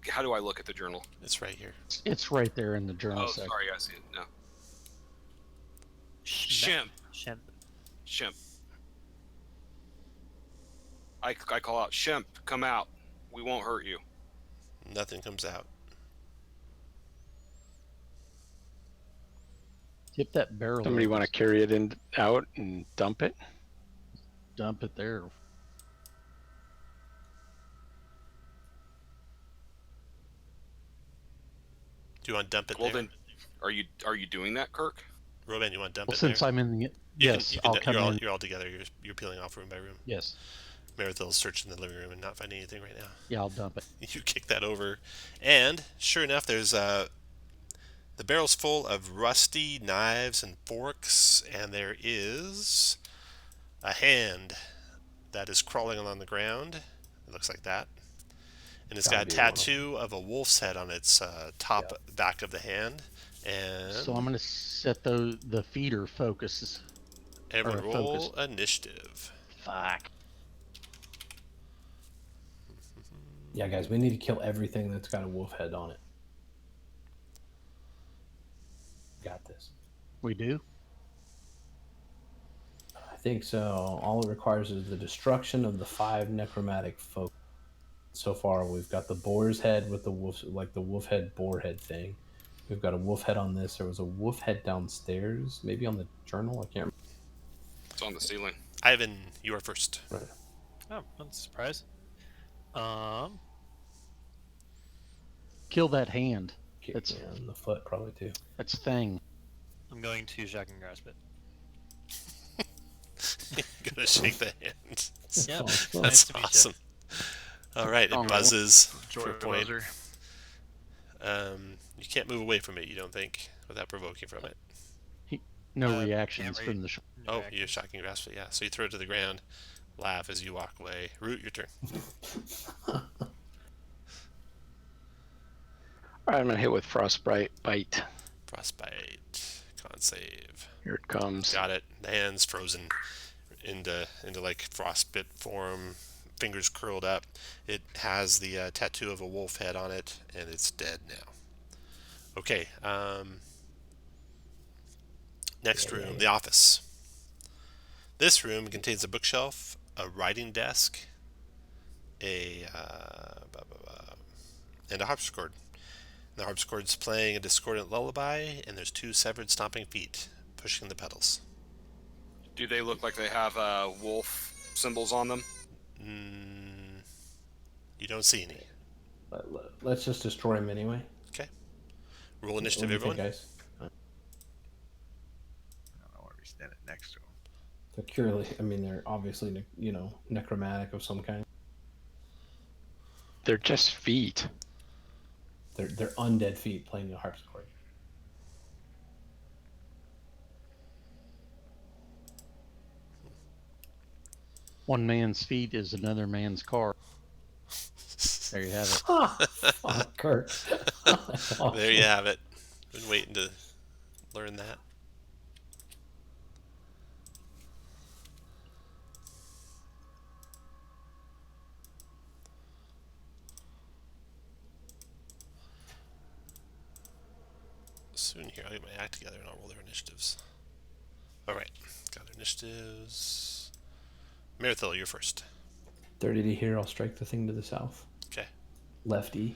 How do I look at the journal? It's right here. It's right there in the journal Oh, section. sorry, I see it. No. Shemp. Shemp. I call out, Shemp, come out. We won't hurt you. Nothing comes out. Tip that barrel. Somebody over. want to carry it out and dump it? Dump it there. Do you want to dump it Well, there? then, are you doing that, Kirk? Roban, you want to dump Well, it since there? I'm in the You yes, can, I'll come in. You're all together. You're peeling off room by room. Yes. Marathil's searching the living room and not finding anything right now. Yeah, I'll dump it. You kick that over, and sure enough, there's the barrel's full of rusty knives and forks, and there is a hand that is crawling along the ground. It looks like that. And it's got a tattoo of a wolf's head on its back of the hand. And So I'm going to set the feeder focuses. everyone roll initiative. Fuck. Yeah, guys, we need to kill everything that's got a wolf head on it. Got this. We do? I think so. All it requires is the destruction of the 5 necromantic folk. So far, we've got the boar's head with the wolf, like the wolf head, boar head thing. We've got a wolf head on this. There was a wolf head downstairs, maybe on the journal. I can't remember. It's on the ceiling. Ivan, you are first. Right. Oh, that's a surprise. Kill that hand. It's on the foot, probably too. That's thing. I'm going to shock and grasp it. Gonna shake the hand. Yeah, Nice nice That's to meet you. awesome. All right, it Oh, buzzes Joy for a point. buzzer. You can't move away from it, you don't think, without provoking from it. No Yeah, reactions right. from the. Oh, you're shocking grasp it, yeah. So you throw it to the ground, laugh as you walk away. Root, your turn. All right, I'm gonna hit with frostbite bite. Frostbite. Con save. Here it comes. Got it. The hand's frozen into like frostbite form, fingers curled up. It has the tattoo of a wolf head on it, and it's dead now. Okay. Next room, the office. This room contains a bookshelf, a writing desk, and a harpsichord. The harpsichord's playing a discordant lullaby, and there's 2 severed stomping feet pushing the pedals. Do they look like they have wolf symbols on them? You don't see any. Let's just destroy him anyway. Okay. Roll initiative, What do you everyone. think, guys? I don't know where we stand next to him. They're purely, I mean, they're obviously, necromantic of some kind. They're just feet. They're undead feet playing the harpsichord. One man's feet is another man's car. There you have it. Fuck, Kurt. There you have it. Been waiting to learn that. Soon here, I'll get my act together and I'll roll their initiatives. Alright, got their initiatives. Marathil, you're first. 30 to here, I'll strike the thing to the south. Okay. Lefty.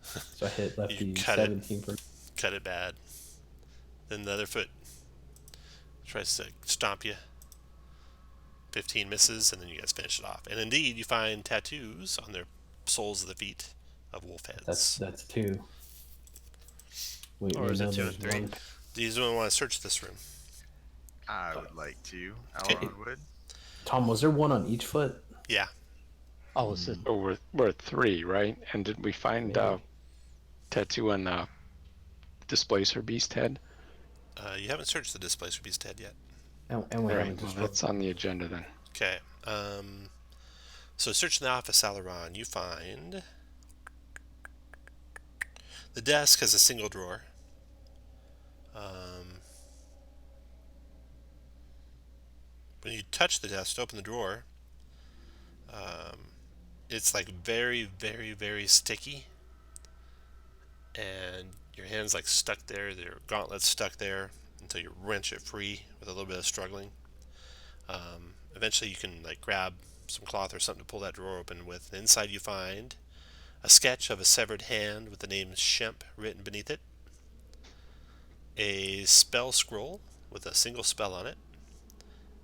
So I hit lefty cut it. 17 per. Cut it bad. Then the other foot tries to stomp you. 15 misses, and then you guys finish it off. And indeed, you find tattoos on their soles of the feet of wolf heads. That's 2. Or is it know 2 there's and 3? one- Do you want to search this room? I would like to. Okay. Elrond would. Tom, was there one on each foot? Yeah. I'll assist. Oh, we're 3, right? And did we find Maybe. tattoo on the displacer beast head? You haven't searched the displacer beast head yet. And we All right, haven't well, just that's on the agenda then. Okay. So search in the office, Alaron. You find the desk has a single drawer. 2 when you touch the desk to open the drawer, it's like very, very, very sticky, and your hand's like stuck there, your gauntlet's stuck there until you wrench it free with a little bit of struggling. Eventually you can like grab some cloth or something to pull that drawer open with, and inside you find a sketch of a severed hand with the name Shemp written beneath it, a spell scroll with a single spell on it,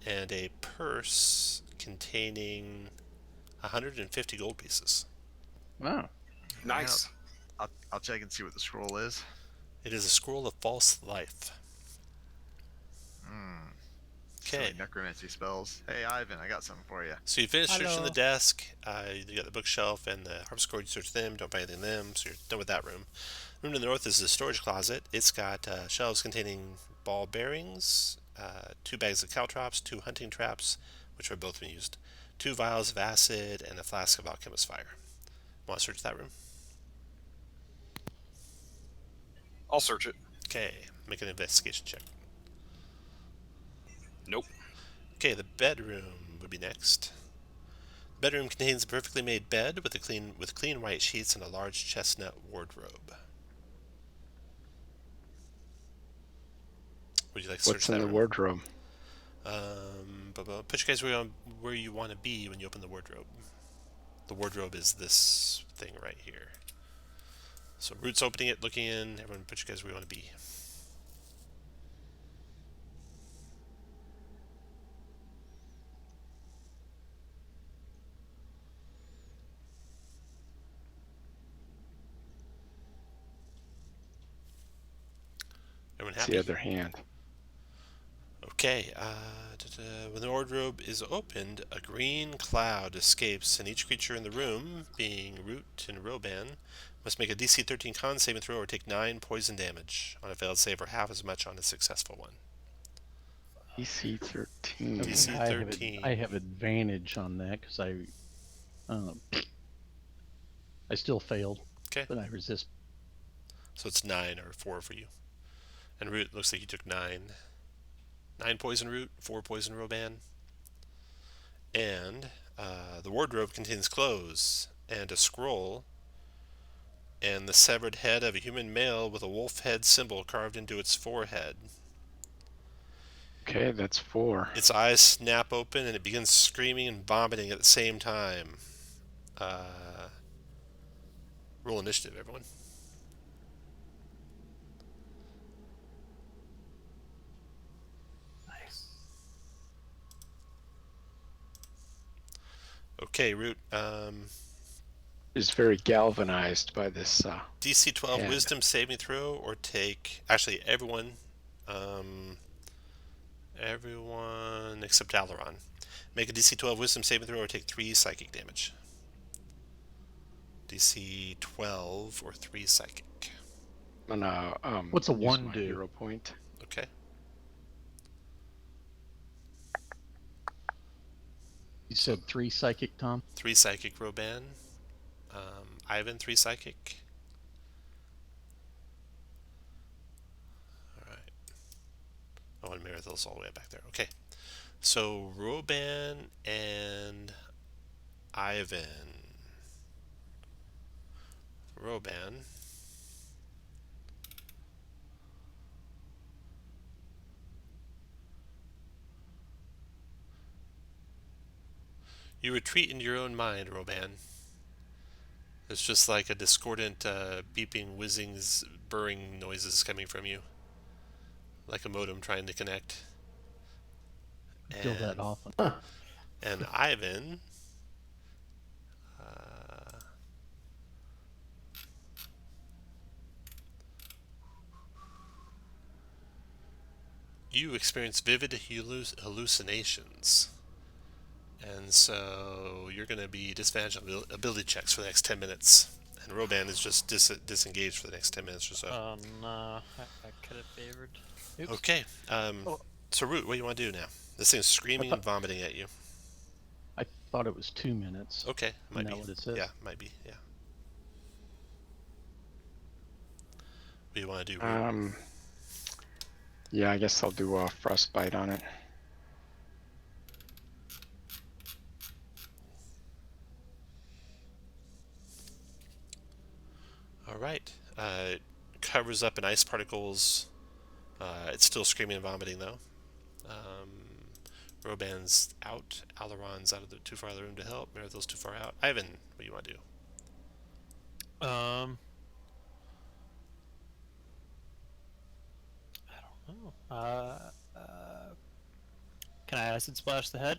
and a purse containing 150 gold pieces. Wow. Nice. I'll check and see what the scroll is. It is a scroll of false life. Silly Okay. necromancy spells. Hey, Ivan, I got something for you. So you finish searching Hello. the desk, you got the bookshelf and the harpsichord, you search them, don't find anything in them, so you're done with that room. Room to the north is the storage closet. It's got shelves containing ball bearings, 2 bags of caltrops, 2 hunting traps, which are both being used, 2 vials of acid, and a flask of alchemist's fire. Want to search that room? I'll search it. Okay, make an investigation check. Nope. Okay, the bedroom would be next. The bedroom contains a perfectly made bed with clean white sheets and a large chestnut wardrobe. Would you like to search What's in that the room? wardrobe? Put you guys where you want to be when you open the wardrobe. The wardrobe is this thing right here. So Root's opening it, looking in. Everyone put you guys where you want to be. Everyone It's happy? the other hand. Okay, when the wardrobe is opened, a green cloud escapes, and each creature in the room, being Root and Roban, must make a DC 13 con saving throw or take 9 poison damage on a failed save, or half as much on a successful one. DC 13. Okay, DC I 13. have advantage on that because I still failed. Okay. But I resist. So it's 9 or 4 for you. And Root, looks like you took 9. 9 poison Root, 4 poison Roban. And the wardrobe contains clothes and a scroll and the severed head of a human male with a wolf head symbol carved into its forehead. Okay, that's 4. Its eyes snap open and it begins screaming and vomiting at the same time. Roll initiative, everyone. Nice. Okay, Root. Is very galvanized by this. DC 12 head. Wisdom saving throw, or take... Actually, everyone except Alaron. Make a DC 12 Wisdom saving throw or take 3 psychic damage. DC 12 or 3 psychic. I'm gonna, What's a use 1 my do? hero point. Okay. You said 3 psychic, Tom? 3 psychic, Roban. Ivan, 3 psychic. Alright. Oh, and Meredith's all the way back there. Okay. So, Roban and Ivan. Roban. You retreat into your own mind, Roban. It's just like a discordant beeping, whizzing, burring noises coming from you. Like a modem trying to connect. I feel that often. And Ivan... you experience vivid hallucinations. And so you're going to be disadvantaged on ability checks for the next 10 minutes. And Roban is just disengaged for the next 10 minutes or so. Oh no, I could have favored. Oops. Okay. So Root, what do you want to do now? This thing's screaming and vomiting at you. I thought it was 2 minutes. Okay, might Isn't be. that what it says? Yeah, might be. Yeah. What do you want to do, Root? Yeah, I guess I'll do a frostbite on it. All right. Covers up in ice particles. It's still screaming and vomiting though. Roban's out. Aileron's out of too far out of the room to help. Marathil's too far out. Ivan, what do you want to do? I don't know. Can I acid splash the head?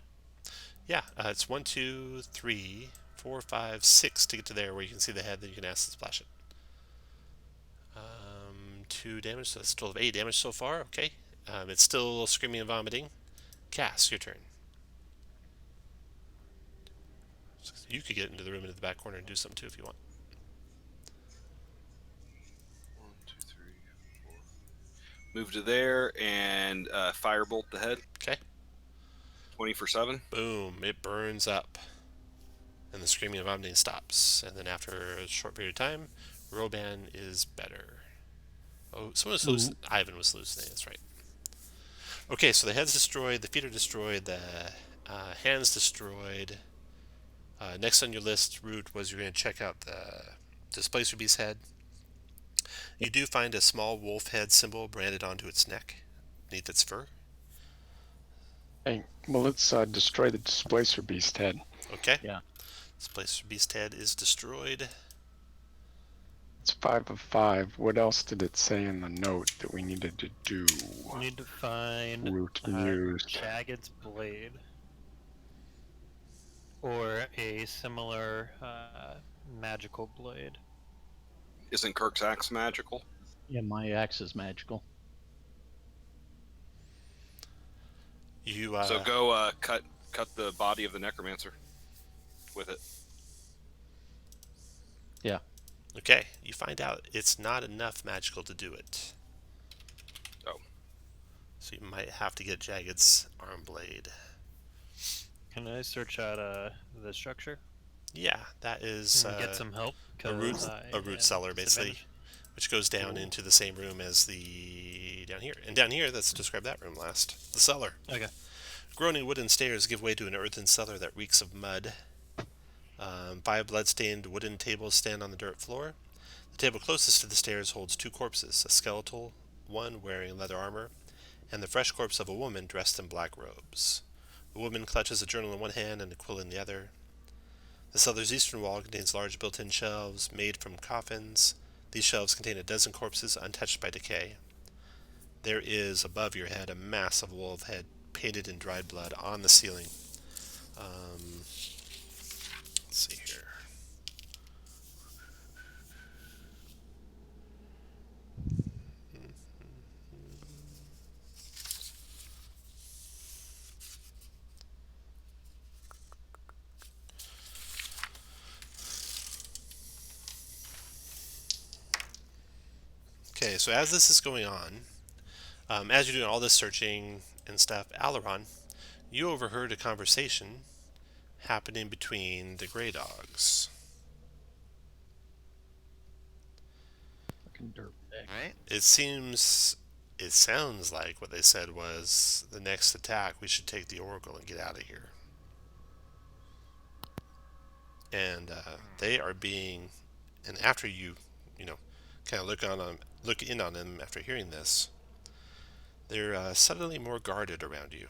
Yeah, it's 1, 2, 3, 4, 5, 6 to get to there where you can see the head. Then you can acid splash it. 2 damage, so that's a total of 8 damage so far. Okay. It's still screaming and vomiting. Cass, your turn. You could get into the room into the back corner and do something too if you want. 1, 2, 3, 4. Move to there and firebolt the head. Okay. 20 for 7. Boom! It burns up, and the screaming and vomiting stops. And then after a short period of time, Roban is better. Oh, someone was hallucinating. Ivan was hallucinating. That's right. Okay, so the head's destroyed, the feet are destroyed, the hand's destroyed. Next on your list, Root, was you're going to check out the Displacer Beast's head. You do find a small wolf head symbol branded onto its neck, beneath its fur. Hey, well, let's destroy the Displacer Beast head. Okay. Yeah. Displacer Beast head is destroyed. It's 5 of 5. What else did it say in the note that we needed to do? We need to find Root mused. Jagged's blade. Or a similar magical blade. Isn't Kirk's axe magical? Yeah, my axe is magical. You So go cut the body of the necromancer with it. Yeah. Okay, you find out it's not enough magical to do it. Oh. So you might have to get Jagged's arm blade. Can I search out the structure? Yeah, that is And get some help? a root 'cause I cellar have basically, disadvantage. which goes down Cool. into the same room as the down here. And down here, let's describe that room last. The cellar. Okay. Groaning wooden stairs give way to an earthen cellar that reeks of mud. 5 blood-stained wooden tables stand on the dirt floor. The table closest to the stairs holds 2 corpses, a skeletal one wearing leather armor, and the fresh corpse of a woman dressed in black robes. The woman clutches a journal in one hand and a quill in the other. The cellar's eastern wall contains large built-in shelves made from coffins. These shelves contain a dozen corpses untouched by decay. There is, above your head, a massive wolf head painted in dried blood on the ceiling. Let's see here. Okay, so as this is going on, as you're doing all this searching and stuff, Aileron, you overheard a conversation happening between the Grey Dogs. Fucking dirtbag. Right? It sounds like what they said was the next attack, we should take the Oracle and get out of here. And they are being, and after you kind of look in on them after hearing this, they're suddenly more guarded around you.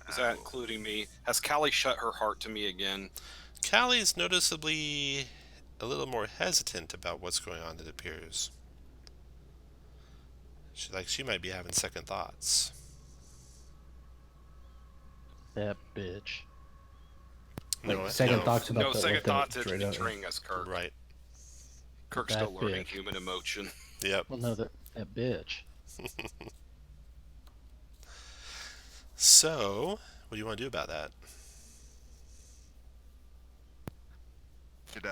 Is that including me? Has Callie shut her heart to me again? Callie is noticeably a little more hesitant about what's going on, it appears. She might be having second thoughts. That bitch. Like second thoughts about No the second lieutenant thoughts. It's straight up. betraying us, Kirk. Right. Kirk's That still learning bitch. human emotion. Yep. Well, no, that bitch. So, what do you want to do about that? Should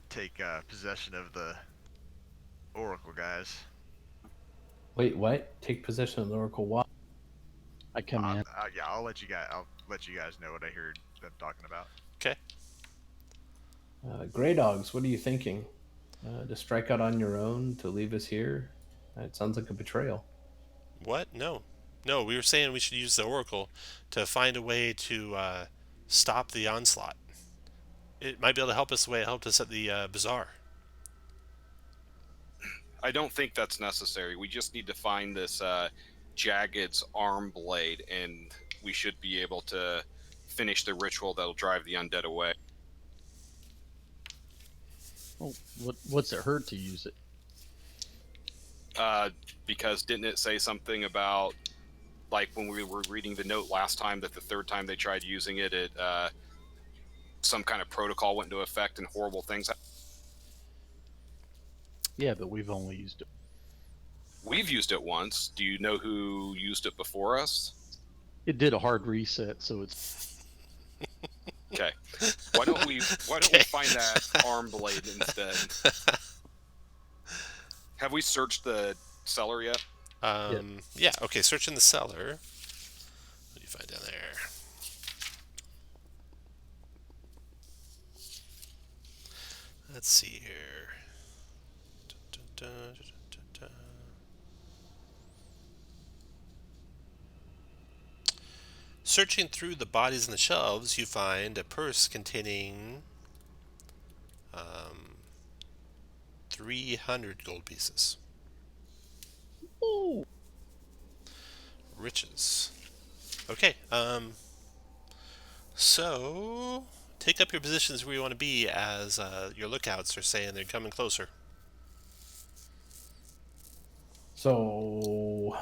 take possession of the Oracle guys. Wait, what? Take possession of the Oracle what? I come in. Yeah, I'll let you guys know what I heard them talking about. Okay. Grey Dogs, what are you thinking? To strike out on your own, to leave us here? It sounds like a betrayal. What? No, we were saying we should use the Oracle to find a way to stop the onslaught. It might be able to help us the way it helped us at the bazaar. I don't think that's necessary. We just need to find this Jagged's arm blade, and we should be able to finish the ritual that'll drive the undead away. Well, what's it hurt to use it? Because didn't it say something about, like when we were reading the note last time, that the third time they tried using it, some kind of protocol went into effect and horrible things happened? Yeah, but we've only used it. We've used it once. Do you know who used it before us? It did a hard reset, so it's Okay. Why don't we find that arm blade instead? Have we searched the cellar yet? Yeah. Okay. Search in the cellar. What do you find down there? Let's see here. Dun, dun, dun, dun, dun. Searching through the bodies on the shelves, you find a purse containing 300 gold pieces. ooh. Riches. Okay. So take up your positions where you want to be as your lookouts are saying they're coming closer. So,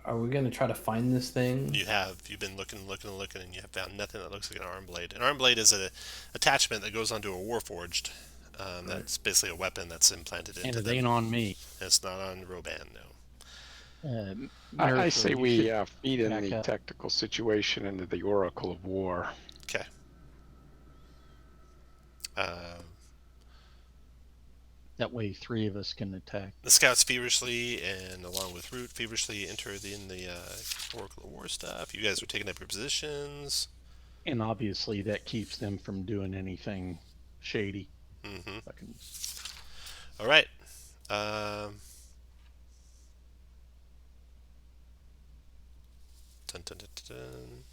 are we gonna try to find this thing? You've been looking, and you have found nothing that looks like an arm blade. An arm blade is an attachment that goes onto a warforged. That's basically a weapon that's implanted into And it them. ain't on me. It's not on Roban, no. I say Miracle, we you feed in back the up. technical situation into the Oracle of War. Okay. That way 3 of us can attack. The scouts feverishly, and along with Root, feverishly enter in the Oracle of War stuff. You guys are taking up your positions. And obviously that keeps them from doing anything shady. Mm-hmm. Fucking All right. Dun, dun, dun, dun, dun.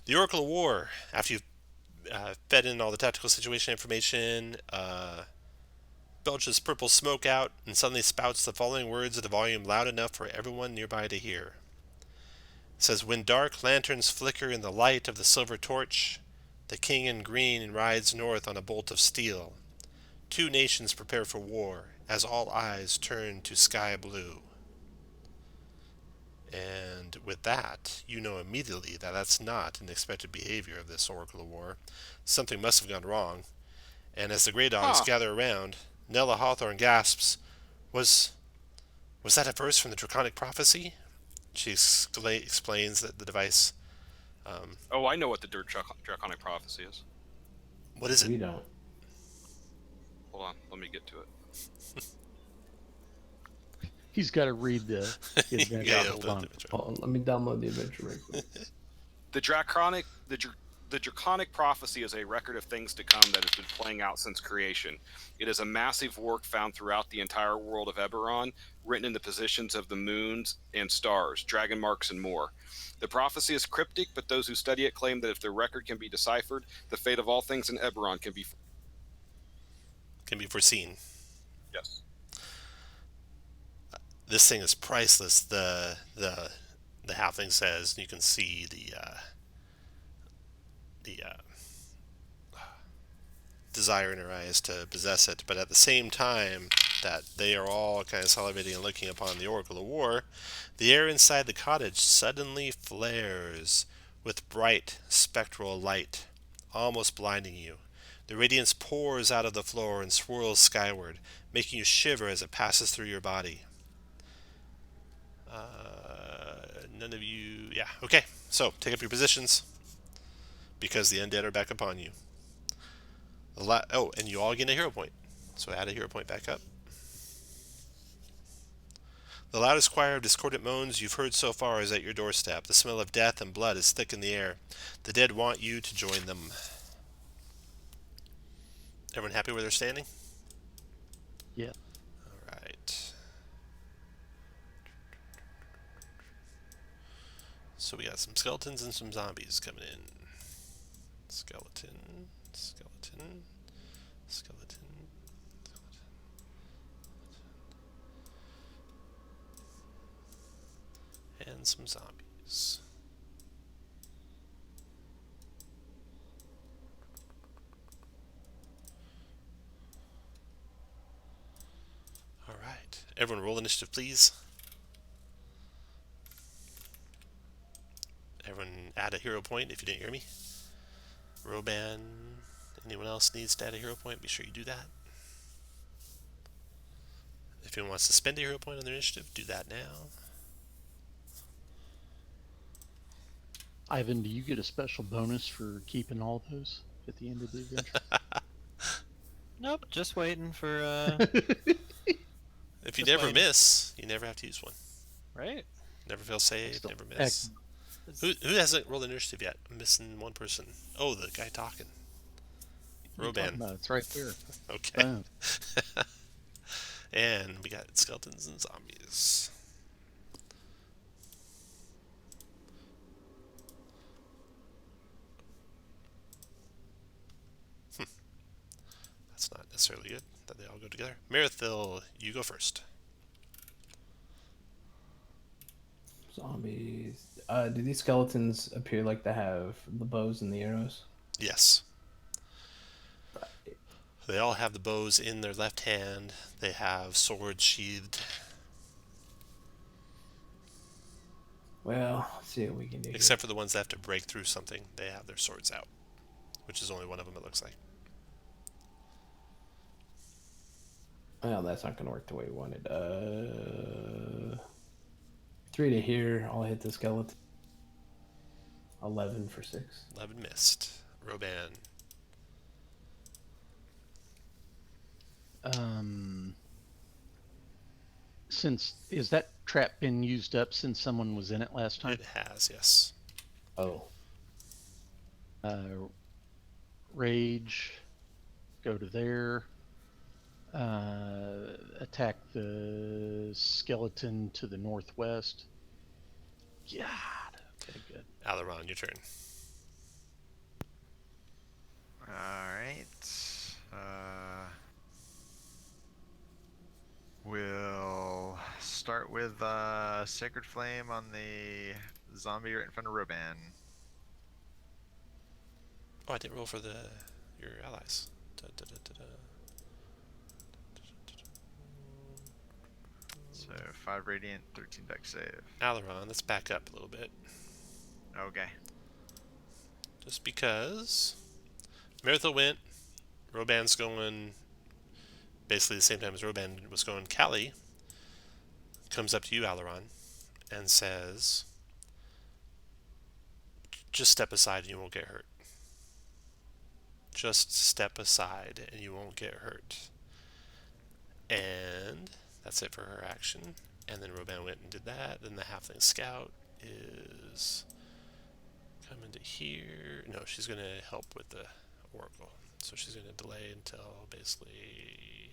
The Oracle of War, after you've fed in all the tactical situation information, belches purple smoke out and suddenly spouts the following words at a volume loud enough for everyone nearby to hear. It says, "When dark lanterns flicker in the light of the silver torch, the king in green rides north on a bolt of steel. 2 nations prepare for war, as all eyes turn to sky blue." And with that, you know immediately that that's not an expected behavior of this Oracle of War. Something must have gone wrong. And as the Grey Dogs gather around, Nella Hawthorne gasps, Was that a verse from the Draconic Prophecy? She explains that the device... I know what the Draconic Prophecy is. What is it? We don't. Hold on, let me get to it. He's got to read the adventure. Yeah, Hold on. Hold on, let me download the adventure right quick. The Draconic Prophecy is a record of things to come that has been playing out since creation. It is a massive work found throughout the entire world of Eberron, written in the positions of the moons and stars, dragon marks, and more. The prophecy is cryptic, but those who study it claim that if the record can be deciphered, the fate of all things in Eberron can be foreseen. Yes. This thing is priceless. The halfling says. You can see the desire in her eyes to possess it, but at the same time that they are all kind of salivating and looking upon the Oracle of War, the air inside the cottage suddenly flares with bright spectral light, almost blinding you. The radiance pours out of the floor and swirls skyward, making you shiver as it passes through your body. None of you... Yeah, okay. So, take up your positions, because the undead are back upon you. And you all gain a hero point. So add a hero point back up. The loudest choir of discordant moans you've heard so far is at your doorstep. The smell of death and blood is thick in the air. The dead want you to join them. Everyone happy where they're standing? Yeah. All right. So we got some skeletons and some zombies coming in. Skeleton. Skeleton. Skeleton. And some zombies. Alright. Everyone roll initiative, please. Everyone add a hero point if you didn't hear me. Roban, anyone else needs to add a hero point, be sure you do that. If anyone wants to spend a hero point on their initiative, do that now. Ivan, do you get a special bonus for keeping all those at the end of the adventure? Nope, just waiting for If you Just never waiting. miss, you never have to use one. right. Never fail save, Excellent. never miss. Who hasn't rolled initiative yet? I'm missing one person. Oh, the guy talking. Roban. No, it's right there. Okay. Boom. And we got skeletons and zombies. That's not necessarily good that they all go together. Merithil, you go first. Zombies. Do these skeletons appear like they have the bows and the arrows? Yes. They all have the bows in their left hand. They have swords sheathed. Well, let's see what we can do. Except for the ones that have to break through something, they have their swords out. Which is only one of them, it looks like. Well, that's not going to work the way we wanted. 3 to here. I'll hit the skeleton. 11 for 6. 11 missed. Roban. Is that trap been used up since someone was in it last time? It has, yes. Oh. Rage. Go to there. Attack the skeleton to the northwest. God. Okay, good. Alaron, your turn. Alright. We'll start with Sacred Flame on the zombie right in front of Roban. Oh, I didn't roll for your allies. So 5 radiant, 13 dex save. Alaron, let's back up a little bit. Okay. Just because Merithil went, Roban's going basically the same time as Roban was going. Callie comes up to you, Alaron, and says, just step aside and you won't get hurt. Just step aside and you won't get hurt. And that's it for her action. And then Roban went and did that. Then the halfling scout is coming to here. No, she's going to help with the oracle. So she's going to delay until basically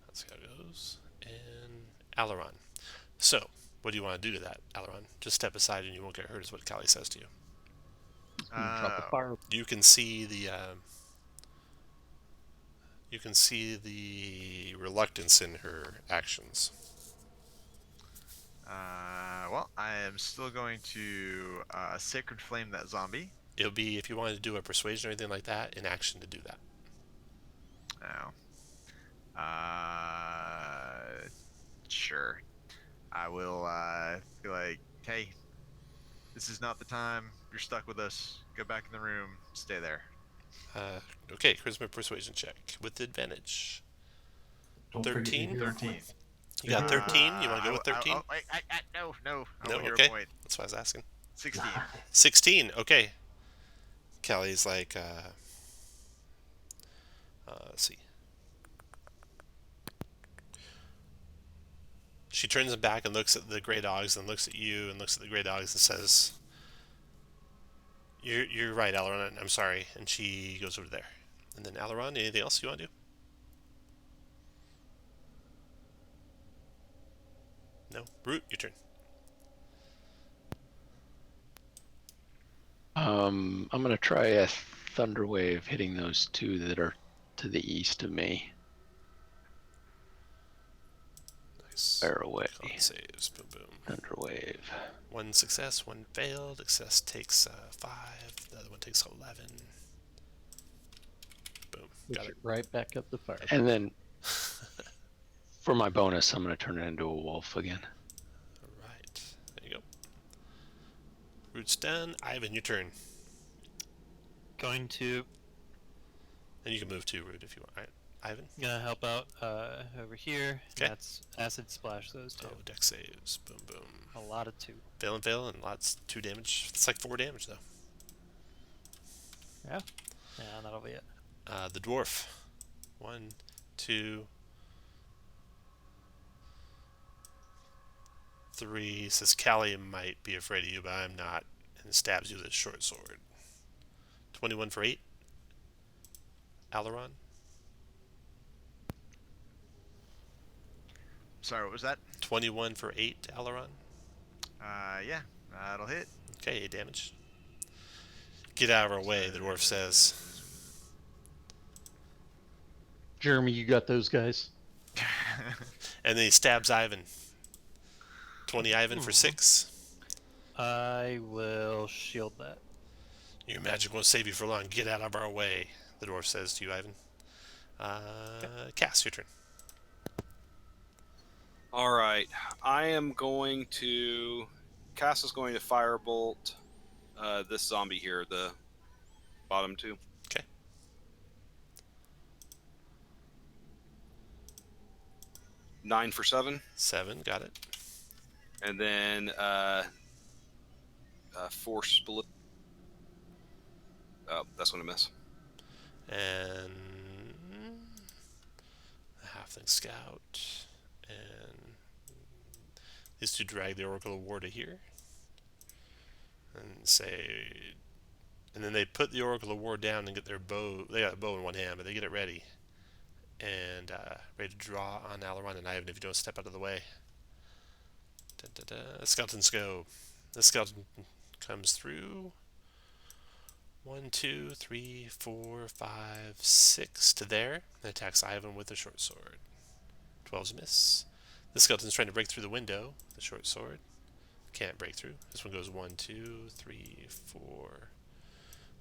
that's how it goes. And Alaron. So, what do you want to do to that, Alaron? Just step aside and you won't get hurt is what Callie says to you. Drop a fire. You can see the reluctance in her actions. Well, I am still going to Sacred Flame that zombie. It'll be, if you wanted to do a persuasion or anything like that, in action to do that. Oh. Sure. I will be like, hey, this is not the time. You're stuck with us. Go back in the room. Stay there. Okay, charisma persuasion check with advantage. Don't forget 13? your hero 13. points. You got 13? You want to go with 13? No. I No, want hero okay. point. That's what I was asking. 16. 16, okay. Callie's like, let's see. She turns back and looks at the gray dogs and looks at you and looks at the gray dogs and says, You're right, Alaron. I'm sorry. And she goes over there. And then Alaron, anything else you want to do? No? Brute, your turn. I'm gonna try a thunder wave hitting those two that are to the east of me. Nice. Fire away. Con saves. Boom, boom. Thunder wave. 1 success, 1 failed. Success takes 5. The other one takes 11. Boom. Got it. Right back up the fire. And then for my bonus, I'm going to turn it into a wolf again. All right. There you go. Root's done. Ivan, your turn. Going to And you can move too, Root, if you want. All right. Ivan. gonna help out over here. 'Kay. That's acid splash those two. Oh, deck saves. Boom, boom. A lot of 2. Fail and fail, and lots 2 damage. It's like 4 damage though. Yeah, that'll be it. The dwarf. 1, 2, 3. Says Callie might be afraid of you, but I'm not, and stabs you with a short sword. 21 for 8. Aileron. Sorry, what was that? 21 for 8. Aileron. Yeah, that'll hit. Okay, 8 damage. Get out of our way, the dwarf says. Jeremy, you got those guys? And then he stabs Ivan. 20 Ivan for 6. I will shield that. Your magic won't save you for long. Get out of our way, the dwarf says to you, Ivan. Cass, your turn. All right, I am going to. Cass is going to firebolt this zombie here, the bottom 2. Okay. Nine for 7. 7, got it. And then force split. Oh, that's going to miss. And the halfling scout. And these 2 drag the Oracle of War to here. And say. And then they put the Oracle of War down and get their bow. They got a bow in one hand, but they get it ready. And ready to draw on Aileron and Ivan if you don't step out of the way. The skeletons go. The skeleton comes through. 1, 2, 3, 4, 5, 6 to there. And attacks Ivan with a short sword. 12's a miss. The skeleton's trying to break through the window. The short sword. Can't break through. This one goes 1, 2, 3, 4,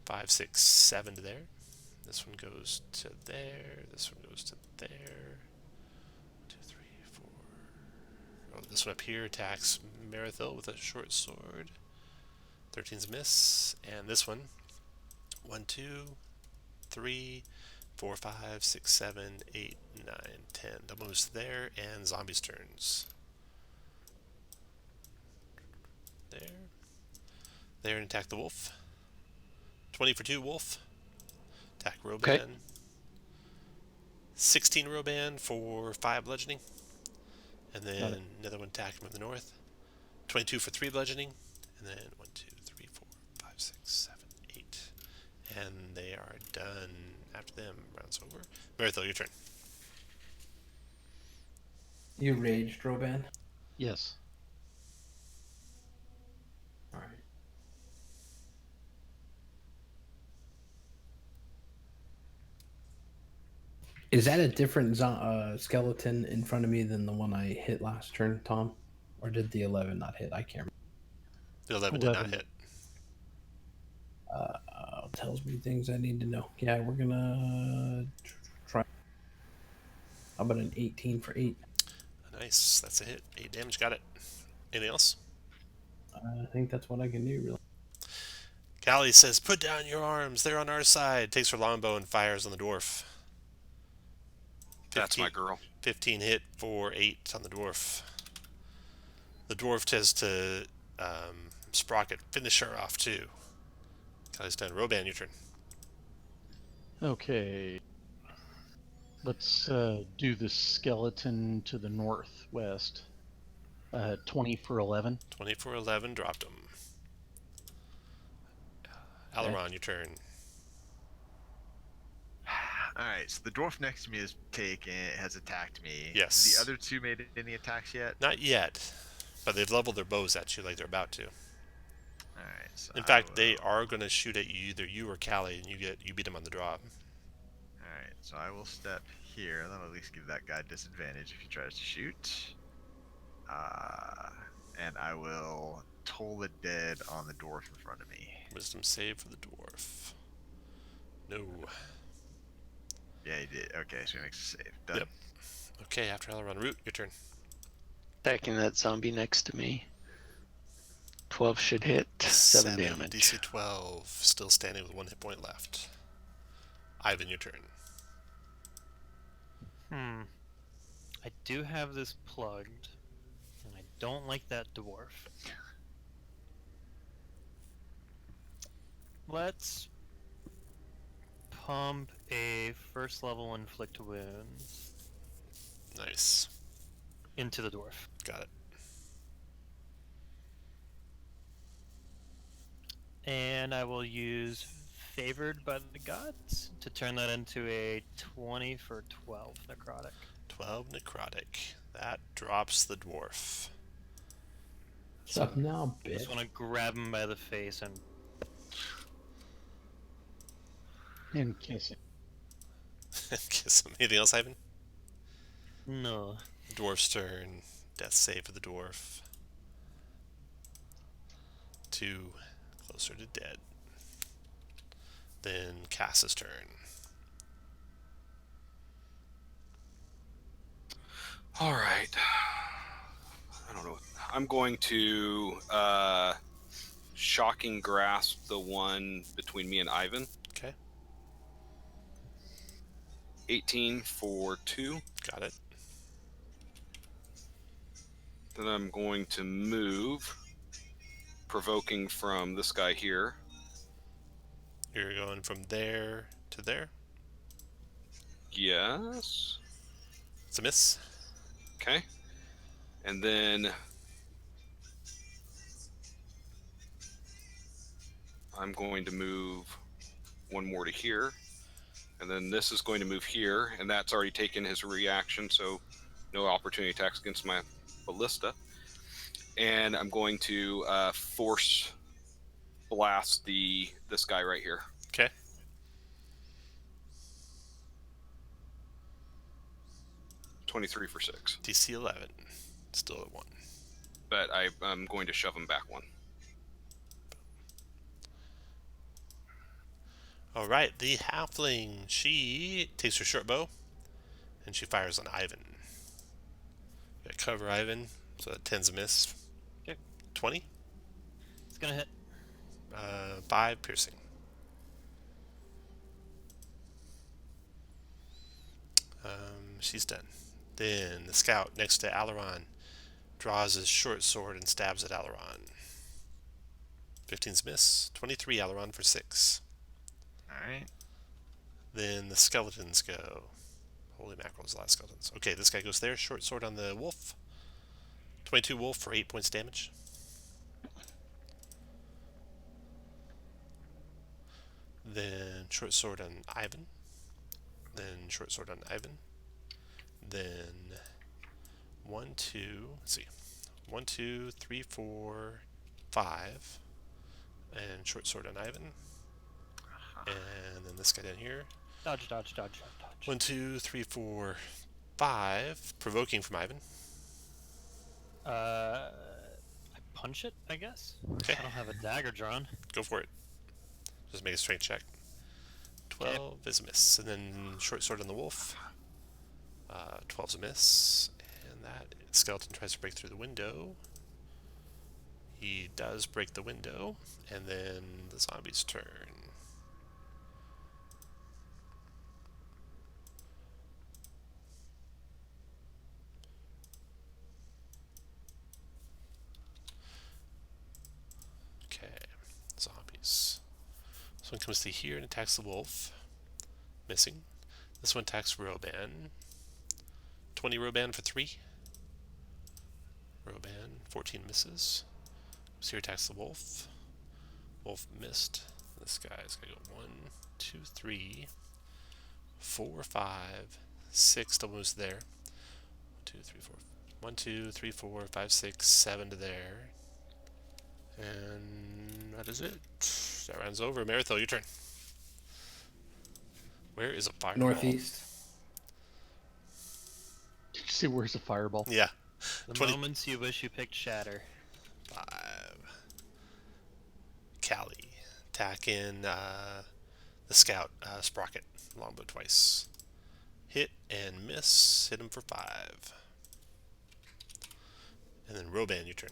5, 6, 7 to there. This one goes to there. This one goes to there. 2, 3, 4. Oh, this one up here attacks Marithil with a short sword. 13's a miss. And this one. 1, 2, 3, 4, 5, 6, 7, 8, 9, 10. That moves there, and zombies' turns. There, and attack the wolf. 20 for 2, wolf. Attack Roban. Okay. 16 Roban for 5 bludgeoning. And then another one attack from the north. 22 for 3 bludgeoning. And then 1, 2, 3, 4, 5, 6, 7, 8. And they are done. After them, round's over. Marithil, your turn. You raged, Roban? Yes. All right. Is that a different skeleton in front of me than the one I hit last turn, Tom? Or did the 11 not hit? I can't remember. The 11 did not hit. Tells me things I need to know. Yeah, we're gonna try. How about an 18 for 8? Nice. That's a hit. 8 damage. Got it. Anything else? I think that's what I can do, really. Callie says, put down your arms. They're on our side. Takes her longbow and fires on the dwarf. That's my girl. 15 hit for 8 on the dwarf. The dwarf has to Sprocket finish her off too. Callie's done. Roban, your turn. Okay. Let's do the skeleton to the northwest. 20 for 11. 20 for 11, dropped him. Aileron, your turn. Alright, so the dwarf next to me has attacked me. Yes. The other 2 made any attacks yet? Not yet, but they've leveled their bows at you like they're about to. Alright. Alright, so In fact, they are going to shoot at you, either you or Callie, and you beat them on the drop. Alright, so I will step here. That'll at least give that guy disadvantage if he tries to shoot. And I will toll the dead on the dwarf in front of me. Wisdom save for the dwarf. No. Yeah, he did. Okay, so he makes a save. Done. Yep. Okay, after Eberron, Root, your turn. Attacking that zombie next to me. 12 should hit. 7 damage. DC 12, still standing with 1 hit point left. Ivan, your turn. I do have this plugged, and I don't like that dwarf. Let's pump a first level inflict wounds Nice. into the dwarf. Got it. And I will use Favored by the Gods to turn that into a 20 for 12 necrotic. 12 necrotic. That drops the dwarf. What's up now, I bitch? just want to grab him by the face and kiss it. Kiss him. Anything else, Ivan? no. Dwarf's turn. Death save for the dwarf. 2 closer to dead. Then Cass's turn. All right. I don't know. I'm going to shocking grasp the one between me and Ivan. Okay. 18 for 2. Got it. Then I'm going to move, provoking from this guy here. You're going from there to there. Yes. It's a miss. Okay. And then I'm going to move one more to here. And then this is going to move here, and that's already taken his reaction, so no opportunity attacks against my ballista. And I'm going to force blast this guy right here. Okay. $23 for 6. DC 11. Still at 1. But I'm going to shove him back 1. Alright, the halfling, she takes her short bow and she fires on Ivan. Got cover Ivan, so that 10's a miss. Okay. 20? It's gonna hit. 5 piercing. She's done. Then the scout next to Alaron draws his short sword and stabs at Alaron. 15's miss. 23 Alaron for 6. Alright. Then the skeletons go. Holy mackerel, is the last skeletons. Okay, this guy goes there. Short sword on the wolf. 22 wolf for 8 points damage. Then short sword on Ivan. Then short sword on Ivan. Then 1, 2, let's see. 1, 2, 3, 4, 5. And short sword on Ivan. And then this guy down here. Dodge, dodge, dodge, dodge, dodge. 1, 2, 3, 4, 5. Provoking from Ivan. I punch it, I guess? Okay. I don't have a dagger drawn. Go for it. Just make a strength check. 12 is a miss. And then short sword on the wolf. 12's a miss. And that skeleton tries to break through the window. He does break the window. And then the zombie's turn. Okay, zombies. This one comes to here and attacks the wolf. Missing. This one attacks Roban. 20 Roban for 3. Roban, 14 misses. Comes here, attacks the wolf. Wolf missed. This guy's gonna go 1, 2, 3, 4, 5, 6 to moves there. 1, 2, 3, 4. 1, 2, 3, 4, 5, 6, 7 to there. And that is it. That round's over. Maritho, your turn. Where is a fireball? Northeast. Did you see where's a fireball? Yeah. The 20. moments you wish you picked Shatter. 5. Callie. Attack in the scout, Sprocket. Longbow twice. Hit and miss. Hit him for 5. And then Roban, your turn.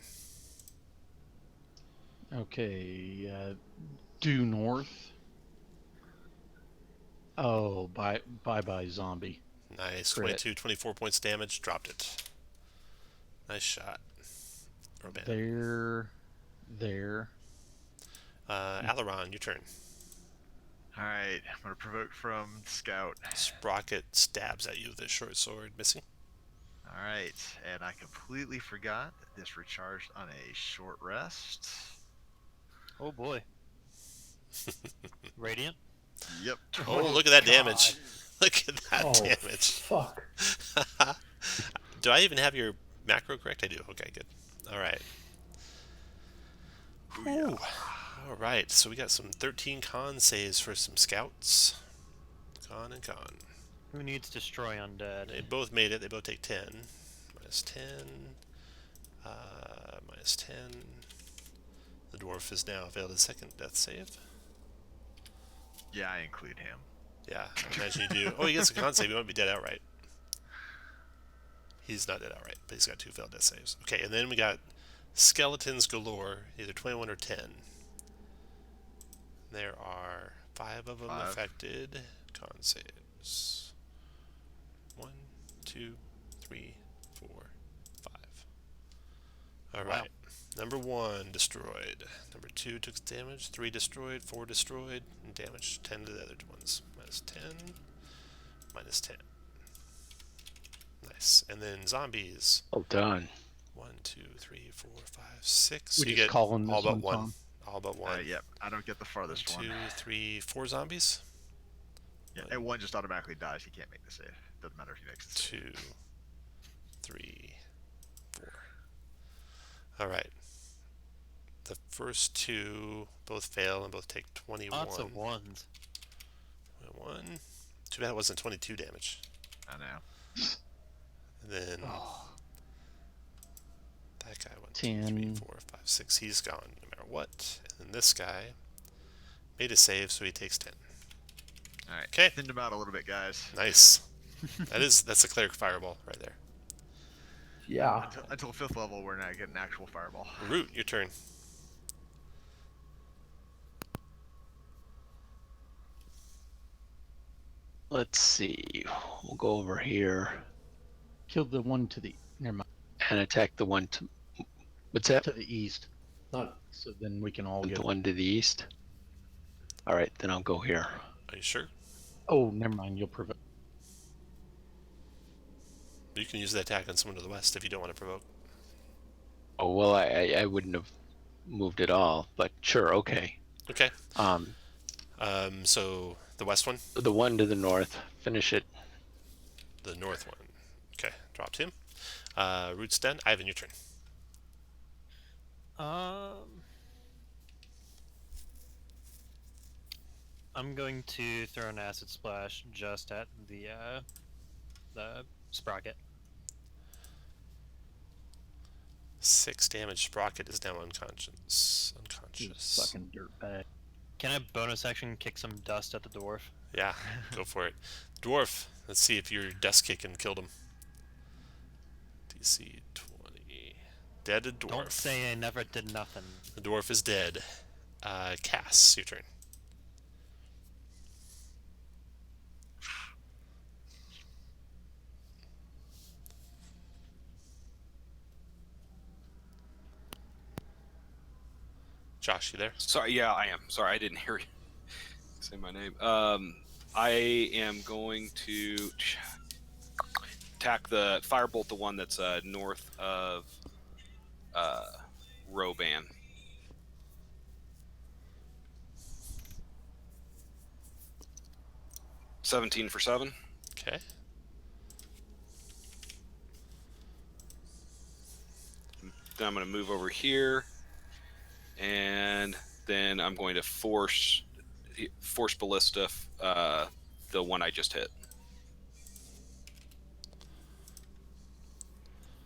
Okay, due north. Oh, bye zombie. Nice. Crit. 22, 24 points damage. Dropped it. Nice shot. Roban. There. Aileron, your turn. All right, I'm gonna provoke from Scout. Sprocket stabs at you with his short sword, missing. All right, and I completely forgot that this recharged on a short rest. Oh boy. Radiant? Yep. Oh, look at that damage. God. Look at that Oh, damage. fuck. Do I even have your macro correct? I do. Okay, good. All right. Ooh. All right, so we got some 13 con saves for some scouts. Con and con. Who needs Destroy Undead? They both made it. They both take 10. Minus 10. Minus 10. The dwarf has now failed his second death save. Yeah, I include him. Yeah, I imagine you do. Oh, he gets a con save. He might be dead outright. He's not dead outright, but he's got 2 failed death saves. Okay, and then we got skeletons galore, either 21 or 10. There are 5 of them 5. affected. Con saves. 1, 2, 3, 4, 5. All right. Wow. Number 1 destroyed. Number 2 took damage. 3 destroyed. 4 destroyed. And damage 10 to the other ones. Minus 10. Minus 10. Nice. And then zombies. Well done. 1, 2, 3, 4, 5, 6. We You just get call him all this but one, one. Tom. All but one. Yep, I don't get the farthest 2, one. 3, 4 zombies. Yeah, and one just automatically dies. He can't make the save. Doesn't matter if he makes the save. 2, 3, 4. All right. The first 2 both fail and both take 21. Lots of ones. 21. Too bad it wasn't 22 damage. I know. And then Oh, that guy went 2, 3, 10. 4, 5, 6. He's gone no matter what. And then this guy made a save, so he takes 10. All right. Okay. Thinned him out a little bit, guys. Nice. That's a cleric fireball right there. Yeah. Until 5th level, we're not getting actual fireball. Root, your turn. Let's see. We'll go over here Killed the one to the never mind, and attack the one to. What's that? to the east. Not So then we can all The get. one to the east. All right, then I'll go here. Are you sure? Oh, never mind. You'll provoke. You can use the attack on someone to the west if you don't want to provoke. Oh well, I wouldn't have moved at all, but sure, okay. Okay. Um, So the west one, the one to the north. Finish it. the north one. Okay, dropped him. Root's done. Ivan, your turn. I'm going to throw an acid splash just at the sprocket. 6 damage. Sprocket is now unconscious. You Unconscious. fucking dirtbag. Can I bonus action kick some dust at the dwarf? Yeah, go for it. Dwarf. Let's see if your dust kicking killed him. DC 20. Dead dwarf. Don't say I never did nothing. The dwarf is dead. Cass, your turn. Josh, you there? Sorry, yeah, I am. Sorry, I didn't hear you say my name. I am going to attack the firebolt, the one that's north of Roban. $17 for 7. Okay. Then I'm going to move over here and then I'm going to force ballista the one I just hit.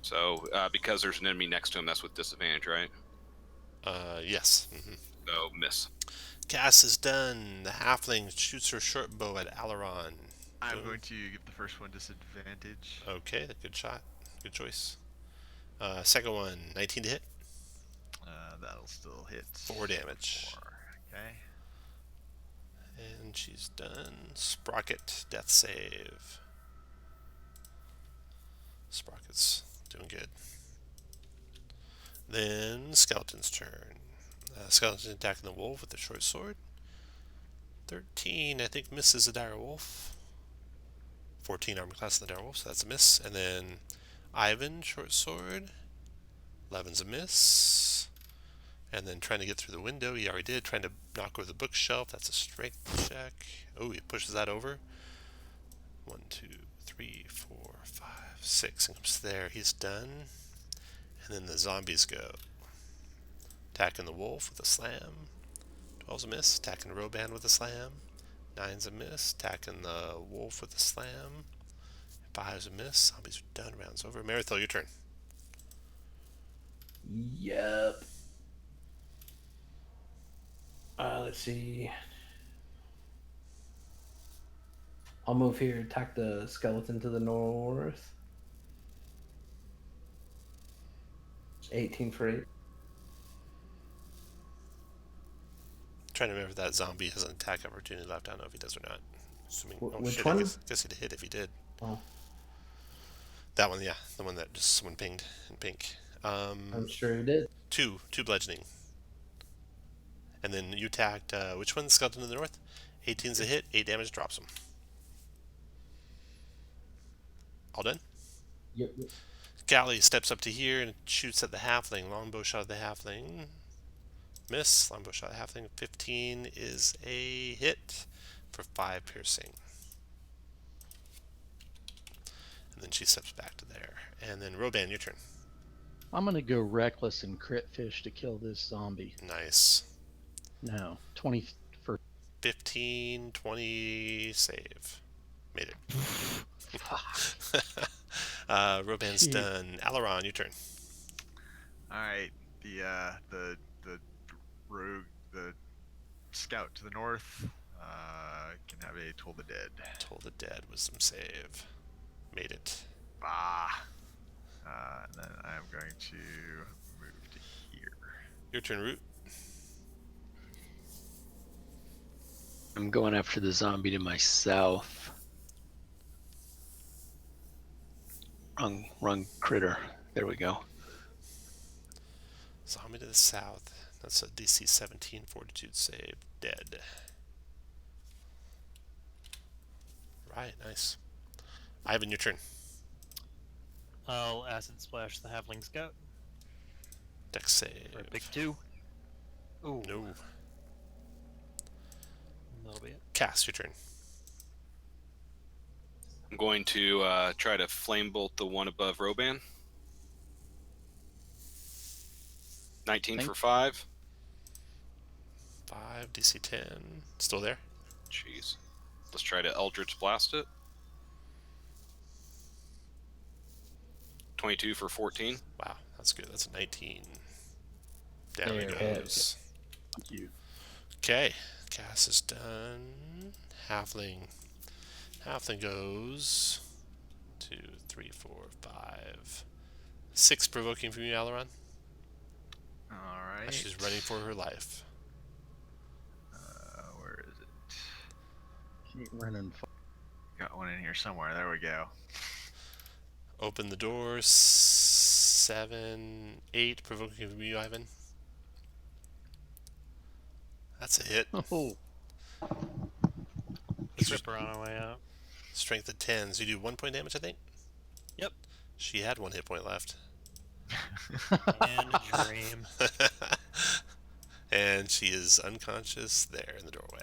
So because there's an enemy next to him, that's with disadvantage, right? Yes. So miss. Cast is done. The halfling shoots her short bow at Eberron. I'm going to give the first one disadvantage. Okay, good shot. Good choice. Second one, 19 to hit. That'll still hit. 4 damage. 4. Okay. And she's done. Sprocket, death save. Sprocket's doing good. Then Skeleton's turn. Skeleton attacking the wolf with the short sword. 13, I think, misses the dire wolf. 14 armor class in the dire wolf, so that's a miss. And then Ivan, short sword. 11's a miss. And then trying to get through the window, he already did. Trying to knock over the bookshelf, that's a strength check. Oh, he pushes that over. 1, 2, 3, 4, 5, 6, and comes there. He's done. And then the zombies go. Attacking the wolf with a slam. 12's a miss. Attacking Roban with a slam. 9's a miss. Attacking the wolf with a slam. 5's a miss. Zombies are done. Round's over. Marithel, your turn. Yep. Let's see. I'll move here, attack the skeleton to the north. 18 for 8. Trying to remember if that zombie has an attack opportunity left. I don't know if he does or not. Assuming, Which shit, one? I guess he'd hit if he did. Oh. That one, yeah. The one that just someone pinged in pink. I'm sure he did. 2 bludgeoning. And then you attacked, which one? The skeleton to the north? 18's a hit, 8 damage, drops him. All done? Yep. Galley steps up to here and shoots at the halfling. Longbow shot at the halfling. Miss. Longbow shot at the halfling. 15 is a hit for 5 piercing. And then she steps back to there. And then Roban, your turn. I'm going to go reckless and crit fish to kill this zombie. Nice. No, 20 for 15, 20, save. Made it. Roban's done. Eberron, your turn. Alright, the rogue, the scout to the north, can have a Toll the Dead. Toll the Dead, wisdom save. Made it. And then I'm going to move to here. Your turn, Root. I'm going after the zombie to my south. Wrong critter. There we go. Zombie to the south. That's a DC 17 fortitude save. Dead. Right, nice. Ivan, your turn. I'll acid splash the halfling scout Dex save. for a big 2. Ooh, No. that'll be it. Cass, your turn. I'm going to try to flame bolt the one above Roban. 19 for 5. 5, DC 10. Still there? Jeez. Let's try to Eldritch Blast it. 22 for 14. Wow, that's good. That's a 19. Down he There. goes. Thank you. Okay, Cass is done. Halfling. Halfling goes 2, 3, 4, 5, 6 provoking from you, Eberron. Alright. She's running for her life. Where is it? Keep running. Got one in here somewhere. There we go. Open the door. 7, 8 provoking from you, Ivan. That's a hit. Oh, Tripper on our way out. Strength of 10s. You do 1 point damage, I think? Yep. She had 1 hit point left. And a dream. And she is unconscious there in the doorway.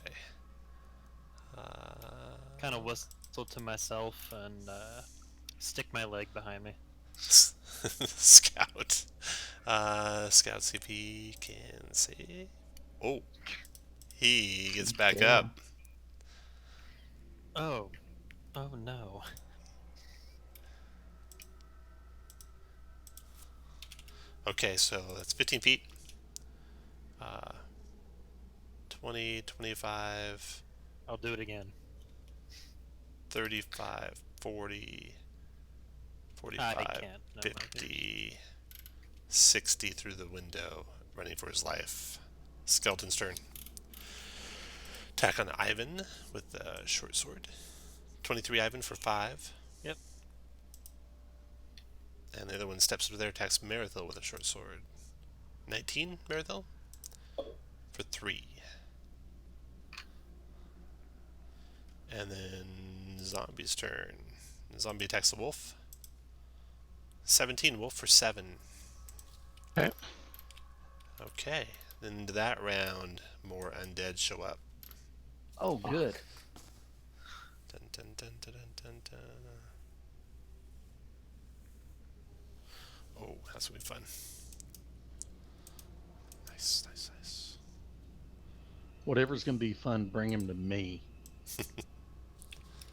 Kind of whistle to myself and stick my leg behind me. Scout. Scout CP can save. Oh, he gets back Damn. up. Oh. Oh no. Okay, so that's 15 feet. 20, 25, I'll do it again. 35, 40, I 45, can't. Never mind. 50, 60 through the window, running for his life. Skeleton's turn. Attack on Ivan with the short sword. 23 Ivan for 5. Yep. And the other one steps over there, attacks Marathil with a short sword. 19 Marathil for 3. And then Zombie's turn. Zombie attacks the wolf. 17 wolf for 7. Okay. Okay. Then into that round, more undead show up. Oh, good. Dun, dun, dun, dun, dun, dun, dun. Oh, that's gonna be fun. Nice, nice, nice. Whatever's going to be fun, bring him to me.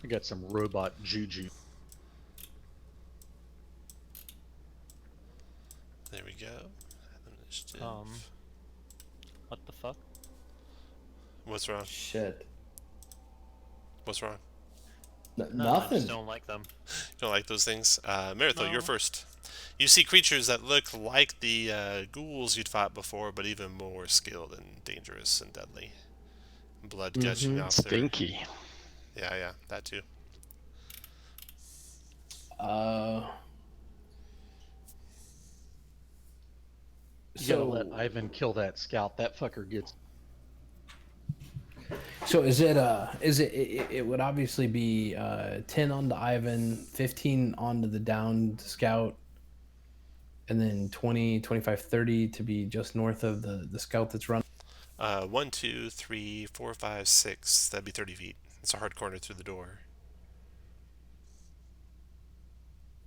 I got some robot juju. There we go. Initiative. What the fuck? What's wrong? Shit. What's wrong? No, I Nothing. just don't like them. You don't like those things? Marathil, No. you're first. You see creatures that look like the ghouls you'd fought before, but even more skilled and dangerous and deadly. Blood gushing off their... Stinky. Yeah, that too. You gotta let Ivan kill that scout. That fucker gets. So is it it would obviously be 10 on the Ivan, 15 onto the downed scout, and then 20, 25, 30 to be just north of the scout that's running. 1, 2, 3, 4, 5, 6. That'd be 30 feet. It's a hard corner through the door.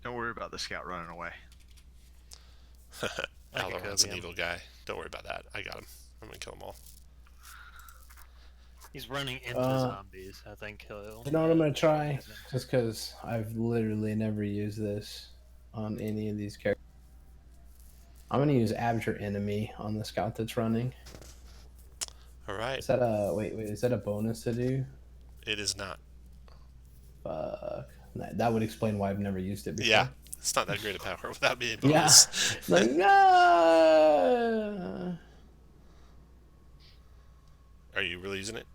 Don't worry about the scout running away. Eberron's an him. evil guy. Don't worry about that. I got him. I'm gonna kill them all. He's running into zombies. I think he'll. You know what I'm gonna try? Just because I've literally never used this on any of these characters. I'm gonna use Abjure Enemy on the scout that's running. All right. Is that a wait? Is that a bonus to do? It is not. Fuck. That would explain why I've never used it before. Yeah, it's not that great a power without being a Yeah. bonus. Like, Are you really using it?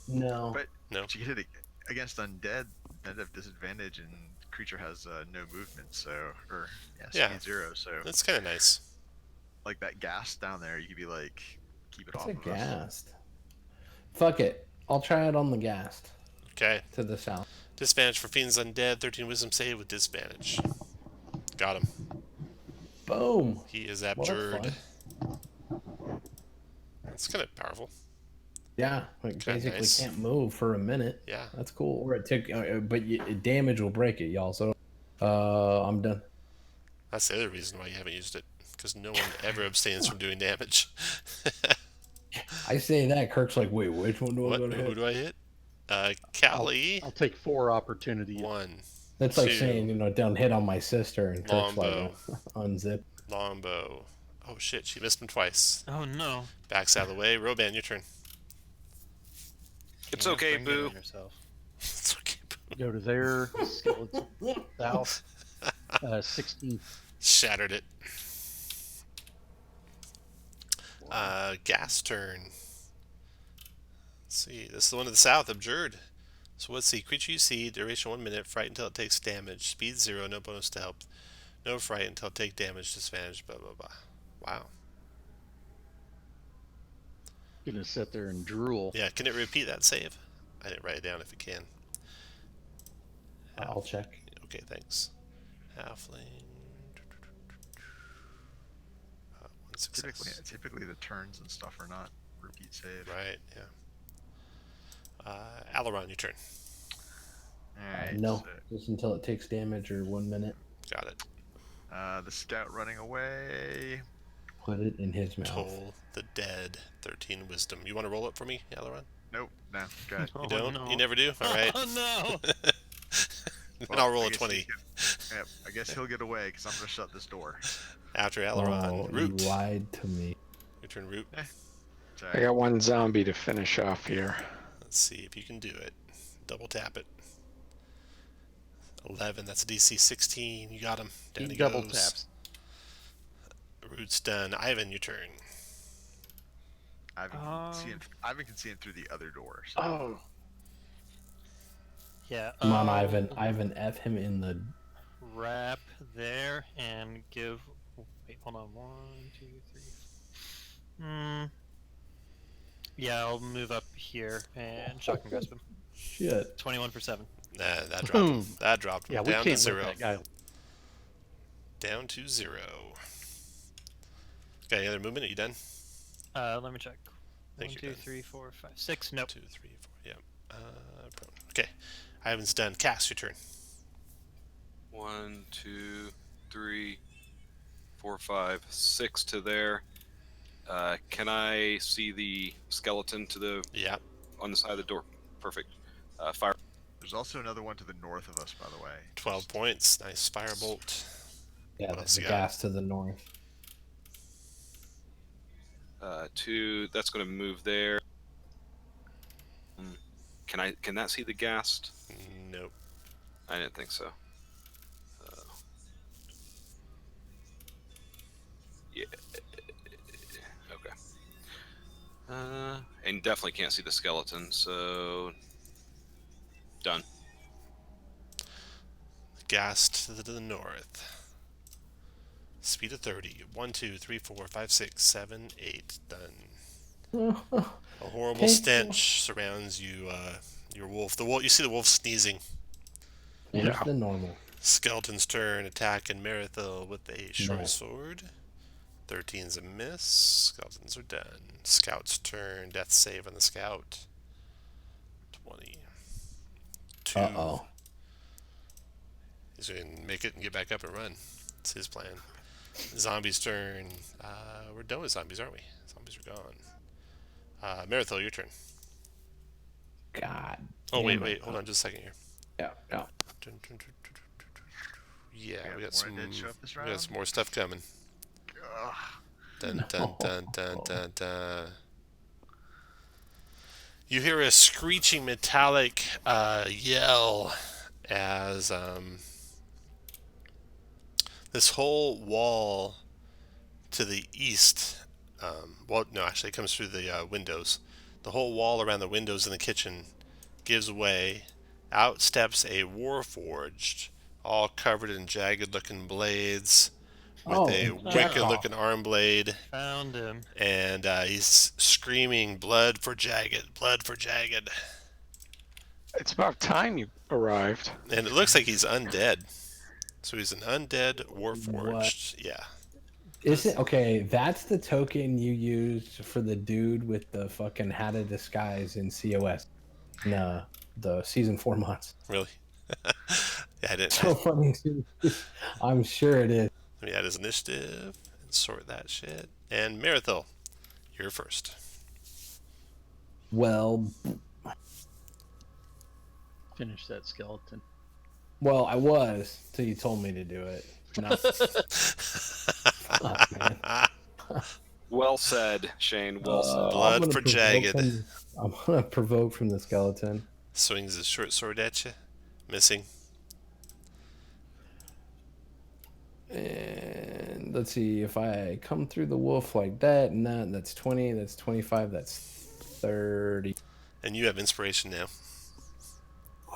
no. But No. you hit it against undead, that have disadvantage, and creature has no movement, so speed 0. So That's kind of nice. like that gas down there, you could be like, keep it It's off a of us. gassed. Fuck it. I'll try it on the gassed Okay. to the south. Disadvantage for Fiends Undead. 13 Wisdom save with disadvantage. Got him. Boom. He is Well, abjured. that's That's kind of powerful. Yeah, like Kinda basically nice. can't move for a minute. Yeah. That's cool. Or it took, but damage will break it, y'all. So, I'm done. That's the other reason why you haven't used it. Because no one ever abstains from doing damage. I say that, Kirk's like, wait, which one do I What? go to Who hit? do I hit? Callie. I'll take 4 opportunities. 1. That's like 2. saying, don't hit on my sister, and Kirk's Longbow. like, unzip. Longbow. Oh shit, she missed him twice. Oh no. Backs out of the way. Roban, your turn. It's Can't okay, bring it on Boo. yourself. It's okay. Go to there. Skeleton south. 16. Shattered it. Gas turn. Let's see. This is the one to the south, abjured. So let's see. Creature you see, duration 1 minute, fright until it takes damage, speed 0, no bonus to help, no fright until it take damage, disadvantage, blah blah blah. Wow. Gonna sit there and drool. Yeah, can it repeat that save? I didn't write it down if it can. I'll check. Okay, thanks. Halfling. One success. Typically the turns and stuff are not repeat save. Right, yeah. Eberron, your turn. Alright, No, so just until it takes damage or 1 minute. Got it. The scout running away. Put it in his mouth. Toll the dead. 13 wisdom. You want to roll it for me, Aileron? Nope, no, go ahead. You don't? no. You never do? All right. Oh no! Then I'll roll I a guess 20 Yep, I guess he'll get away because I'm going to shut this door. after Aileron. Oh, Root. you lied to me. Your turn, Root. I got one zombie to finish off here. Let's see if you can do it. Double tap it. 11. That's a DC 16. You got him. Down he double goes. taps. Root's done. Ivan, your turn. Ivan can see him through the other door. So. Oh, Yeah. Come on, Ivan. Ivan, F him in the. Wrap there and give. Wait, hold on. 1, 2, 3. Yeah, I'll move up here and shock and grasp him. Shit. 21 for 7. Nah, that dropped him. That dropped him. yeah, we Down to can't 0. let that guy. Down to 0. Got any other movement? Are you done? Let me check. Think 1, you're 2, done. 3, 4, 5, 6. Nope. 2, 3, 4. Yep. Prone. Okay. Ivan's done. Cass, your turn. 1, 2, 3, 4, 5, 6 to there. Can I see the skeleton to the Yeah. on the side of the door? Perfect. Fire. There's also another one to the north of us, by the way. 12 points. Nice firebolt. Yeah, What else the you got? gas to the north. 2. That's going to move there. Can that see the ghast? Nope. I didn't think so. Yeah. Okay. And definitely can't see the skeleton, so done. Gas to the north. Speed of 30. 1, 2, 3, 4, 5, 6, 7, 8. Done. A horrible Okay. stench surrounds you, your wolf. The wolf. You see the wolf sneezing. Where's Yeah. the normal? Skeleton's turn. Attack and Merithil with a short No. sword. 13's a miss. Skeletons are done. Scout's turn. Death save on the scout. 20. 2. Uh-oh. He's going to make it and get back up and run. That's his plan. Zombie's turn. We're done with zombies, aren't we? Zombies are gone. Merithil, your turn. God. Oh, damn wait. it. Hold on just a second here. Yeah, yeah. Yeah, we got more some. dead show up this We got round? some more stuff coming. Ugh. Dun dun dun dun dun dun. You hear a screeching metallic yell as this whole wall to the east. Well, no, actually, it comes through the windows. The whole wall around the windows in the kitchen gives way. Out steps a warforged, all covered in jagged-looking blades, with Oh, a jack wicked-looking arm blade, Found him. and he's screaming, "Blood for Jagged! Blood for Jagged!" It's about time you arrived. And it looks like he's undead. So he's an undead warforged. Yeah. Is it okay? That's the token you used for the dude with the fucking hat of disguise in COS. No, the season 4 months. Really? Yeah, I didn't. So funny. I'm sure it is. Let me add his initiative and sort that shit. And Merithil, you're first. Well, Finish that skeleton. I was till you told me to do it. No. Fuck, man. Well said, Shane. Well said. I'm Blood gonna for provoke Jagged. I'm gonna provoke from the skeleton. Swings his short sword at you. Missing. And let's see, if I come through the wolf like that, and that's 20, that's 25, that's 30. And you have inspiration now.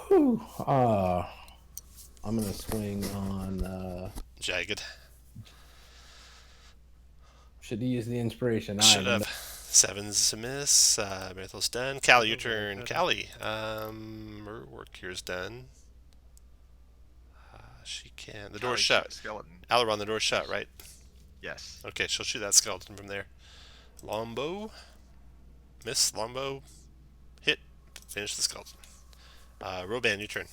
Whew. I'm gonna swing on. Jagged. Should have used the inspiration. Should have. 7's a miss. Merithil's done. Callie, your turn. Callie. Her work here's done. She can. The door's Callie, shut. Skeleton. Aileron, the door's shut, right? Yes. Okay, she'll shoot that skeleton from there. Longbow. Miss. Longbow. Hit. Finish the skeleton. Roban, your turn.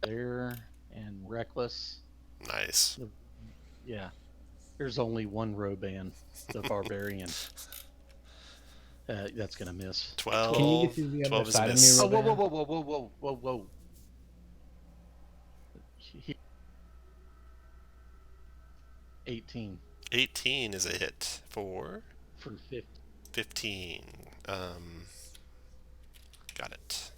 There and reckless. Nice. Yeah. There's only one Roban, the barbarian. That's gonna miss. 12. Can you get to the other 12 is a side of me, miss. Oh, whoa, Roban? whoa, whoa, whoa, whoa, whoa, whoa, whoa. 18 18 is a hit for for 50. 15. Got it.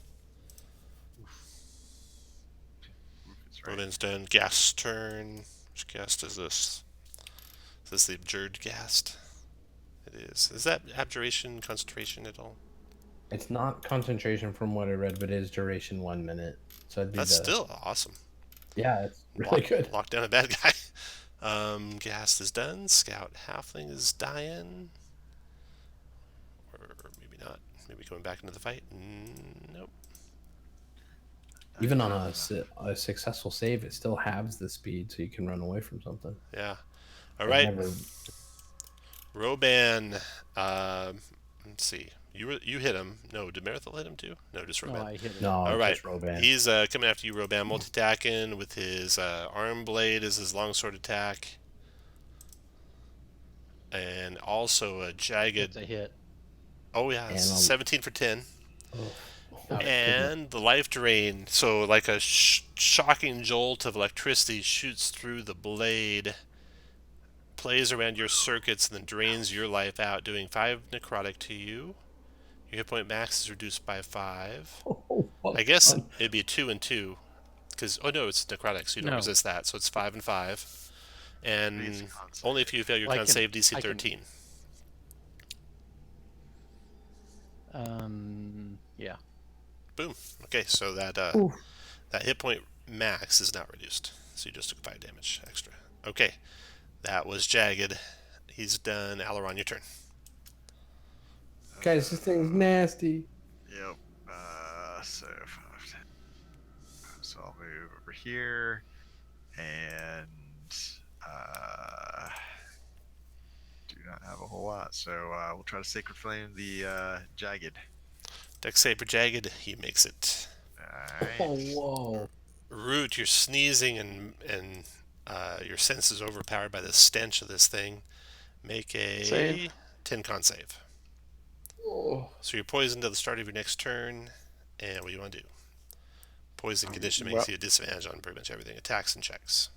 That's right. Rodan's done. Ghast turn. Which ghast is this? Is this the abjured ghast? It is. Is that abjuration concentration at all? It's not concentration from what I read, but it is duration 1 minute. So it'd be That's still awesome. Yeah, it's really good. Lock down a bad guy. Ghast is done. Scout halfling is dying. Or maybe not. Maybe going back into the fight. Nope. Even on a successful save, it still halves the speed, so you can run away from something. Yeah. All It right. never- Roban. Let's see. You hit him. No, did Marathel hit him too? No, just Roban. No, I hit it. No, All right. just Roban. He's coming after you, Roban. Multi-attacking with his arm blade as his longsword attack. And also a jagged. It's a hit. Oh, yeah. And 17 for 10. Oh, And the life drain. So, like a shocking jolt of electricity shoots through the blade, plays around your circuits, and then drains your life out, doing 5 necrotic to you. Your hit point max is reduced by 5. I guess it'd be a 2 and 2. Because, oh no, it's necrotic, so you don't resist that. So it's 5 and 5. And only if you fail your con save DC 13. Yeah. Boom. Okay, so that that hit point max is not reduced. So you just took 5 damage extra. Okay, that was Jagged. He's done. Eberron, your turn. Guys, this thing's nasty. Yep. So 5, 10. So I'll move over here, and do not have a whole lot. So we'll try to Sacred Flame the Jagged. Dex save for Jagged. He makes it. Alright. Oh, whoa. Root, you're sneezing and your sense is overpowered by the stench of this thing. Make a Save. 10 con save. Oh. So you're poisoned to the start of your next turn. And what do you want to do? Poison condition makes you a disadvantage on pretty much everything. Attacks and checks.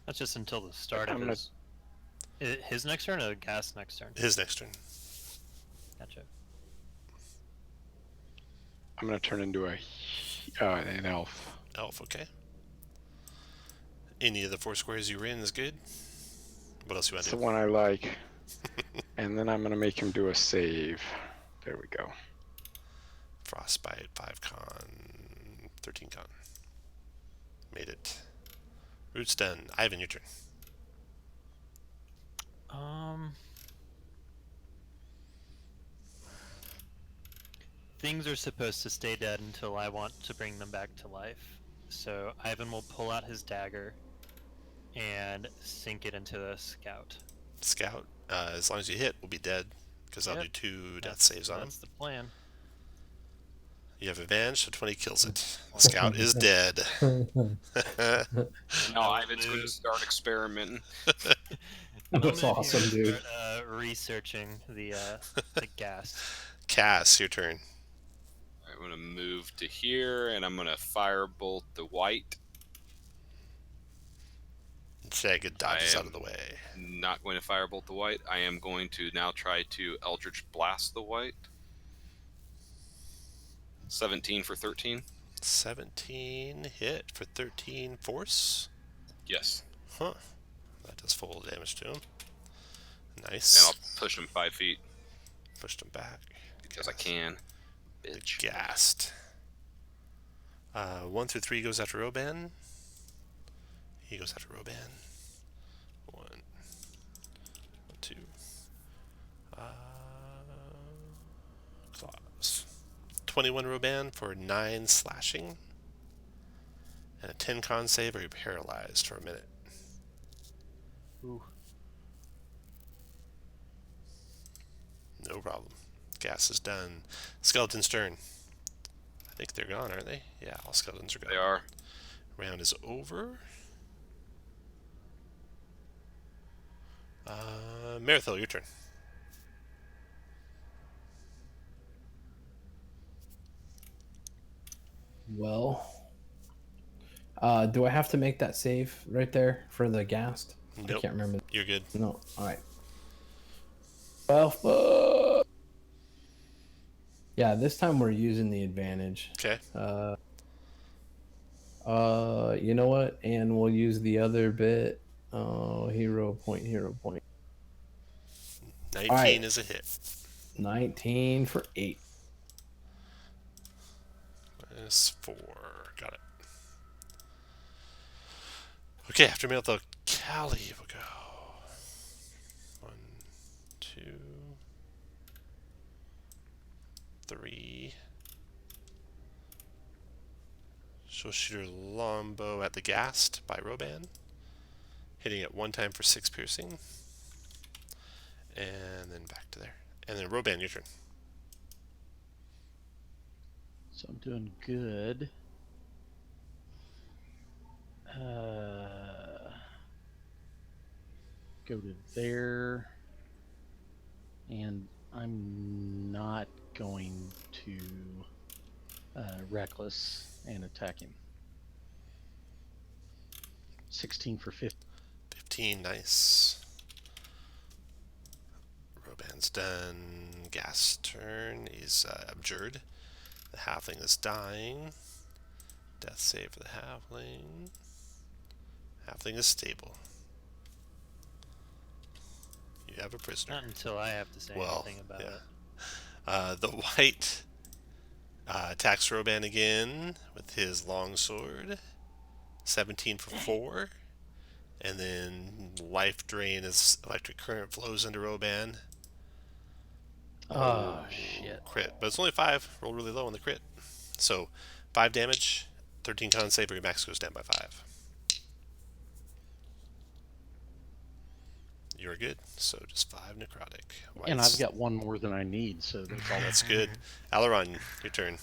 That's just until the start of his next turn or the gas next turn? His next turn. Gotcha. I'm going to turn into an elf. Elf, okay. Any of the 4 squares you were in is good. What else you want That's to the do? one I like. And then I'm going to make him do a save. There we go. Frostbite, 5 con, 13 con. Made it. Root's done. Ivan, your turn. Things are supposed to stay dead until I want to bring them back to life. So Ivan will pull out his dagger and sink it into the scout. Scout, as long as you hit, will be dead. Because I'll do 2 death saves on him. That's the plan. You have advantage, so 20 kills it. The scout is dead. Now Ivan's going to start experimenting. That's awesome, dude. Start, researching the gas. Cass, your turn. I'm going to move to here, and I'm going to firebolt the white. Jagged dodges out of the way. Not going to firebolt the white. I am going to now try to Eldritch Blast the white. 17 for 13. 17 hit for 13 force. Yes. Huh. That does full damage to him. Nice. And I'll push him 5 feet. Pushed him back. Because I can. Bitch. Gassed. 1 through 3 goes after Roban. He goes after Roban. 1, 2. Claws. 21 Roban for 9 slashing. And a 10 con save, or you're paralyzed for a minute. Ooh. No problem. Gas is done. Skeleton's turn. I think they're gone, aren't they? Yeah, all skeletons are gone. They are. Round is over. Marathil, your turn. Well, do I have to make that save right there for the ghast? I Nope. can't remember. You're good. No. All right. Well, yeah, this time we're using the advantage. Okay. You know what? And we'll use the other bit. Hero point. 19 right. is a hit. 19 for 8. -4. Got it. Okay, after Marathil, Callie will go. 1, 2, 3. She'll shoot her longbow at the ghast by Roban, hitting it 1 time for 6 piercing. And then back to there. And then Roban, your turn. So I'm doing good. Go to there. And I'm not going to reckless and attack him. 16 for 15. 15, nice. Roban's done. Gas turn. He's abjured. The halfling is dying. Death save for the halfling. Halfling is stable. You have a prisoner. Not until I have to say anything about it. The white attacks Roban again with his longsword. 17 for 4. And then life drain as electric current flows into Roban. Oh, shit. Crit. But it's only 5. Roll really low on the crit. So 5 damage, 13 con save, or your max goes down by 5. You're good. So just 5 necrotic. Whites. And I've got one more than I need, so that's all. That's good. Eberron, your turn.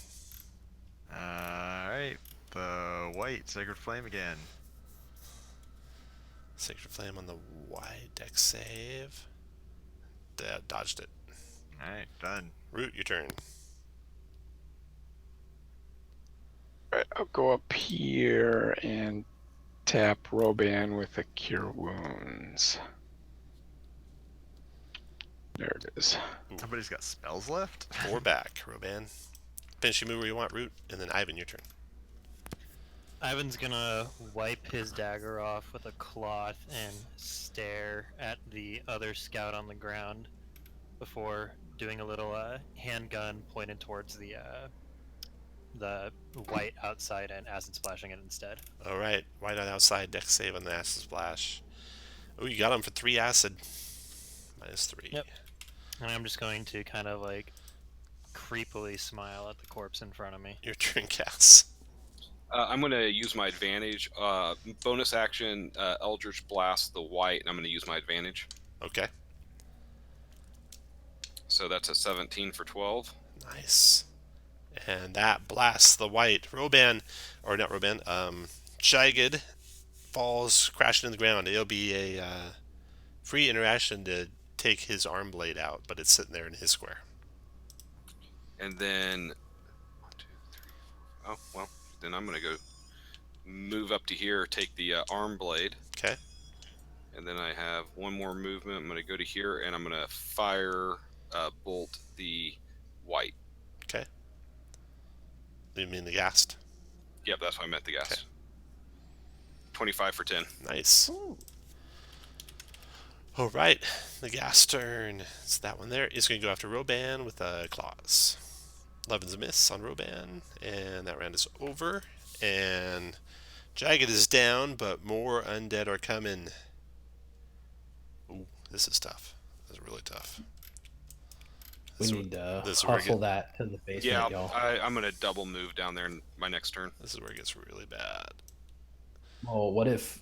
Alright. The white Sacred Flame again. Sacred Flame on the white dex save. Dodged it. Alright, done. Root, your turn. Alright, I'll go up here and tap Roban with a Cure Wounds. There it is. Somebody's got spells left? 4 back, Roban. Finish your move where you want, Root, and then Ivan, your turn. Ivan's gonna wipe his dagger off with a cloth and stare at the other scout on the ground before doing a little handgun pointed towards the white outside and acid splashing it instead. All right, white on outside, dex save on the acid splash. Oh, you got him for 3 acid. -3. Yep. And I'm just going to kind of like creepily smile at the corpse in front of me. Your turn, Cass. I'm going to use my advantage. Bonus action, Eldritch Blast the white, and I'm going to use my advantage. Okay. So that's a 17 for 12. Nice. And that blasts the white. Roban, or not Roban, Jagged falls crashing in the ground. It'll be a free interaction to take his arm blade out, but it's sitting there in his square. And then 1, 2, 3, 4. Oh, well, then I'm going to go move up to here, take the arm blade. Okay. And then I have one more movement. I'm going to go to here, and I'm going to fire bolt the white. Okay. You mean the ghast? Yep, that's what I meant, the gas. Okay. 25 for 10. Nice. All right, the gas turn. It's that one there. It's going to go after Roban with claws. 11's a miss on Roban, and that round is over. And Jagged is down, but more undead are coming. Ooh, this is tough. This is really tough. We need to this is where it hustle that to the basement, Yeah, y'all. I'm going to double move down there in my next turn. This is where it gets really bad. Well, what if...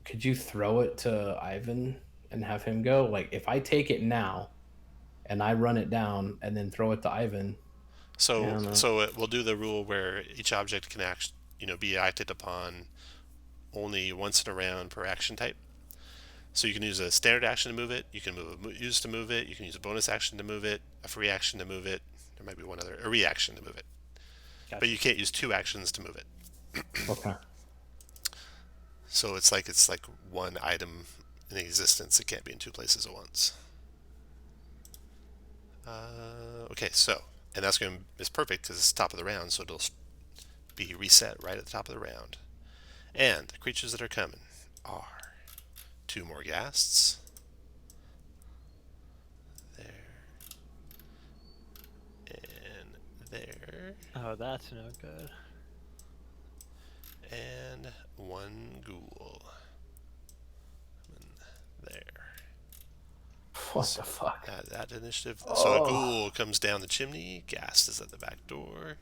Could you throw it to Ivan and have him go? Like, if I take it now and I run it down and then throw it to Ivan... So we'll do the rule where each object can be acted upon only once in a round per action type. So you can use a standard action to move it. You can use to move it. You can use a bonus action to move it. A free action to move it. There might be one other, a reaction to move it. Gotcha. But you can't use 2 actions to move it. Okay. So it's like one item in existence. It can't be in 2 places at once. Okay, so and it's perfect because it's top of the round, so it'll be reset right at the top of the round. And the creatures that are coming are 2 more ghasts. There. And there. Oh, that's no good. And 1 ghoul. And there. What the fuck? Add that to initiative. So a ghoul comes down the chimney. Ghast is at the back door.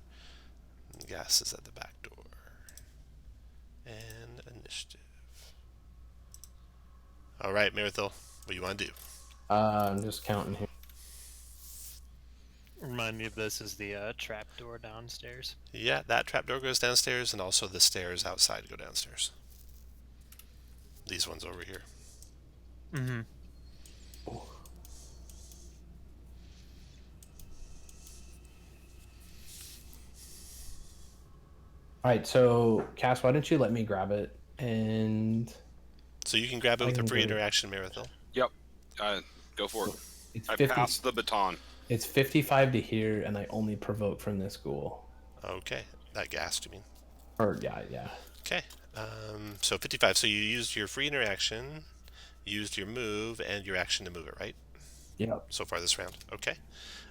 And Ghast is at the back door. And initiative. All right, Marathil, what do you want to do? I'm just counting here. Remind me of this is the trap door downstairs. Yeah, that trapdoor goes downstairs, and also the stairs outside go downstairs. These ones over here. Mm-hmm. All right, so Cass, why don't you let me grab it? And So you can grab it I with a can free grab it. interaction, Marathil. Yep. Go for it. it's I 50. passed the baton. It's 55 to here, and I only provoke from this ghoul. Okay, that ghast, you mean? Or yeah. Okay, so 55. So you used your free interaction, used your move, and your action to move it, right? Yep. So far this round. Okay.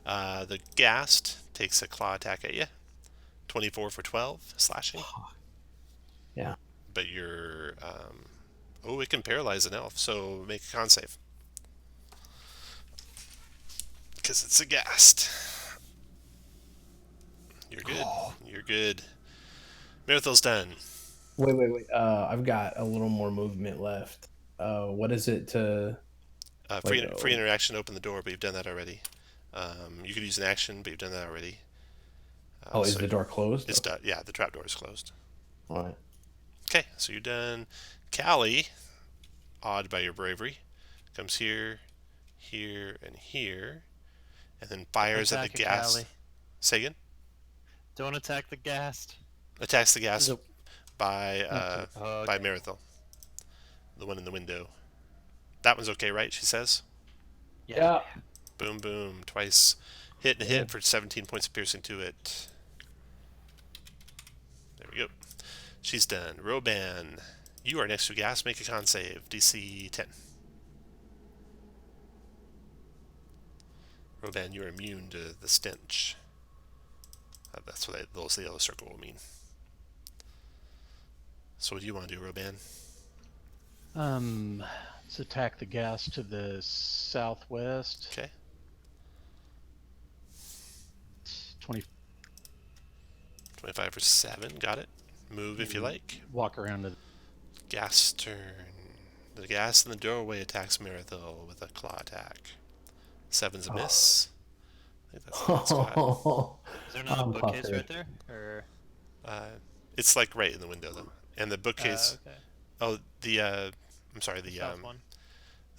The ghast takes a claw attack at you. 24 for 12 slashing. Yeah. But you're it can paralyze an elf, so make a con save. Because it's a ghast. You're good. You're good. Marathil's done. Wait. I've got a little more movement left. What is it to? Free Like, interaction to open the door, but you've done that already. You could use an action, but you've done that already. Is the door closed? It's done. Yeah, the trap door is closed. All right. Okay, so you're done. Callie, awed by your bravery, comes here, here, and here, and then fires at the ghast. Callie. Say again? Don't attack the ghast. Attacks the ghast Nope. by Okay. Marathil, the one in the window. That one's okay, right? She says. Yeah. Boom, boom, twice. Hit and hit for 17 points of piercing to it. There we go. She's done. Roban, you are next to gas. Make a con save. DC 10. Roban, you're immune to the stench. That's what the yellow circle will mean. So what do you want to do, Roban? Let's attack the gas to the southwest. Okay. 20. 25 for 7. Got it. Move if you like. Walk around to. Gas turn. The gas in the doorway attacks Marathil with a claw attack. 7's a miss. I think that's a good spot. Is there not a bookcase puffy. right there? Or It's like right in the window though, and the bookcase. okay. Oh, I'm sorry. The South one.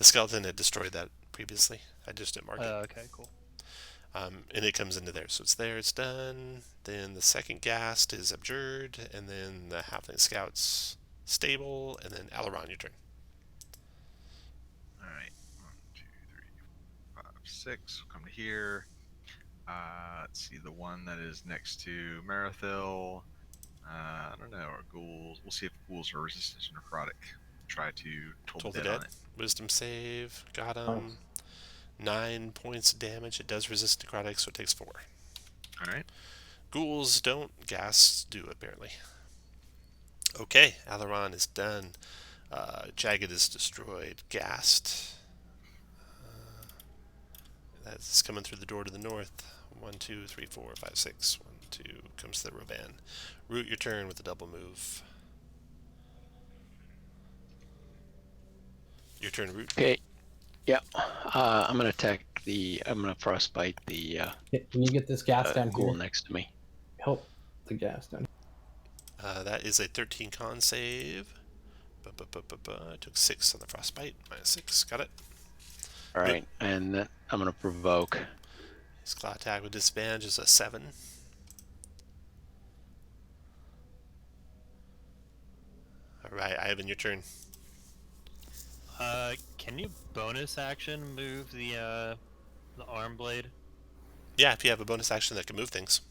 the skeleton had destroyed that previously. I just didn't mark it. Okay, cool. And it comes into there, so it's there. It's done. Then the second ghast is abjured, and then the halfling scouts stable, and then Eberron, your turn. All right. 1, 2, 3, 4, 5, 6. We'll come to here. Let's see the one that is next to Marathil. I don't know, or ghouls. We'll see if ghouls are resistant to necrotic. Try to toll the dead on it. Wisdom save. Got him. 9 points of damage. It does resist necrotic, so it takes 4. All right. Ghouls don't. Ghasts do, apparently. Okay, Eberron is done. Jagged is destroyed. Ghast. That's coming through the door to the north. 1, 2, 3, 4, 5, 6. 1, 2. Comes to the Roban. Root your turn with a double move. Your turn, Root. Okay. Yeah. I'm gonna attack I'm gonna frostbite the Can you get this gas down ghoul here? next to me. Help the gas down. That that is a 13 con save. I took 6 on the frostbite. -6. Got it. All right, and then I'm going to provoke. His claw attack with disadvantage is a 7. All right, Ivan, your turn. Can you bonus action move the arm blade? Yeah, if you have a bonus action that can move things.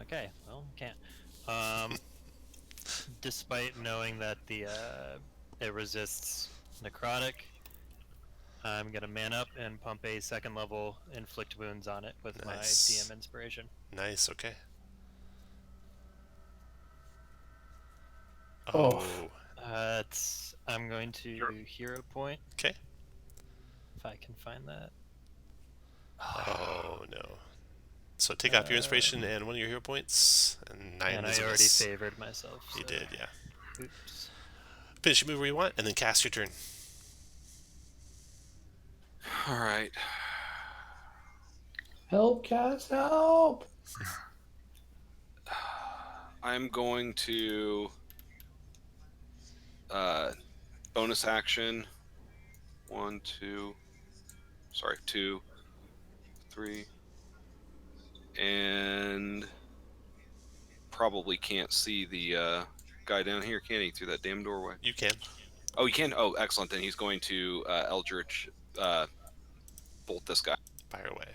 Okay, well, can't. Despite knowing that it resists necrotic, I'm gonna man up and pump a 2nd level inflict wounds on it with my Nice. DM inspiration. Nice, okay. Oh. I'm going to hero point. Okay. If I can find that. Oh no. So take off your inspiration and one of your hero points, and 9 And is I a already miss. favored myself. You so- did, yeah. Oops. Finish your move where you want, and then cast your turn. All right. Help, Cass, help! I'm going to bonus action. 1, 2, 3, and probably can't see the guy down here, can he, through that damn doorway? You can. Oh, he can. Oh, excellent. Then he's going to Eldritch bolt this guy. Fire away.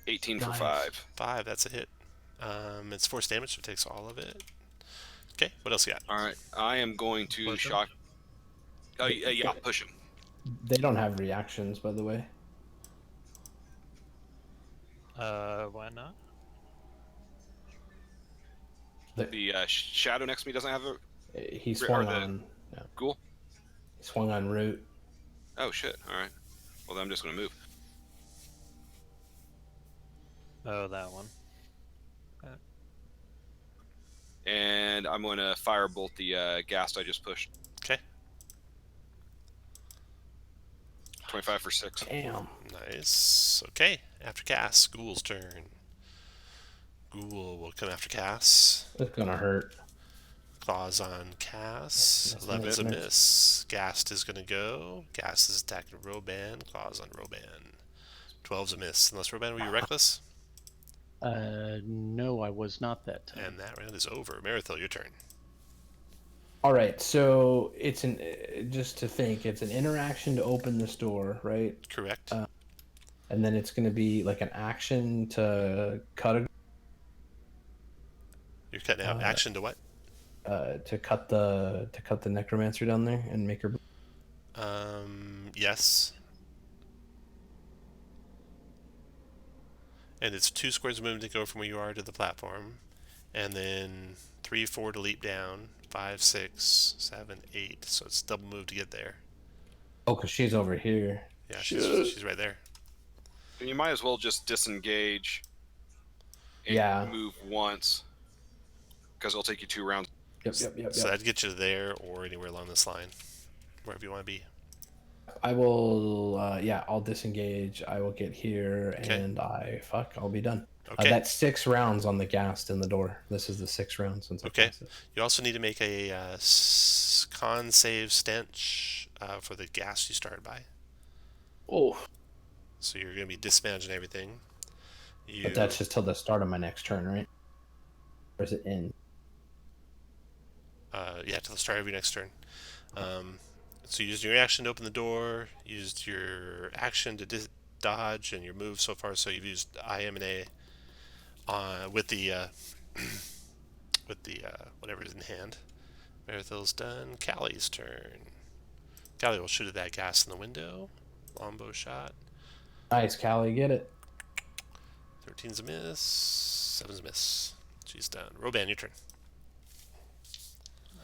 18 for Nice. 5. 5, that's a hit. It's force damage, so it takes all of it. Okay, what else you got? All right. I am going to Push him? shock. Oh, yeah, I'll push him. They don't have reactions, by the way. Why not? The shadow next to me doesn't have a He swung the on. Yeah, ghoul. he swung on root. Oh shit! All right. Well, then I'm just gonna move. Oh, that one. And I'm gonna firebolt the ghast I just pushed. Okay. 25 for 6. Damn. Nice. Okay, after Cass, Ghoul's turn. Ghoul will come after Cass. It's gonna hurt. Claws on Cass. That's 11's a nice. miss. Ghast is gonna go. Ghast is attacking Roban. Claws on Roban. 12's a miss. Unless Roban, were you reckless? No, I was not that time. And that round is over. Marithil, your turn. All right, so it's just to think, it's an interaction to open this door, right? Correct. And then it's gonna be like an action to cut a You're cutting out action to what? to cut the necromancer down there and make her. Yes. And it's 2 squares of movement to go from where you are to the platform, and then 3, 4 to leap down, 5, 6, 7, 8. So it's double move to get there. Oh, because she's over here. Yeah, she's right there. And you might as well just disengage. And Yeah. Move once, because it'll take you 2 rounds. Yep. So that'd get you there or anywhere along this line, wherever you want to be. I will. I'll disengage. I will get here, Okay. and I'll be done. Okay. That's 6 rounds on the ghast in the door. This is the 6th round since I Okay. passed it. You also need to make a con save stench for the gas you started by. Oh, So you're going to be disadvantaging everything. but that's just till the start of my next turn, right? Or is it in? Yeah, till the start of your next turn. So you used your action to open the door, used your action to dodge, and your move so far. So you've used I, M, and A with the whatever is in hand. Marithil's done. Callie's turn. Callie will shoot at that gas in the window. Longbow shot. Nice, Callie, get it. 13's a miss. 7's a miss. She's done. Roban, your turn.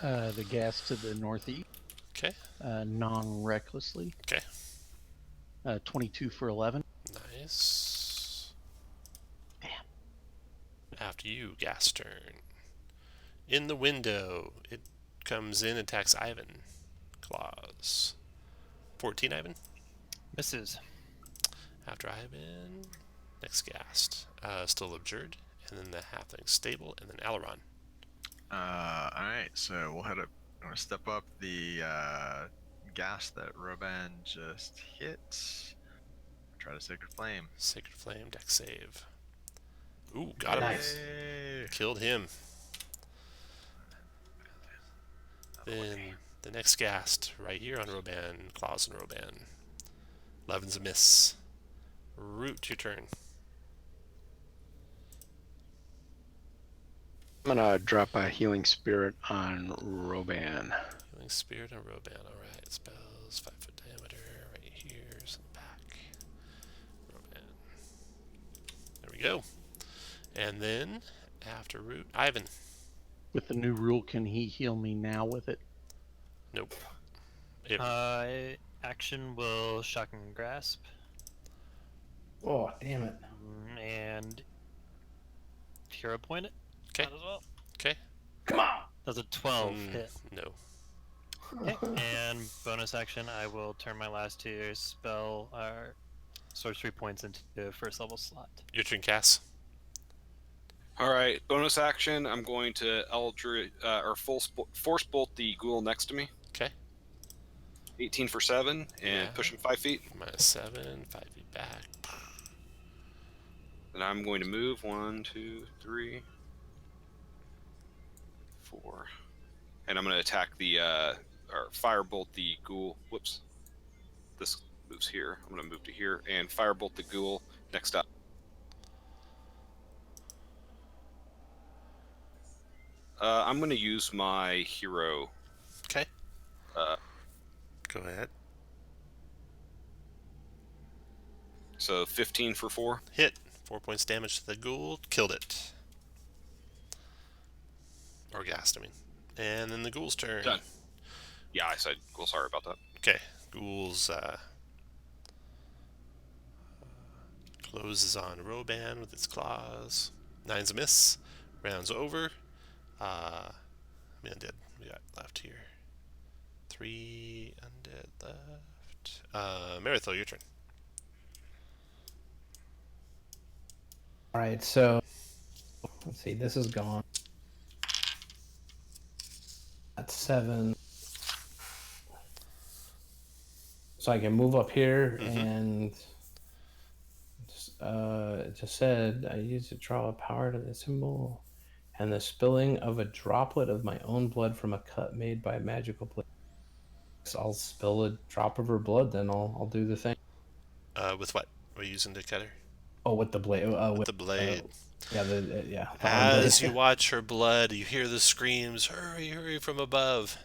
The gas to the northeast. Okay. Non-recklessly. Okay. 22 for 11. Nice. Damn. After you, gas turn. In the window, it comes in, attacks Ivan. Claws. 14, Ivan. Misses. After Ivan, next ghast. Still abjured. and then the halfling stable, and then Aileron. Alright, so we'll head up. I'm gonna step up the gas that Roban just hit. Try to Sacred Flame. Sacred Flame, deck save. Ooh, got him. Nice. Yay! Killed him. Another one. Then the next ghast, right here on Roban, Claws and Roban. 11's a miss. Root, your turn. I'm gonna drop a healing spirit on Roban. Healing Spirit on Roban. Alright, spells, 5 foot diameter, right here, in the back. Roban. There we go. And then, after Root, Ivan. With the new rule, can he heal me now with it? Nope. Action will Shocking Grasp. Oh, damn it. And Hero Point it. Okay. Might as well. Okay. Come on. Does a 12 hit? No. Okay. And bonus action, I will turn my last 2 spell sorcery points into the first level slot. Your turn, Cass. All right, bonus action. I'm going to force bolt the ghoul next to me. Okay. 18 for 7 and Yeah. push him 5 feet. -7, 5 feet back. And I'm going to move 1, 2, 3, 4, and I'm going to attack the or firebolt the ghoul. Whoops, this moves here. I'm going to move to here and firebolt the ghoul next up. I'm going to use my hero. Okay. Uh, Go ahead. so 15 for 4. Hit. 4 points damage to the ghoul. Killed it. Or ghast, I mean. And then the ghoul's turn. Done. Yeah, I said ghoul. Sorry about that. Okay. Ghoul's closes on Roban with its claws. 9's a miss. Round's over. How many undead we got left here? 3 undead left. Marithil, your turn. All right, so let's see. This is gone. That's 7. So I can move up here and it just said I used to draw a power to the symbol and the spilling of a droplet of my own blood from a cut made by a magical blade. So I'll spill a drop of her blood, then I'll do the thing. With what? Are you using to cut her? Oh, with the blade. With the blade. Yeah, the As blade. you watch her blood, you hear the screams, "Hurry, hurry!" from above.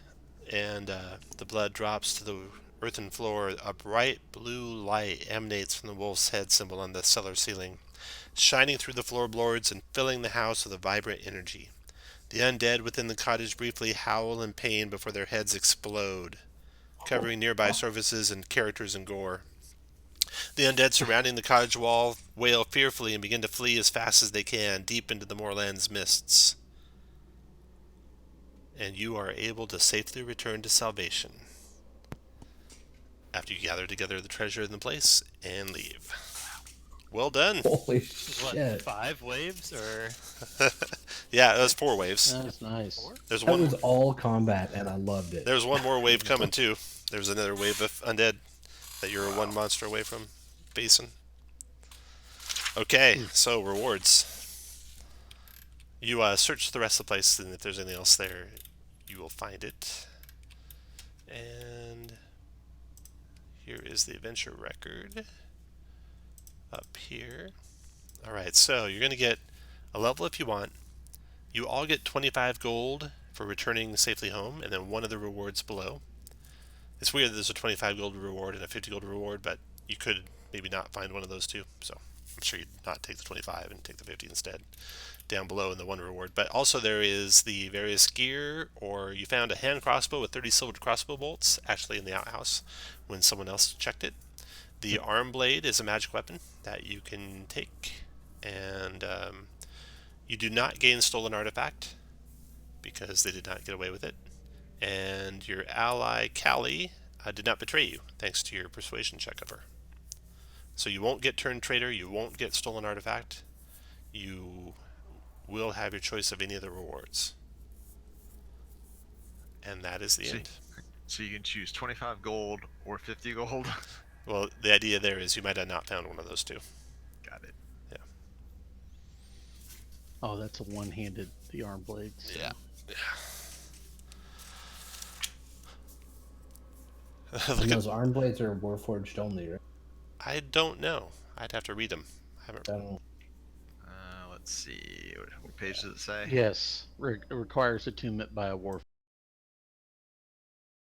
And the blood drops to the earthen floor. A bright blue light emanates from the wolf's head symbol on the cellar ceiling, shining through the floorboards and filling the house with a vibrant energy. The undead within the cottage briefly howl in pain before their heads explode, covering nearby surfaces and characters in gore. The undead surrounding the cottage wall wail fearfully and begin to flee as fast as they can, deep into the moorland's mists. And you are able to safely return to salvation after you gather together the treasure in the place and leave. Well done. Holy What, shit! 5 waves or Yeah, that was 4 waves. That's nice. 4? There's That one. was all combat, and I loved it. There's one more wave coming too. There's another wave of undead that you're one monster away from facing. Okay, so rewards. You search the rest of the place, and if there's anything else there, you will find it. And here is the adventure record up here. Alright, so you're going to get a level if you want. You all get 25 gold for returning safely home, and then one of the rewards below. It's weird that there's a 25 gold reward and a 50 gold reward, but you could maybe not find one of those two, so I'm sure you'd not take the 25 and take the 50 instead down below in the one reward. But also there is the various gear, or you found a hand crossbow with 30 silver crossbow bolts actually in the outhouse when someone else checked it. The arm blade is a magic weapon that you can take, and you do not gain stolen artifact because they did not get away with it. And your ally Callie did not betray you thanks to your persuasion check of her. So you won't get turned traitor, you won't get stolen artifact, you will have your choice of any of the rewards. And that is the See. end. So you can choose 25 gold or 50 gold. Well, the idea there is you might have not found one of those two. Got it. Oh, that's a one-handed, the arm blades. Yeah. And Look at, those arm blades are Warforged only, right? I don't know. I'd have to read them. I haven't. I don't. Let's see. What page does it say? Yes, requires attunement by a war